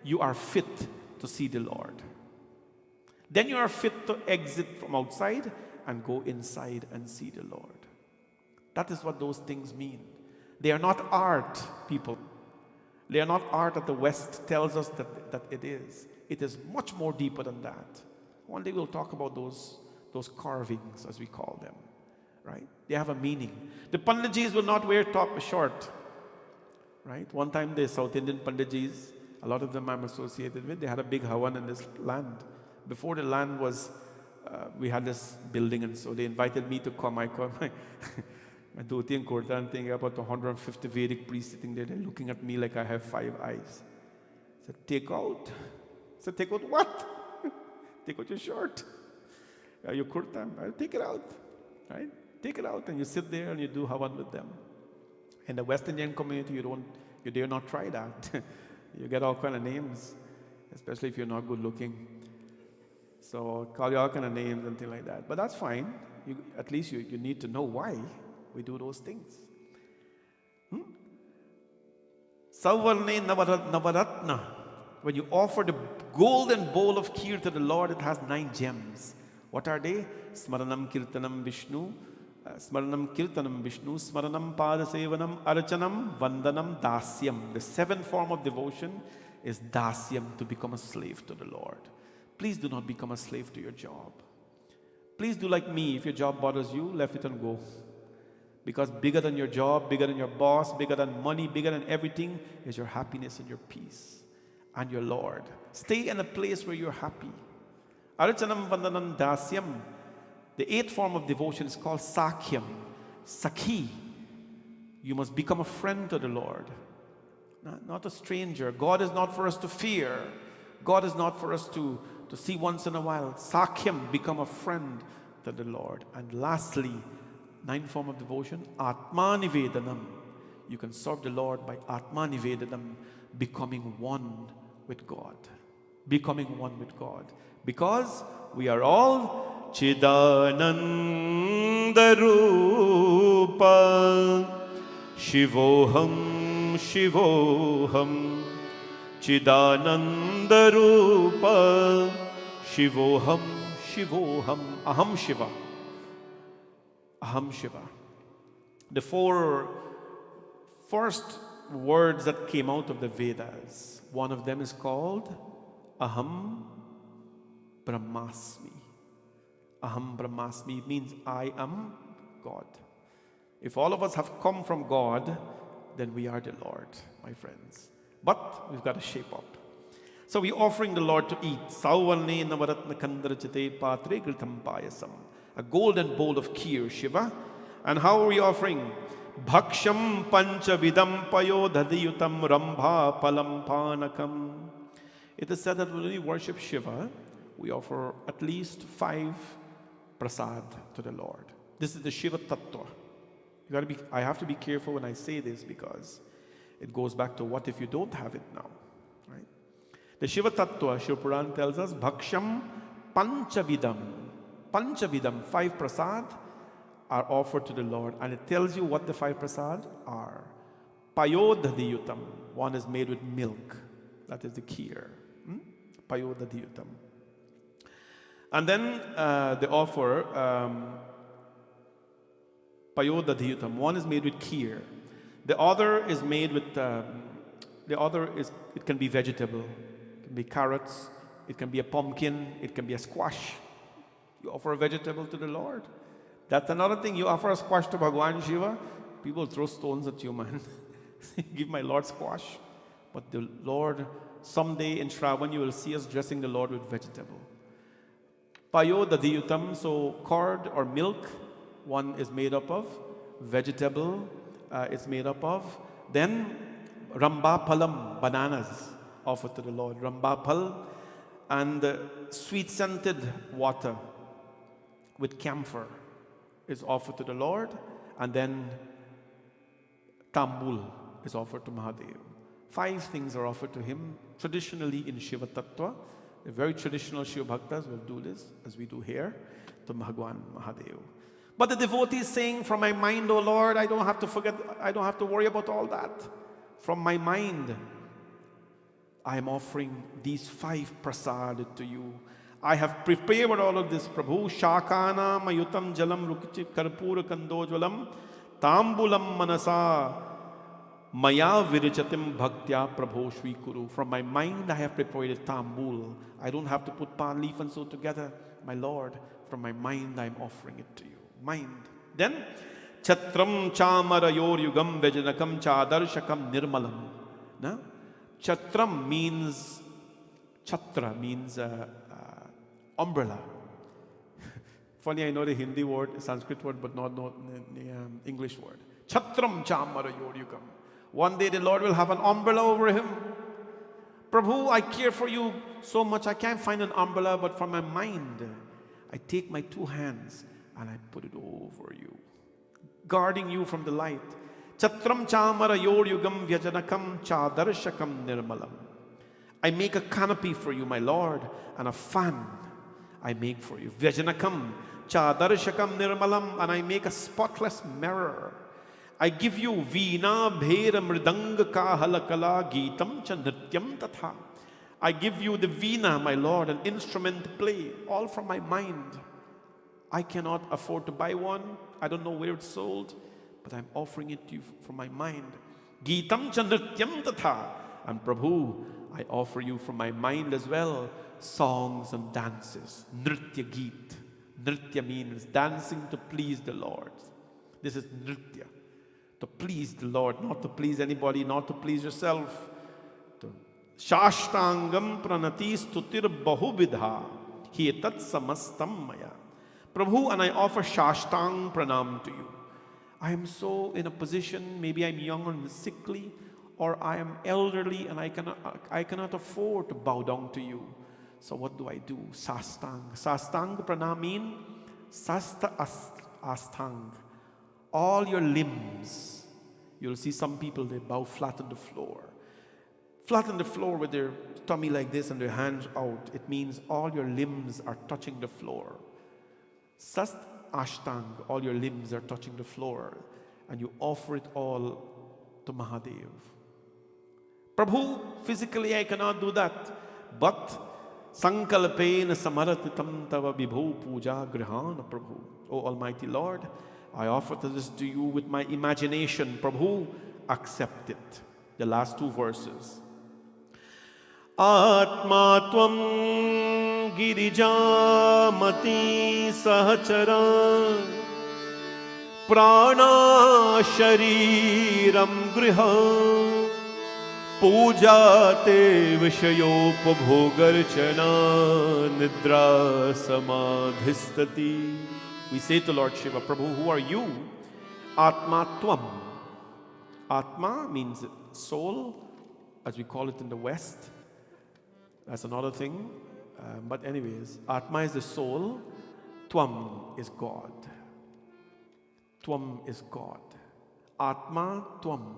you are fit to see the Lord. Then you are fit to exit from outside and go inside and see the Lord. That is what those things mean. They are not art, people. They are not art that the West tells us that it is. It is much more deeper than that. One day we'll talk about those carvings, as we call them, right? They have a meaning. The Panditjis will not wear short, right? One time the South Indian Panditjis, a lot of them I'm associated with, they had a big havan in this land. Before the land was, we had this building, and so they invited me to come. I come, my dhoti and kurta, and thinking about 150 Vedic priests sitting there, they're looking at me like I have 5 eyes. I said, take out. I said, take out what? Take out your shirt. Your kurta, I'll take it out, right? Take it out and you sit there and you do havan with them. In the West Indian community, you dare not try that. You get all kind of names, especially if you're not good looking. So call you all kind of names and things like that. But that's fine. At least you need to know why we do those things. Savarne Navaratna. When you offer the golden bowl of kheer to the Lord, it has 9 gems. What are they? Smaranam Kirtanam Vishnu, Smaranam Padasevanam, Archanam, Vandanam, Dasyam. The 7th form of devotion is Dasyam, to become a slave to the Lord. Please do not become a slave to your job. Please do like me. If your job bothers you, left it and go. Because bigger than your job, bigger than your boss, bigger than money, bigger than everything is your happiness and your peace and your Lord. Stay in a place where you're happy. Archanam Vandanam Dasyam. The 8th form of devotion is called Sakyam. Sakhi. You must become a friend to the Lord. Not a stranger. God is not for us to fear. God is not for us to see once in a while. Sakyam, become a friend to the Lord. And lastly, 9th form of devotion, Atma Nivedanam. You can serve the Lord by Atma Nivedanam, becoming one with God. Becoming one with God. Because we are all Chidananda Rupa Shivoham Shivoham Chidananda Rupa Shivoham Shivoham Aham Shiva. Aham Shiva. The 4 first words that came out of the Vedas, one of them is called Aham Brahmasmi. Aham Brahmasmi means I am God. If all of us have come from God, then we are the Lord, my friends. But we've got to shape up. So we're offering the Lord to eat. Sauvarne navaratna kandarachate patre gritam payasam. A golden bowl of kheer, Shiva. And how are we offering? Bhaksham panchavidam payodhadiyutam rambha palam panakam. It is said that when we worship Shiva, we offer at least 5 prasad to the Lord. This is the Shiva Tattva. I have to be careful when I say this because it goes back to what if you don't have it now, right? The Shiva Tattva, Shiva Puran tells us, Bhaksham Panchavidam. Panchavidam, 5 prasad are offered to the Lord. And it tells you what the 5 prasad are. Payodhadiyutam, one is made with milk. That is the kheer. Payodhadiyutam. And then they offer Payodhadiyutam. One is made with kheer. The other is made with, it can be vegetable. It can be carrots. It can be a pumpkin. It can be a squash. You offer a vegetable to the Lord. That's another thing. You offer a squash to Bhagwan Shiva, people throw stones at you, man. Give my Lord squash. But the Lord, someday in Shravan, you will see us dressing the Lord with vegetable. Payodhadiyutam, so curd or milk, one is made up of. Vegetable is made up of. Then ramba palam, bananas, offered to the Lord. Ramba pal, and sweet scented water with camphor is offered to the Lord. And then tambul is offered to Mahadev. 5 things are offered to him traditionally in Shiva Tattva. The very traditional Shiva Bhaktas will do this, as we do here, to Bhagwan Mahadev. But the devotee is saying, from my mind, O Lord, I don't have to forget, I don't have to worry about all that. From my mind, I am offering these 5 prasad to you. I have prepared all of this, Prabhu. Shakana mayutam jalam rukichit karpura kandojvalam tambulam manasa maya virichatim bhaktya Prabhu Shri Kuru. From my mind I have prepared a tambul. I don't have to put palm leaf and so together. My Lord, from my mind I am offering it to you. Mind. Then Chatram chamarayor yugam vejanakam chadarshakam nirmalam. Now, Chatram means, Chatra means umbrella. Funny, I know the Hindi word, Sanskrit word, but not the English word. Chatram chamarayor yugam. One day the Lord will have an umbrella over him. Prabhu, I care for you so much, I can't find an umbrella, but from my mind, I take my 2 hands and I put it over you, guarding you from the light. Chatram chamarayor yugam vyajanakam chadarshakam nirmalam. I make a canopy for you, my Lord, and a fan I make for you. Vyajanakam chadarshakam nirmalam, and I make a spotless mirror. I give you veena bhera mridanga kahalakala geetam cha nrityam tatha. I give you the veena, my Lord, an instrument to play, all from my mind. I cannot afford to buy one. I don't know where it's sold, but I'm offering it to you from my mind. Geetam cha nrityam tatha. And Prabhu, I offer you from my mind as well songs and dances. Nritya geet. Nritya means dancing to please the Lord. This is nritya. To please the Lord, not to please anybody, not to please yourself. Shashtangam pranati stutir bahubidha hetat samastam maya. Prabhu, and I offer Shashtang pranam to you. I am so in a position, maybe I'm young and sickly, or I am elderly and I cannot afford to bow down to you. So what do I do? Sastang. Sastang pranam means sasta astang. All your limbs. You'll see some people, they bow flat on the floor. Flat on the floor with their tummy like this and their hands out. It means all your limbs are touching the floor. Sast ashtang, all your limbs are touching the floor. And you offer it all to Mahadev. Prabhu, physically I cannot do that. But sankalpena samaratitam tava vibhu puja grihana Prabhu. O Almighty Lord, I offer this to you with my imagination. Prabhu, accept it. The last 2 verses. Atma tvam girijamati sahachara prana shariram griha पूजा ते विषयोपभोगर्चना nidra samadhistati. We say to Lord Shiva, Prabhu, who are you? Atma Tvam. Atma means soul, as we call it in the West. That's another thing. But anyways, Atma is the soul. Tvam is God. Tvam is God. Atma Tvam.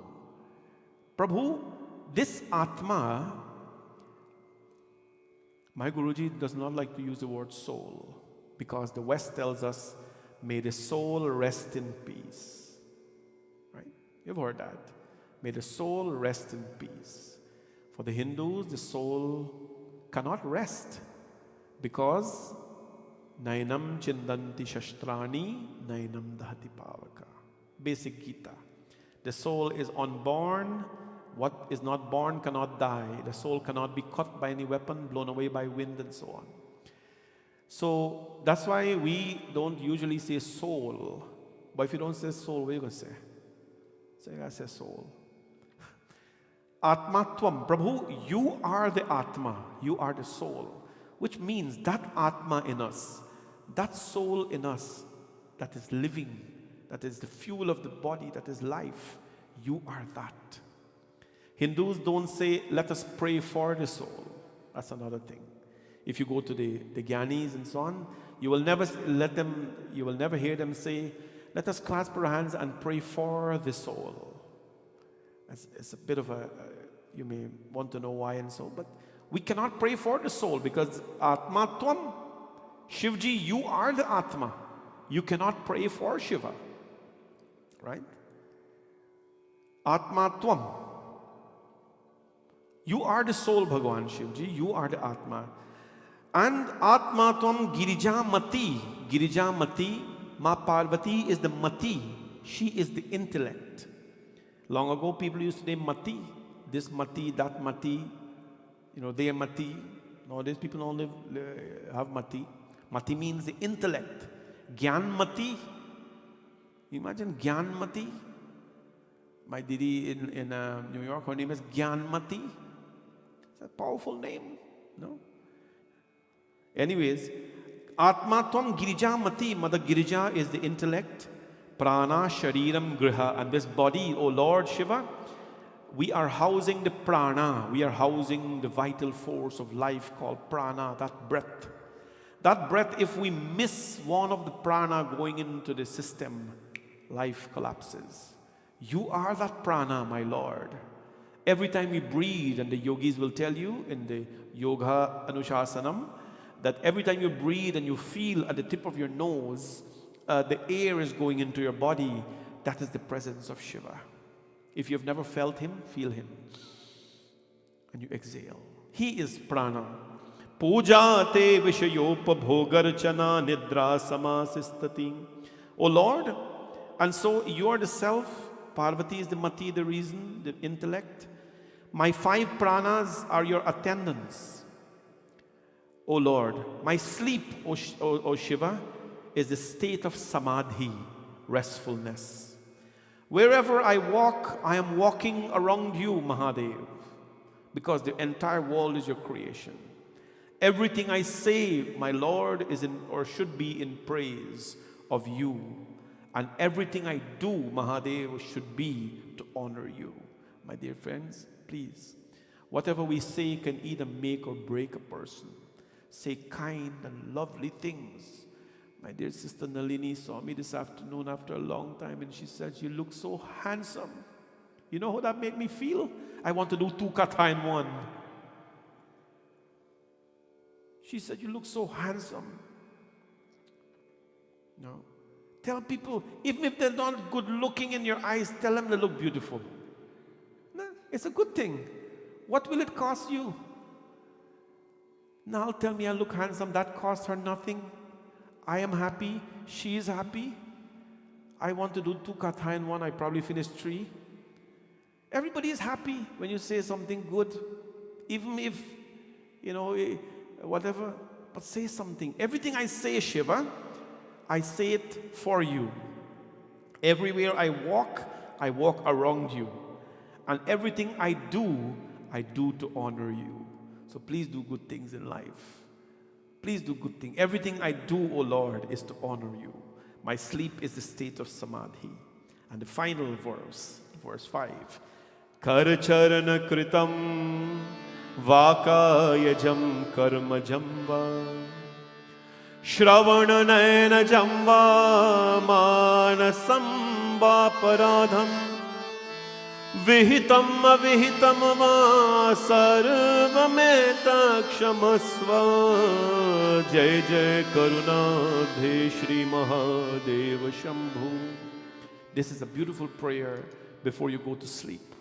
Prabhu, this Atma, my Guruji does not like to use the word soul, because the West tells us, may the soul rest in peace. Right? You've heard that. May the soul rest in peace. For the Hindus, the soul cannot rest, because Nainam chindanti shastrani, nainam dahati pavaka. Basic Gita. The soul is unborn. What is not born cannot die. The soul cannot be caught by any weapon, blown away by wind, and so on. So that's why we don't usually say soul. But if you don't say soul, what are you going to say? So you got to say soul. Atmatvam. Prabhu, you are the Atma. You are the soul. Which means that Atma in us, that soul in us, that is living, that is the fuel of the body, that is life. You are that. Hindus don't say, let us pray for the soul. That's another thing. If you go to the Gyanis and so on, you will never hear them say, let us clasp our hands and pray for the soul. It's a bit of you may want to know why and so, but we cannot pray for the soul, because Atma Tvam, Shivji, you are the Atma. You cannot pray for Shiva. Right? Atma Tvam. You are the soul, Bhagavan Shivji. You are the Atma. And Atma Tvam Girija Mati. Girija Mati. Ma Parvati is the Mati. She is the intellect. Long ago, people used to name Mati. This Mati, that Mati. You know, they are Mati. Nowadays, people don't have Mati. Mati means the intellect. Gyan Mati. Imagine Gyan Mati. My Didi in New York, her name is Gyan Mati. It's a powerful name, no? Anyways, Atma Tvam Girija Mati. Mother Girija is the intellect. Prana Shariram Griha. And this body, O Lord Shiva, we are housing the prana. We are housing the vital force of life called prana, that breath. That breath, if we miss one of the prana going into the system, life collapses. You are that prana, my Lord. Every time you breathe, and the yogis will tell you in the Yoga Anushasanam, that every time you breathe and you feel at the tip of your nose, the air is going into your body, that is the presence of Shiva. If you've never felt him, feel him. And you exhale. He is prana. Puja te vishayopabhogarchana nidra samasistati. O Lord, and so you are the self. Parvati is the mati, the reason, the intellect. My 5 pranas are your attendants. O Lord, my sleep, O Shiva, is the state of samadhi, restfulness. Wherever I walk, I am walking around you, Mahadev, because the entire world is your creation. Everything I say, my Lord, is in or should be in praise of you. And everything I do, Mahadev, should be to honor you. My dear friends, please, whatever we say can either make or break a person. Say kind and lovely things. My dear sister Nalini saw me this afternoon after a long time, and she said, you look so handsome. You know how that made me feel? I want to do 2 katha in 1. She said, you look so handsome. No. Tell people, even if they're not good looking in your eyes, tell them they look beautiful. No, it's a good thing. What will it cost you? Now tell me I look handsome, that cost her nothing. I am happy, she is happy. I want to do 2 katha in 1, I probably finished 3. Everybody is happy when you say something good, even if, you know, whatever, but say something. Everything I say, Shiva, I say it for you. Everywhere I walk around you. And everything I do, I do to honor you. So please do good things in life. Please do good things. Everything I do, O Lord, is to honor you. My sleep is the state of samadhi. And the final verse, verse 5. Kar charana kritam vakayajam karmajam va Shravana nayana jamba manasam va paradham Vihitam avihitam va sarvameta kshamasva Jai Jai Karunadhe Shri Mahadeva Shambhu. This is a beautiful prayer before you go to sleep.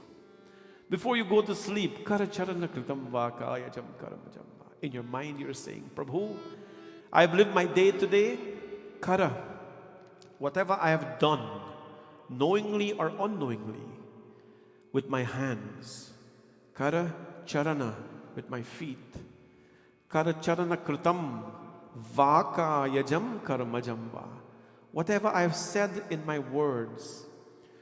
Before you go to sleep, Kara Charana Kritam Vakayajam Karamajamba. In your mind you're saying, Prabhu, I've lived my day today. Kara, whatever I have done, knowingly or unknowingly, with my hands. Kara Charana, with my feet. Kara Charana Kritam Vakayajam Karamajamba. Whatever I have said in my words.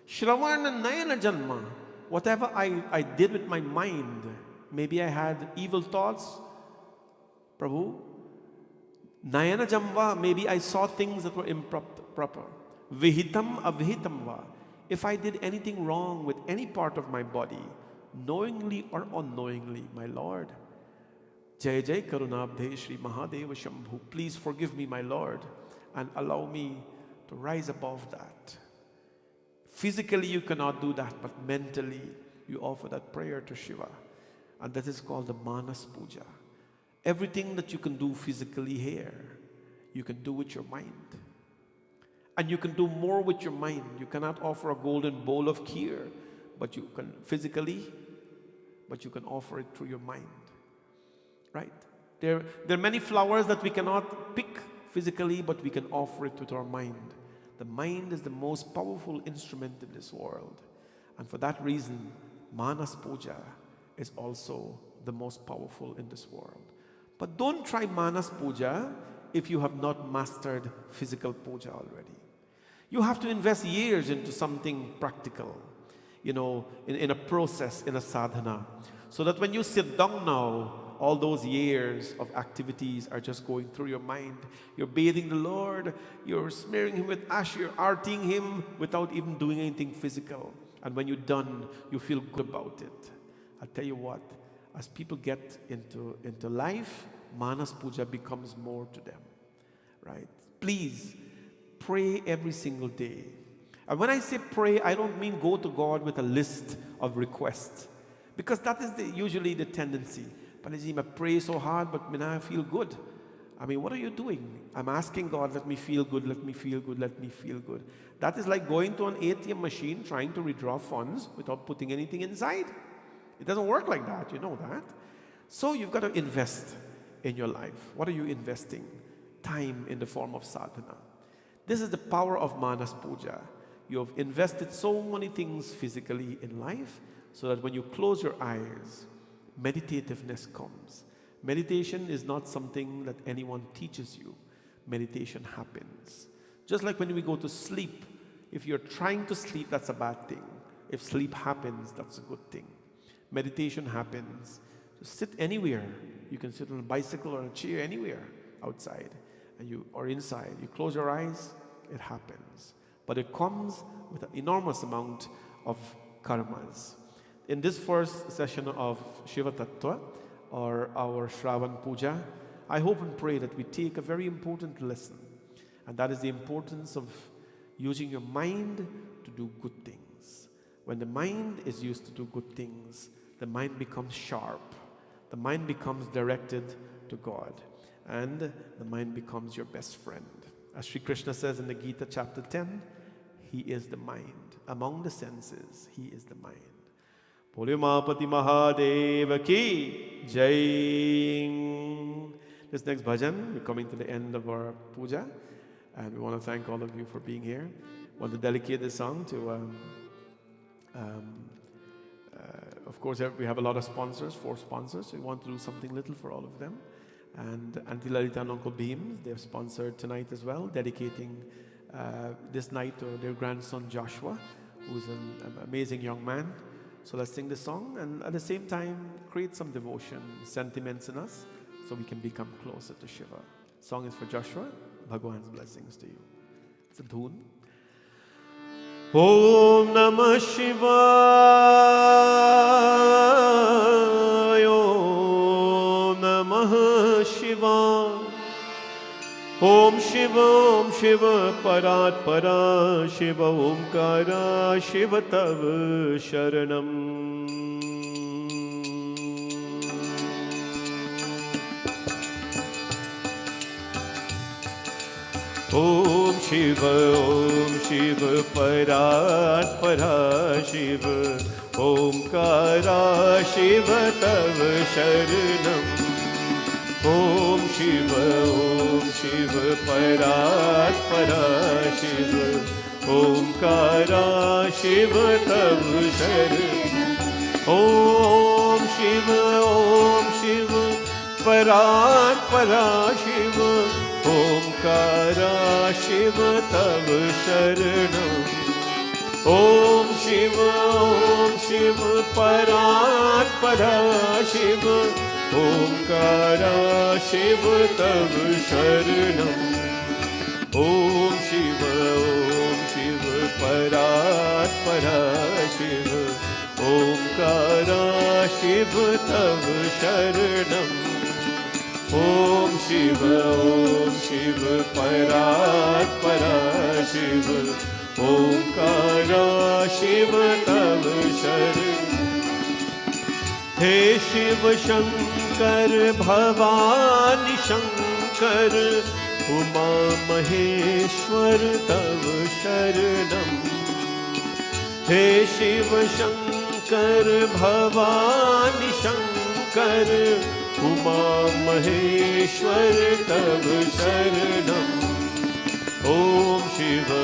Shravana Nayana Janma. Whatever I did with my mind. Maybe I had evil thoughts. Prabhu. Nayana Jamba. Maybe I saw things that were improper. Vihitam avihitam va. If I did anything wrong with any part of my body, knowingly or unknowingly, my Lord, Jai Jai Karunabdhe Shri Mahadeva Shambhu, please forgive me, my Lord, and allow me to rise above that. Physically you cannot do that, but mentally you offer that prayer to Shiva. And that is called the Manas Puja. Everything that you can do physically here, you can do with your mind. And you can do more with your mind. You cannot offer a golden bowl of kheer, but you can physically, but you can offer it through your mind. Right? There are many flowers that we cannot pick physically, but we can offer it with our mind. The mind is the most powerful instrument in this world. And for that reason, Manas Puja is also the most powerful in this world. But don't try Manas Puja if you have not mastered physical puja already. You have to invest years into something practical, in a process, in a sadhana, so that when you sit down now, all those years of activities are just going through your mind. You're bathing the Lord, you're smearing Him with ash, you're arting Him without even doing anything physical. And when you're done, you feel good about it. I'll tell you what, as people get into life, Manas Puja becomes more to them, right? Please, pray every single day. And when I say pray, I don't mean go to God with a list of requests, because that is usually the tendency. But I pray so hard, but I feel good. I mean, what are you doing? I'm asking God, let me feel good, let me feel good, let me feel good. That is like going to an ATM machine trying to withdraw funds without putting anything inside. It doesn't work like that, you know that. So you've got to invest in your life. What are you investing? Time in the form of sadhana. This is the power of Manas Puja. You have invested so many things physically in life, so that when you close your eyes, meditativeness comes. Meditation is not something that anyone teaches you. Meditation happens. Just like when we go to sleep, if you're trying to sleep, that's a bad thing. If sleep happens, that's a good thing. Meditation happens. Just sit anywhere. You can sit on a bicycle or a chair anywhere outside or inside. You close your eyes, it happens. But it comes with an enormous amount of karmas. In this first session of Shiva Tattva, or our Shravan Puja, I hope and pray that we take a very important lesson. And that is the importance of using your mind to do good things. When the mind is used to do good things, the mind becomes sharp. The mind becomes directed to God. And the mind becomes your best friend. As Sri Krishna says in the Gita chapter 10, He is the mind. Among the senses, He is the mind. Pulumapati Mahadeva ki Jai. This next bhajan, we're coming to the end of our puja, and we want to thank all of you for being here. We want to dedicate this song to, of course, we have a lot of sponsors, 4 sponsors, so we want to do something little for all of them. And Auntie Lalita and Uncle Beams, they've sponsored tonight as well, dedicating this night to their grandson Joshua, who's an amazing young man. So let's sing this song and at the same time create some devotion, sentiments in us so we can become closer to Shiva. Song is for Joshua. Bhagwan's blessings to you. It's a tune. Om Namah Shivaya. Om Namah Shivaya. Om Shiva Parat Para Shiva Omkara Shiva Tav Sharanam. Om Shiva Parat Para Shiva Omkara Shiva Tav Sharanam. Om Shiva Parat Para Shiva Omkara Shiva Tav Sharanam. Om Shiva Parat Para Shiva Omkara Shiva Tav Sharanam. Om Shiva Parat Para Shiva Omkara Shiva Tav Sharanam. Om Shiva Parat Para Shiva Omkara Shiva Tav Sharanam. Om Shiva Parat Para Shiva Omkara Shiva Tav Sharanam. He Shiv Shankar Bhavani Shankar Uma Maheshwar Tav Sharanam. He Shiv Shankar Bhavani Shankar Uma Maheshwar Tav Sharanam. Om Shiva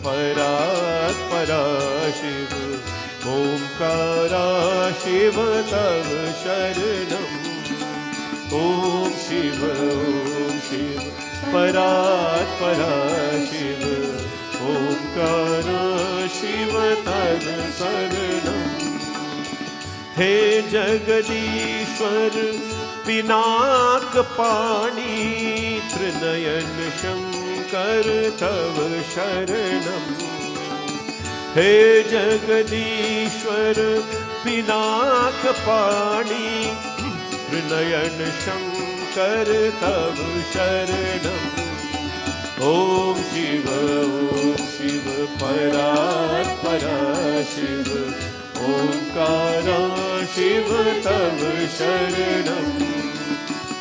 Parat Para Shiva Omkara Shiva Tav Sharanam. Om Shiva Parat Para Shiva Omkara Shiva Tav Sharanam. He Jagadishwar Pinak Pani Trinayan Shankar Tav Sharanam. He Jagadishwar Pinak Pani Trinayan Shankar Tav Sharanam. Om Shiva Parat Para Shiva Omkara Shiva Tav Sharanam.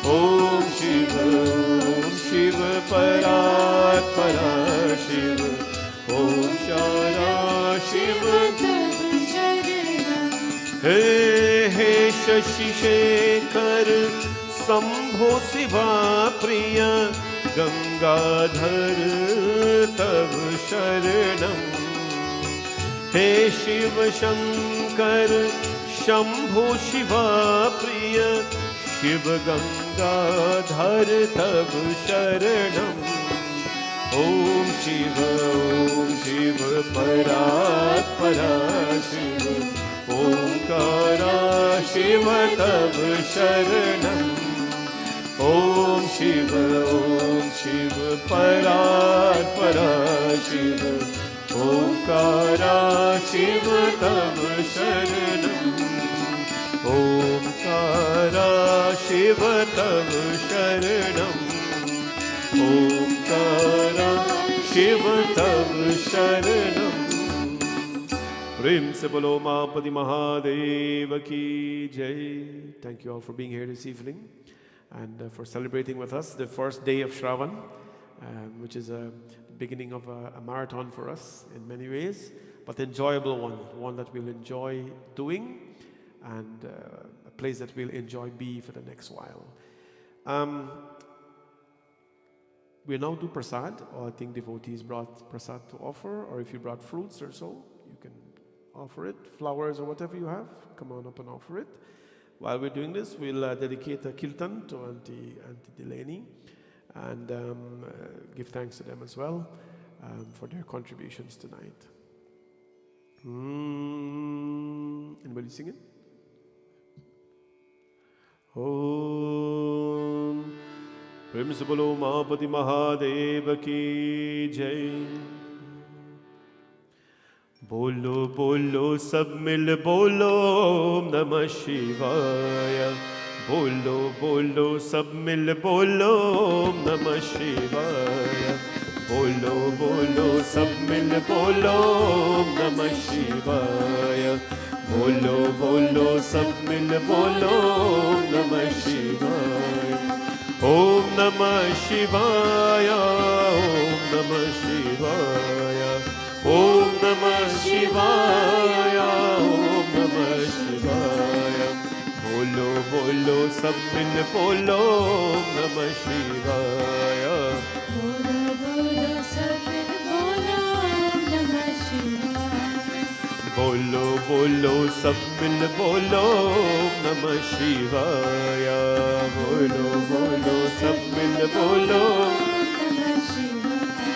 Om Shiva Parat Para Shiva Omkara Shiva Tav Sharanam. He Shashi Shekhar Sambho Siva Priya Gangadhar Tav Sharanam. He Shiv Shankar Shambho Shiva Priya Shiv Gangadhar Tav Sharanam. Om Shiva Parat Para Shiva Omkara Shiva Tav Sharanam. Om Shiva Parat Para Shiva Omkara Shiva Tav Sharanam. Omkara Shiva Tav Sharanam. Omkara Shiva Tav Sharanam. Prem se bolo Maapadi Mahadeva ki jai. Thank you all for being here this evening and for celebrating with us the first day of Shravan, which is a beginning of a marathon for us in many ways, but enjoyable one that we'll enjoy doing and a place that we'll enjoy be for the next while. We'll now do prasad, or I think devotees brought prasad to offer, or if you brought fruits or so, you can offer it, flowers or whatever you have, come on up and offer it. While we're doing this, we'll dedicate a kirtan to Auntie Delaney and give thanks to them as well for their contributions tonight. Anybody singing? Om. प्रेम से बोलो उमापति महादेव की जय। बोलो बोलो सब मिल बोलो ओम नमः शिवाय। बोलो बोलो सब मिल बोलो ओम नमः शिवाय। बोलो बोलो सब मिल बोलो ओम नमः शिवाय। बोलो बोलो सब मिल बोलो ओम नमः शिवाय। ओम नमः शिवाय। ओम नमः शिवाय। ओम नमः शिवाय। ओम नमः शिवाय। बोलो बोलो सब मिल बोलो ओम नमः शिवाय। बोलो बोलो सब मिल बोलो ओम नमः शिवाय। बोलो बोलो सब मिल बोलो ओम नमः शिवाय। बोलो बोलो सब मिल बोलो ओम नमः शिवाय।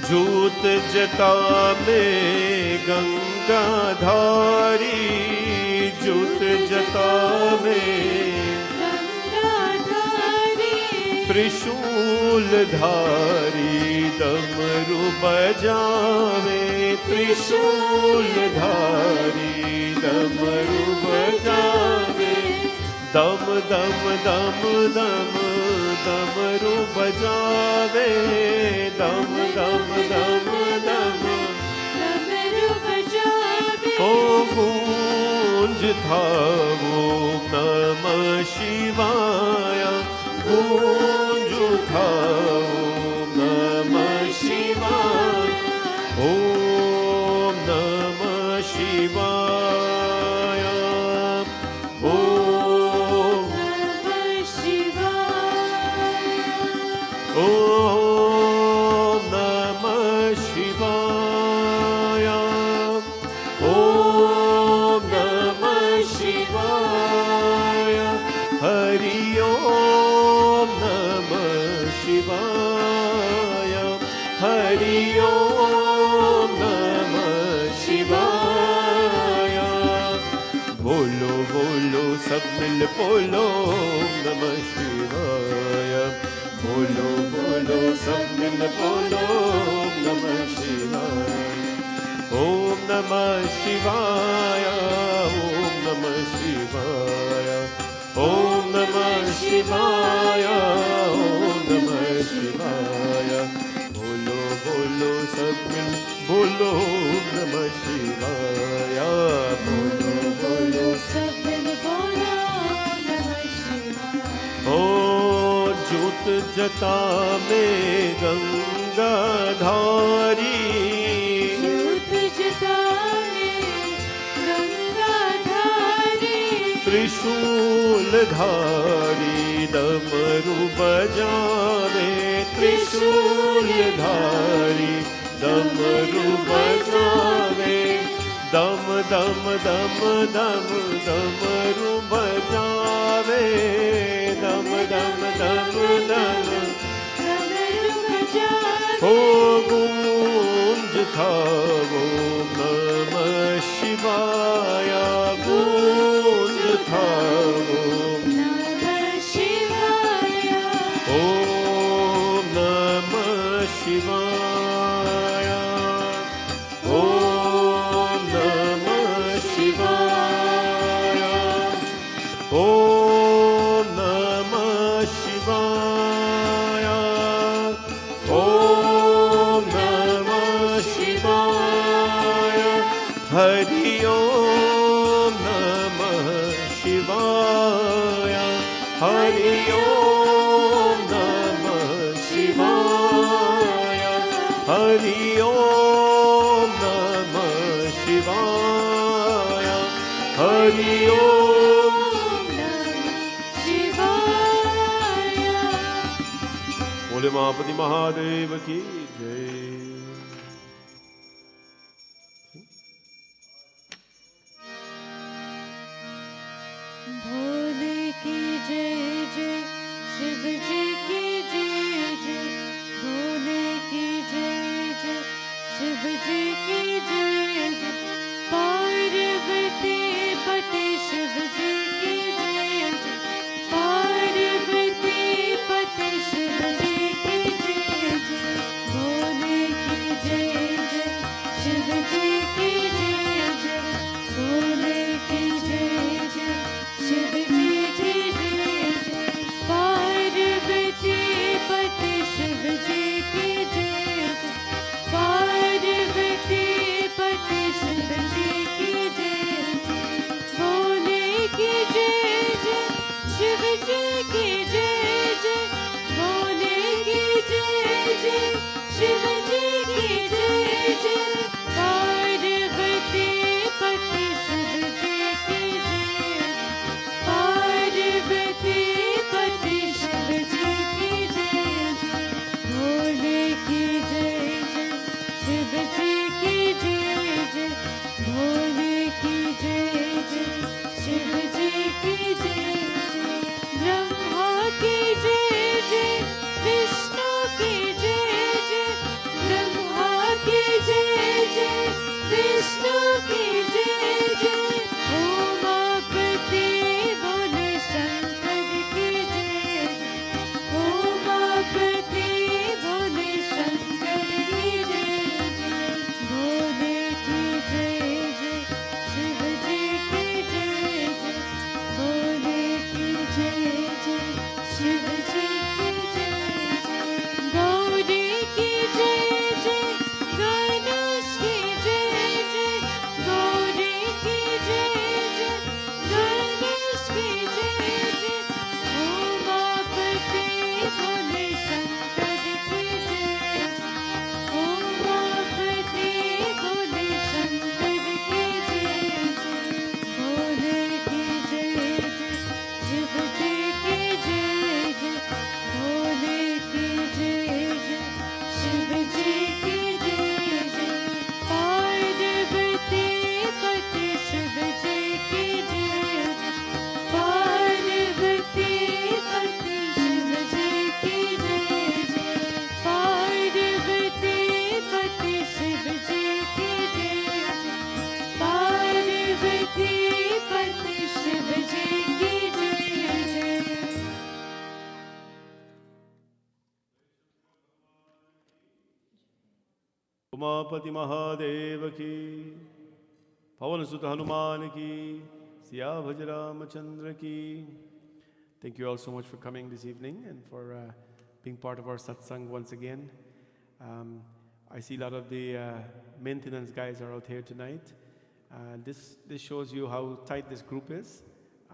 जूत जटा में गंगाधारी। जूत जटा में गंगाधारी। त्रिशूलधारी डमरू बजावे। त्रिशूलधारी डमरू बजावे। दम दम दम दम डमरू बजावे। दम दम दम दम डमरू बजावे। ओ गूंज था वो नमः शिवाय। गूंज था वो नमः शिवाय। ओम नमः शिवाय। ओम नमः शिवाय। ओम नमः शिवाय। ओम नमः शिवाय। हरि ओम नमः शिवाय। हरि ओम नमः शिवाय। बोलो बोलो सब मिल बोलो ओम नमः शिवाय। बोलो बोलो सब मिल बोलो ओम नमः शिवाय। ओम नमः शिवाय। ओम नमः शिवाय। ओम नमः शिवाय। ओम नमः शिवाय। बोलो बोलो सब मिल बोलो ओम नमः शिवाय। बोलो बोलो सब मिल बोलो ओम नमः शिवाय। ओ जूत जटा में गंगाधारी। जूत जटा में गंगाधारी। त्रिशूलधारी डमरू बजावे। त्रिशूलधारी डमरू बजावे। दम दम दम दम डमरू बजावे। दम दम दम दम डमरू बजावे। ओ गूंज था वो नमः शिवाय। गूंज था वो नमः शिवाय। ओम नमः शिवाय। ओम नमः शिवाय। ओम नमः शिवाय। ओम नमः शिवाय। हरि ओम नमः शिवाय। हरि ओम नमः शिवाय। हरि ओम नमः शिवाय। हरि ओम शिवाय। बोले महापति महादेव की जय। भोले की जय जय। शिव जी की जय जय। भोले की जय जय। शिव जी की जय जय पार्वती पति शिव जी की जय जय पार्वती पति शिव जी की जय जय भोले की जय जय शिव जी की जय जय भोले की जय जय शिव जी की जय जय पार्वती पति शिव जी की जय जय पार्वती पति शिव जी की जय जय भोले की जय जय शिव जी की जय जय भोले की जय जय शिव जी की जय जय पार्वती पति शिव जी की जय पार्वती पति शिव जी की जय भोले की जय जय शिव जी की जय जय भोले की जय जय शिव जी की जय जय ब्रह्मा की जय जय विष्णु की जय जय ब्रह्मा की जय जय विष्णु की जय जय उमापति भोले शंकर की जय उमापति भोले शंकर की जय भोले की जय जय शिव जी की जय जय भोले की जय जय शिव जी की जय जय गौरी की जय जय गणेश की जय जय गौरी की जय जय गणेश की जय जय उमापति भोले शंकर की जय उमापति भोले शंकर की जय भोले की जय जय शिव जी की जय जय भोले की जय जय शिव जी की जय जय पार्वती पति शिव जी की जय जय पार्वती पति शिव जी की जय जय पार्वती पति शिव जी की जय पार्वती पति शिव जी की जय जय उमापति महादेव की पवन सुत हनुमान की सिया भज रामचंद्र की. Thank you all so much for coming this evening and for being part of our satsang once again. I see a lot of the maintenance guys are out here tonight. This shows you how tight this group is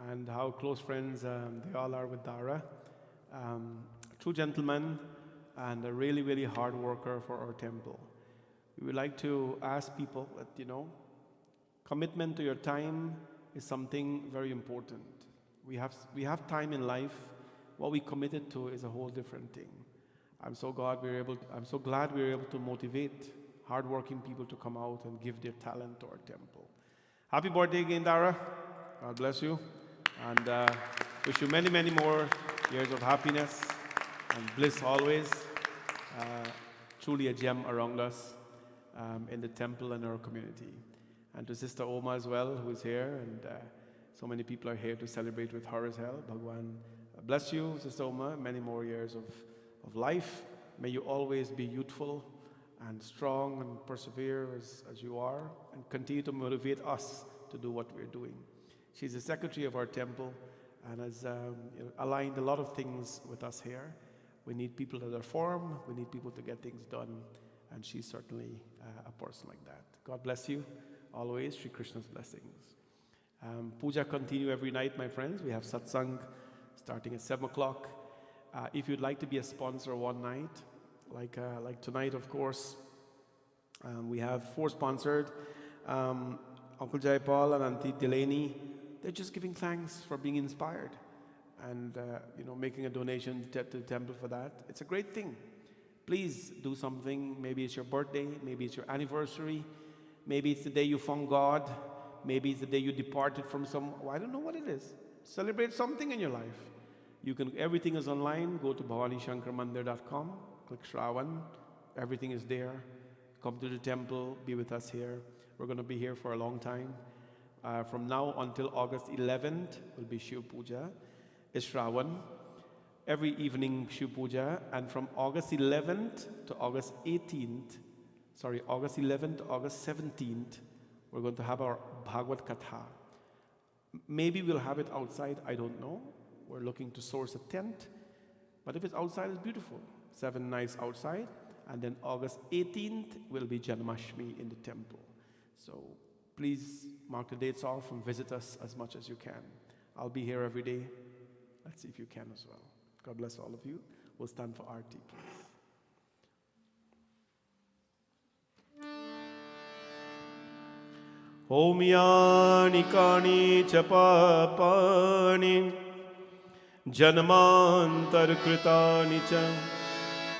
and how close friends they all are with Dara. True gentleman and a really, really hard worker for our temple. We would like to ask people that, commitment to your time is something very important. We have time in life. What we committed to is a whole different thing. I'm so glad we were able to motivate hardworking people to come out and give their talent to our temple. Happy birthday again, Dara. God bless you. And wish you many, many more years of happiness and bliss always. Truly a gem around us in the temple and our community. And to Sister Oma as well, who is here. And so many people are here to celebrate with her as well. Bhagwan bless you, Sister Oma. Many more years of life. May you always be youthful and strong and persevere as you are. And continue to motivate us to do what we're doing. She's the secretary of our temple and has aligned a lot of things with us here. We need people that are firm. We need people to get things done. And she's certainly a person like that. God bless you always. Shri Krishna's blessings. Puja continue every night, my friends. We have satsang starting at 7 o'clock. If you'd like to be a sponsor one night, like tonight, of course, we have 4 sponsored. Uncle Jaipal and Auntie Delaney, they're just giving thanks for being inspired and making a donation to the temple for that. It's a great thing. Please do something. Maybe it's your birthday, maybe it's your anniversary, maybe it's the day you found God, maybe it's the day you departed from I don't know what it is. Celebrate something in your life. Everything is online. Go to bhawanishankarmandir.com, click Shravan, everything is there. come to the temple, be with us here. We're going to be here for a long time. From now until August 11th will be Shiv Puja. It's Shravan. Every evening Shiv Puja. And from August 11th to August 18th, August 11th to August 17th, we're going to have our Bhagavad Katha. Maybe we'll have it outside, I don't know. We're looking to source a tent. But if it's outside, it's beautiful. 7 nights outside. And then August 18th will be Janmashtami in the temple. So please mark the dates off and visit us as much as you can. I'll be here every day. Let's see if you can as well. God bless all of you. We'll stand for Aarti, please. Om yani kani cha papani janmantar kritani cha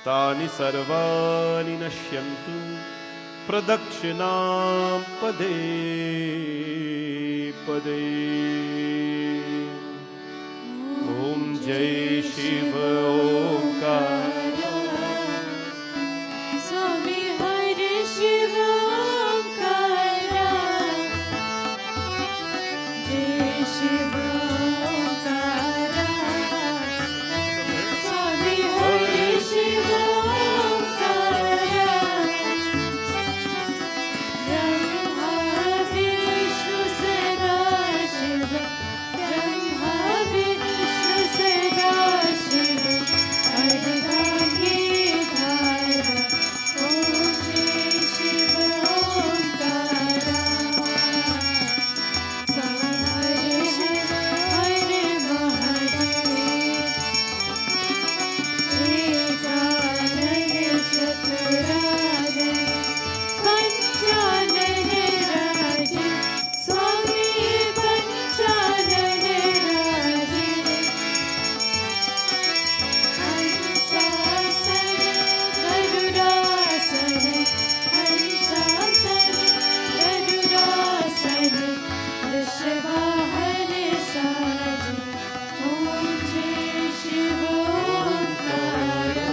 tani sarvani nashyantu pradakshinam pade pade. Om Jai Shiva Omkara Swami Hare Shiva Omkara Jai Shiva Omkara Swami Hare Shiva Omkara Brahma Vishnu Sada Shiva Brahma Vishnu Sada Shiva Ardhangi Dhara Om Jai Shiva Omkara Hare Shiva Hare Mahadev Ekanaya Chaturade Panchanane Raje Swami Panchanane Raje Hansasana Garudasana Hansasana Garudasana Rishabhahane Saje Om Jai Shiva Omkara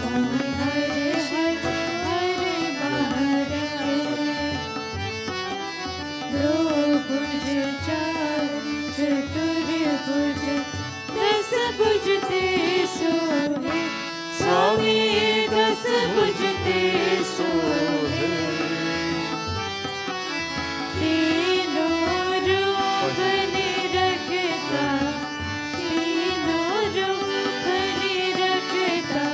Om Hare Shiva Hare Mahadev Bhuj Char Chatur Bhuj Das Bhuj Te Sohe Swami Das Bhuj Te Sohe Teenon Roop Nirakta Teenon Roop Nirakta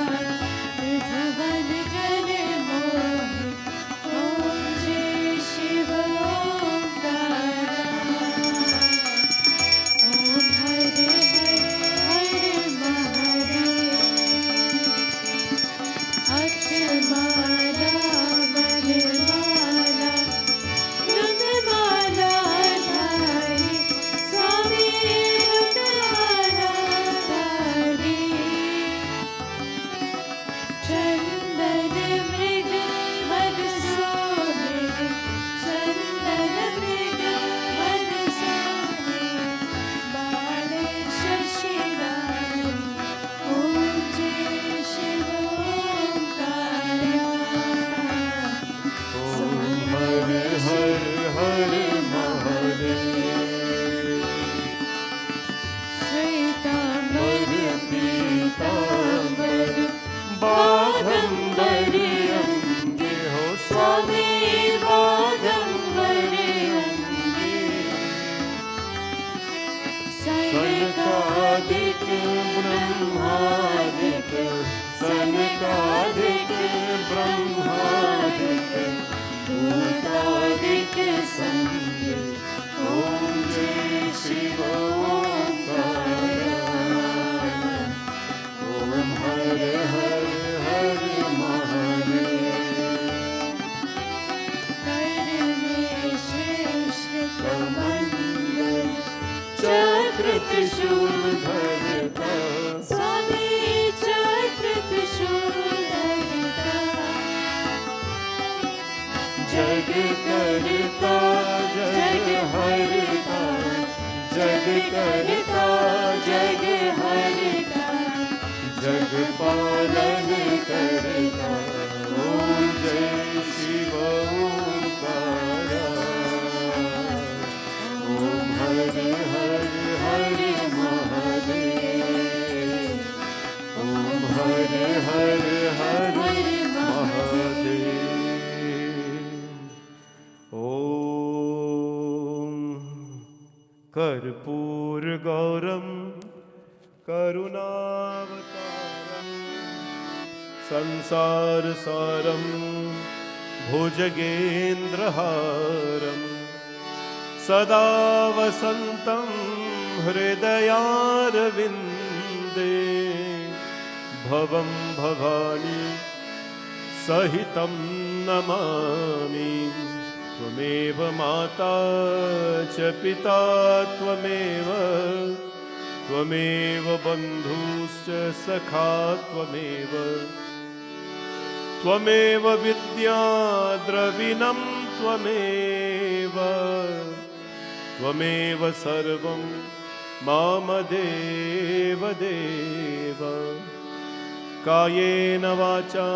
Bhavan Kar Mohe Om Jai Shiva Omkara Om Hare Hare Hare Mahadev Akshamala Manimala Nutmala Dhari Swami Nutmala Dhari Chandan Mriga Madhusohe Chandan Mriga Madhusohe Bale Shashidari Om Jai Shiva Omkara Om Hare Hare Hare Mahadev Shvetambar Pitambar Badhambari Ange Ho Swami Badhambari Ange Sanakadik Brahmadik Sanakadik Brahmadik Bhutadik Sangye Om Jai Shiva Omkara Om Hare Hare Hare Mahadev Karneshwar Chakra Trishul Dharita Swami Chakra Trishul Dharita Jag Karta Jag Harita Jag Karta Jag Harita Jag Palan Karta जय शिव ओंकार ओम हरे हरे हरे महादेव ओम हरे हरे हरे महादेव ओम कर्पूर गौरम करुणावतारम संसार सारम भुजगेन्द्रहारम सदा वसन्तं हृदयारविन्दे भवं भवानी सहितं नमामि त्वमेव माता च पिता त्वमेव त्वमेव बन्धुश्च सखा त्वमेव त्वमेव विद्या द्रविणं त्वमेव त्वमेव सर्वं मम देव देव कायेन वाचा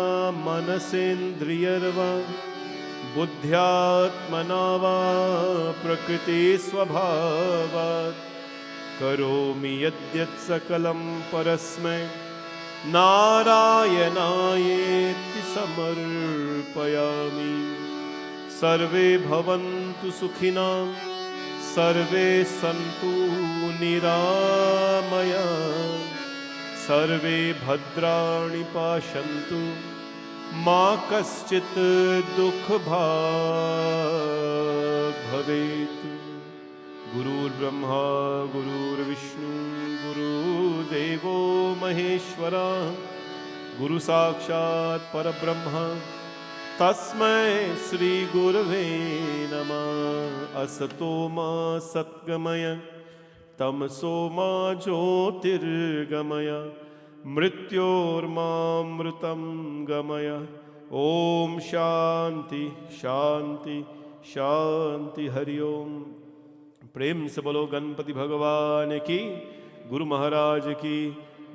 मनसेन्द्रियर्वा बुद्ध्यात्मना वा प्रकृतिस्वभावात् करोमि यद्यत् सकलं परस्मै नारायणायेति समर्पयामि सर्वे भवन्तु सुखिनः सर्वे सन्तु निरामयाः सर्वे भद्राणि पश्यन्तु मा कश्चित् दुःखभाग् भवेत् गुरुर्ब्रह्मा गुरुर्विष्णु गुरुदेवो महेश्वरा गुरु साक्षात् परब्रह्म तस्मै श्री गुरवे नमः असतो मा सद्गमय तमसो मा ज्योतिर्गमय मृत्योर्मामृतं गमय ओम शांति शांति शांति हरि ओम। प्रेम से बोलो गणपति भगवान की, गुरु महाराज की,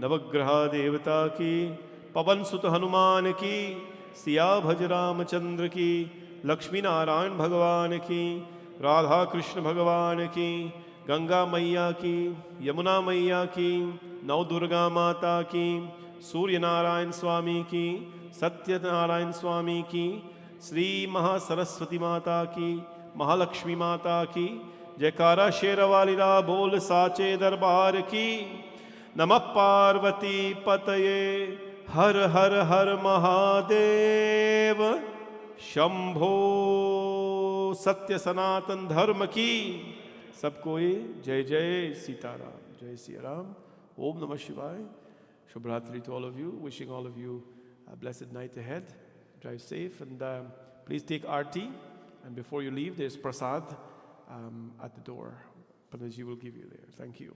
नवग्रह देवता की, पवन सुत हनुमान की, सिया भज रामचंद्र की, लक्ष्मी नारायण भगवान की, राधा कृष्ण भगवान की, गंगा मैया की, यमुना मैया की, नव दुर्गा माता की, सूर्य नारायण स्वामी की, सत्यनारायण स्वामी की, श्री महासरस्वती माता की, महालक्ष्मी माता की, जयकारा शेरवालिरा बोल साचे दरबार की। नमः पार्वती पतये हर हर हर महादेव शंभो। सत्य सनातन धर्म की। सबको जय जय सीताराम, जय Siya Ram. Om Namah Shivaya. Shubhratri to all of you. Wishing all of you a blessed night ahead. Drive safe and please take arti. And before you leave, there's prasad at the door. Panaji will give you there. Thank you.